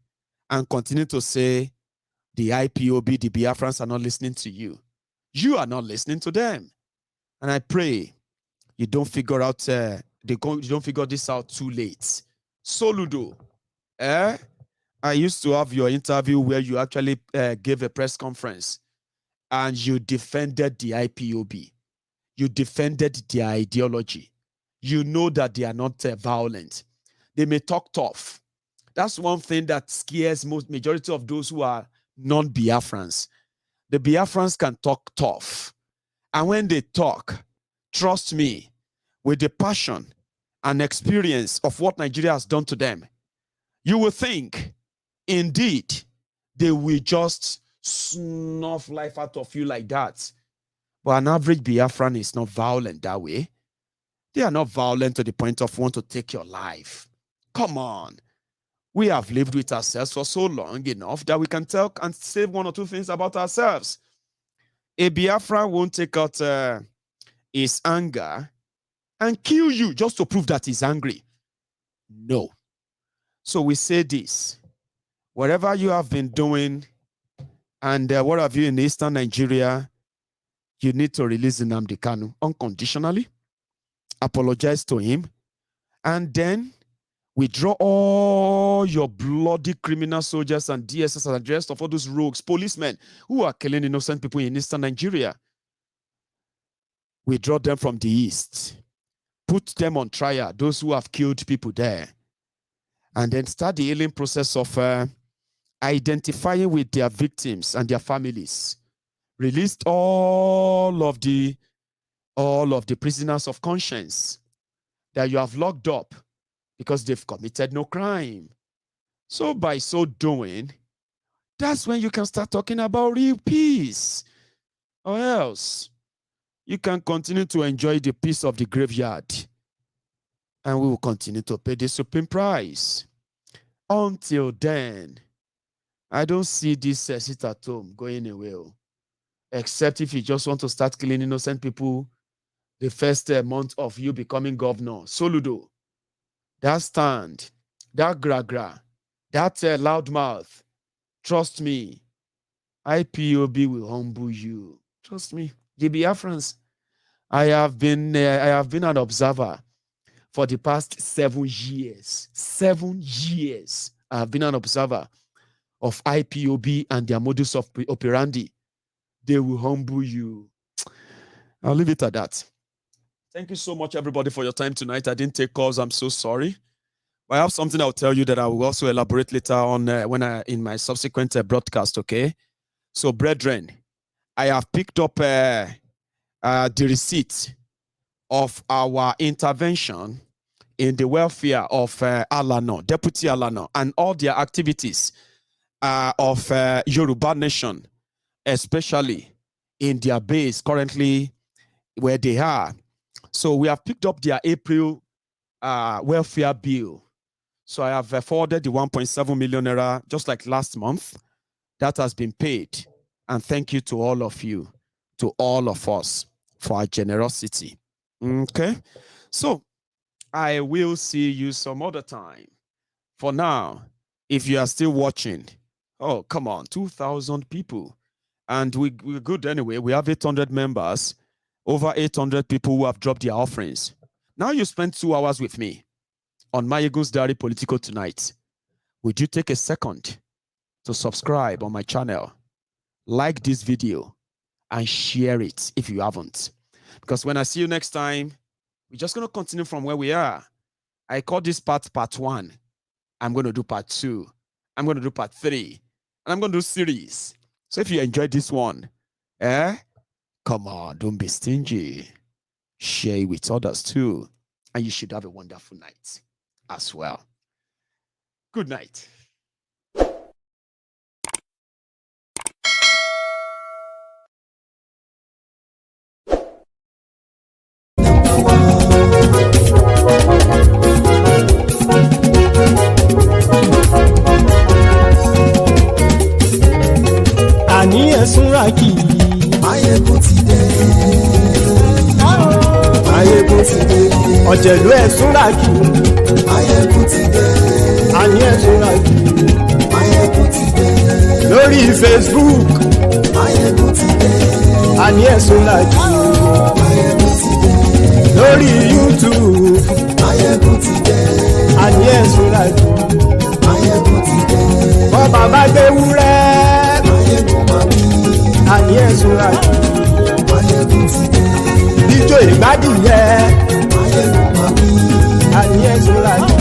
and continue to say the IPOB, the Biafrans are not listening to you. You are not listening to them. And I pray you don't figure out you don't figure this out too late. Soludo, I used to have your interview where you actually gave a press conference and you defended the IPOB. You defended their ideology. You know that they are not violent. They may talk tough. That's one thing that scares majority of those who are non-Biafrans. The Biafrans can talk tough. And when they talk, trust me, with the passion and experience of what Nigeria has done to them, you will think, indeed, they will just snuff life out of you like that. But an average Biafran is not violent that way. They are not violent to the point of want to take your life. Come on. We have lived with ourselves for so long enough that we can tell and say one or two things about ourselves. A Biafran won't take out his anger and kill you just to prove that he's angry. No. So we say this. Whatever you have been doing And what have you in Eastern Nigeria? You need to release Nnamdi Kanu unconditionally, apologize to him, and then withdraw all your bloody criminal soldiers and DSS and the rest of all those rogues, policemen who are killing innocent people in Eastern Nigeria. Withdraw them from the East. Put them on trial, those who have killed people there. And then start the healing process of identifying with their victims and their families. Released all of the prisoners of conscience that you have locked up because they've committed no crime. So by so doing, that's when you can start talking about real peace. Or else, you can continue to enjoy the peace of the graveyard. And we will continue to pay the supreme price. Until then, I don't see this sit at home going away. Except if you just want to start killing innocent people the first month of you becoming governor. Soludo, that stand, that gra-gra, that loudmouth, trust me, IPOB will humble you. Trust me. The Biafrans, I have been an observer for the past 7 years. 7 years I have been an observer of IPOB and their modus operandi. They will humble you. I'll leave it at that. Thank you so much, everybody, for your time tonight. I didn't take calls. I'm so sorry. But I have something I'll tell you that I will also elaborate later on in my subsequent broadcast, okay? So, brethren, I have picked up the receipt of our intervention in the welfare of Alano, Deputy Alano, and all their activities of Yoruba Nation, especially in their base currently where they are. So we have picked up their April welfare bill. So I have forwarded the 1.7 million naira just like last month. That has been paid. And thank you to all of you, to all of us for our generosity. Okay? So I will see you some other time. For now, if you are still watching, oh, come on, 2,000 people. And we're good anyway. We have 800 members, over 800 people who have dropped their offerings. Now you spent 2 hours with me on Maiyegun's Diary Politico tonight. Would you take a second to subscribe on my channel, like this video, and share it if you haven't? Because when I see you next time, we're just going to continue from where we are. I call this part 1. I'm going to do part 2. I'm going to do part 3. And I'm going to do series. So if you enjoyed this one, come on, don't be stingy. Share it with others too. And you should have a wonderful night as well. Good night. Àní ẹ̀sùnra kì í. Maiyegun ti dé. Maiyegun ti dé. Ọ̀jẹ̀lú ẹ̀sùnra kì í. Maiyegun ti dé. Àní ẹ̀sùnra kì í. Maiyegun ti dé. Lórí Facebook. Maiyegun ti dé. Àní ẹ̀sùnra kì í. Maiyegun ti dé. Lórí YouTube. Maiyegun ti dé. Àní ẹ̀sùnra kì í. Maiyegun ti dé. Bọ́ bàbá gbé wúrẹ́. Àní ẹ̀sùn àjò Maiyegun ti dé. Ijó ìgbádùn yẹ àní ẹ̀sùn àjò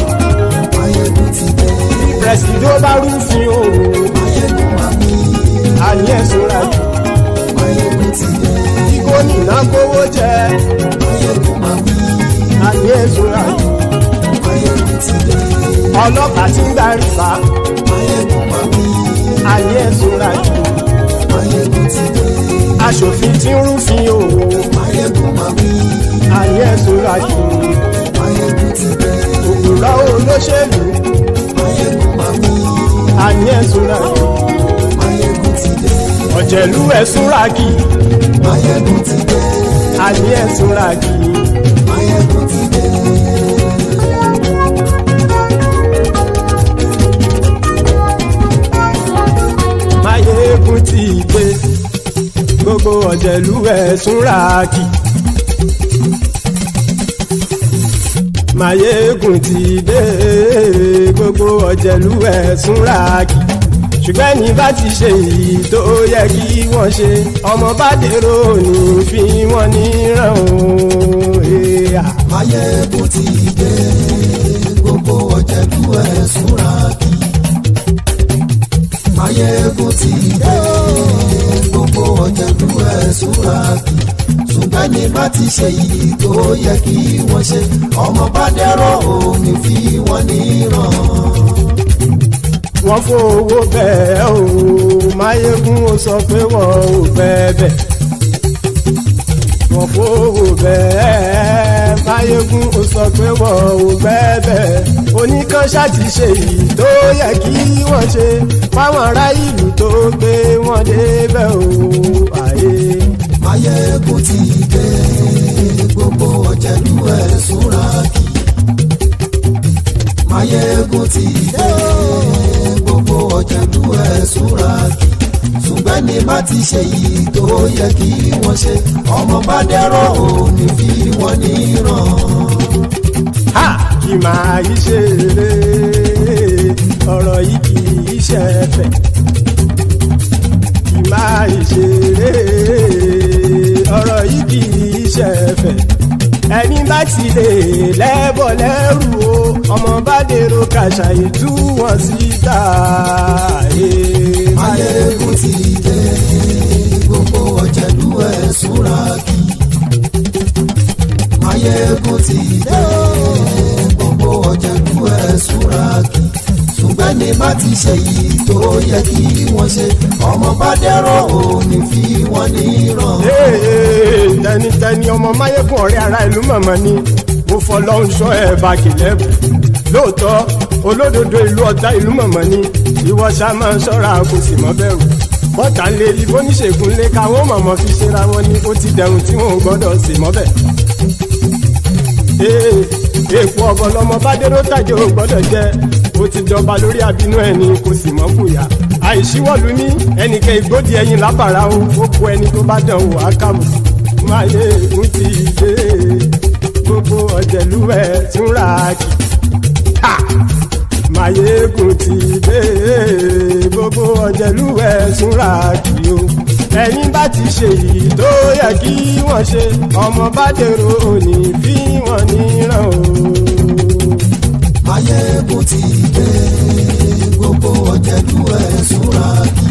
Maiyegun ti dé. Pẹ̀sìdó bá rúfin o àní ẹ̀sùn àjò Maiyegun ti dé. Kíkó nìna kówó jẹ àní ẹ̀sùn àjò Maiyegun ti dé. Ọlọ́pàá ti ń gbà rìbá àní ẹ̀sùn àjò Maiyegun ti dé. Aṣòfin tí ń rúfin o Maiyegun máa wí. Àní ẹ̀sùn àjò Maiyegun ti dé. Òpùrọ́ olóṣèlú Maiyegun máa wí. Àní ẹ̀sùn àjò Maiyegun ti dé. Ọ̀jẹ̀lú ẹ̀sùn ràgì Maiyegun ti dé. Àní ẹ̀sùn ràgì Maiyegun ti dé. Maiyegun ti ọ̀jẹ̀lú ẹ̀sùn ràkì. Maiyegun ti dé gbogbo ọ̀jẹ̀lú ẹ̀sùn ràkì. Ṣùgbọ́n ní bá ti ṣe èyí tó yẹ kí wọ́n ṣe ọmọ bá dèrò ní fi wọ́n níran o. Maiyegun ti dé gbogbo ọ̀jẹ̀lú ẹ̀sùn ràkì. Maiyegun ti dé gbogbo ọ̀jẹ̀lú ẹ̀sùn ràkì. Ṣùgbọ́n ní bá ti ṣe èyí tó yẹ kí wọ́n ṣe ọmọ bá dèrò ní fi wọ́n níran. Wọ́n fowó bẹ́ẹ̀ o Maiyegun ó sọ pé wọ́n ò fẹ́ bẹ́ẹ̀. Wọ́n fowó bẹ́ẹ̀ Maiyegun ó sọ pé wọ́n ò fẹ́ bẹ́ẹ̀. Oníkanṣá ti ṣe èyí tó yẹ kí wọ́n ṣe fáwọn ará ìlú tó gbé wọn débẹ̀ o. Maiyegun ti dé gbogbo ọ̀jẹ̀lú ẹ̀sùn ràkì. Maiyegun ti dé gbogbo ọ̀jẹ̀lú ẹ̀sùn ràkì. Ṣùgbọ́n ní bá ti ṣe yìí tó yẹ kí wọ́n ṣe ọmọ bá dẹ́rọ̀ ò ní fi wọ́n níran. Kì máa yí ṣe eré ọ̀rọ̀ yìí kì í ṣe ẹ̀fẹ̀. Kì máa yí ṣe eré ọ̀rọ̀ yìí kì í ṣe ẹ̀fẹ̀. Ẹni bá ti lè lẹ́bọ̀ lẹ́rù o ọmọ bá dèrò kàṣà ìtú wọn síta. Maiyegun ti dé gbogbo ọ̀jẹ̀lú ẹ̀sùn ràkì. Maiyegun ti dé gbogbo ọ̀jẹ̀lú ẹ̀sùn ràkì. Ṣùgbọ́n ní bá ti ṣe yìí tó yẹ kí wọ́n ṣe ọmọ bá dẹ́rọ̀ ò ní fi wọ́n níran. Tẹnitẹni ọmọ Maiyegun ọ̀rẹ́ ara ìlú mọ̀mọ́ ni mo fọlọ́run sọ ẹ̀ bá kìlẹ́bù. Lóòótọ́ olódodo ìlú ọ̀tá ìlú mọ̀mọ́ ni ìwọ ṣá máa ń ṣọ́ra kò sì mọ́ bẹ̀rù. Bọ́tà ń lé ibo níṣègùn lé káwọn mọ̀mọ́ fi ṣera wọn ni ó ti dẹrùn tí wọn ò gbọ́dọ̀ sè mọ́bẹ̀. Èèpo ọ̀bọ lọmọ bá dérò tàjẹ́ ò gbọ́dọ̀ jẹ́ ó ti jọba lórí àbínú ẹni kò sì mọ́ fòyà. Àìsíwọ́lu ní ẹnìkẹ́ ìgbódì ẹyin lábàrá o ó kó ẹni tó bá dán wò á kàwé. Maiyegun ti dé gbogbo ọ̀jẹ̀lú ẹ̀sùn ràkì. Maiyegun ti dé gbogbo ọ̀jẹ̀lú ẹ̀sùn ràkì o. Ẹni bá ti ṣe yìí tó yẹ kí wọ́n ṣe ọmọ bá dèrò òní fi wọ́n níran o. Maiyegun ti dé gbogbo ọ̀jẹ̀lú ẹ̀sùn ràkì.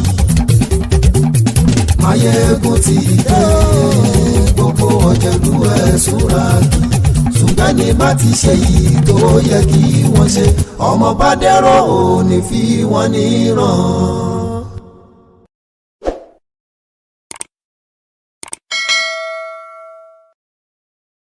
Maiyegun ti dé gbogbo ọ̀jẹ̀lú ẹ̀sùn ràkì. Ṣùgbọ́n ní bá ti ṣe yìí tó yẹ kí wọ́n ṣe ọmọ bá dẹ́rọ̀ ò ní fi wọ́n níran.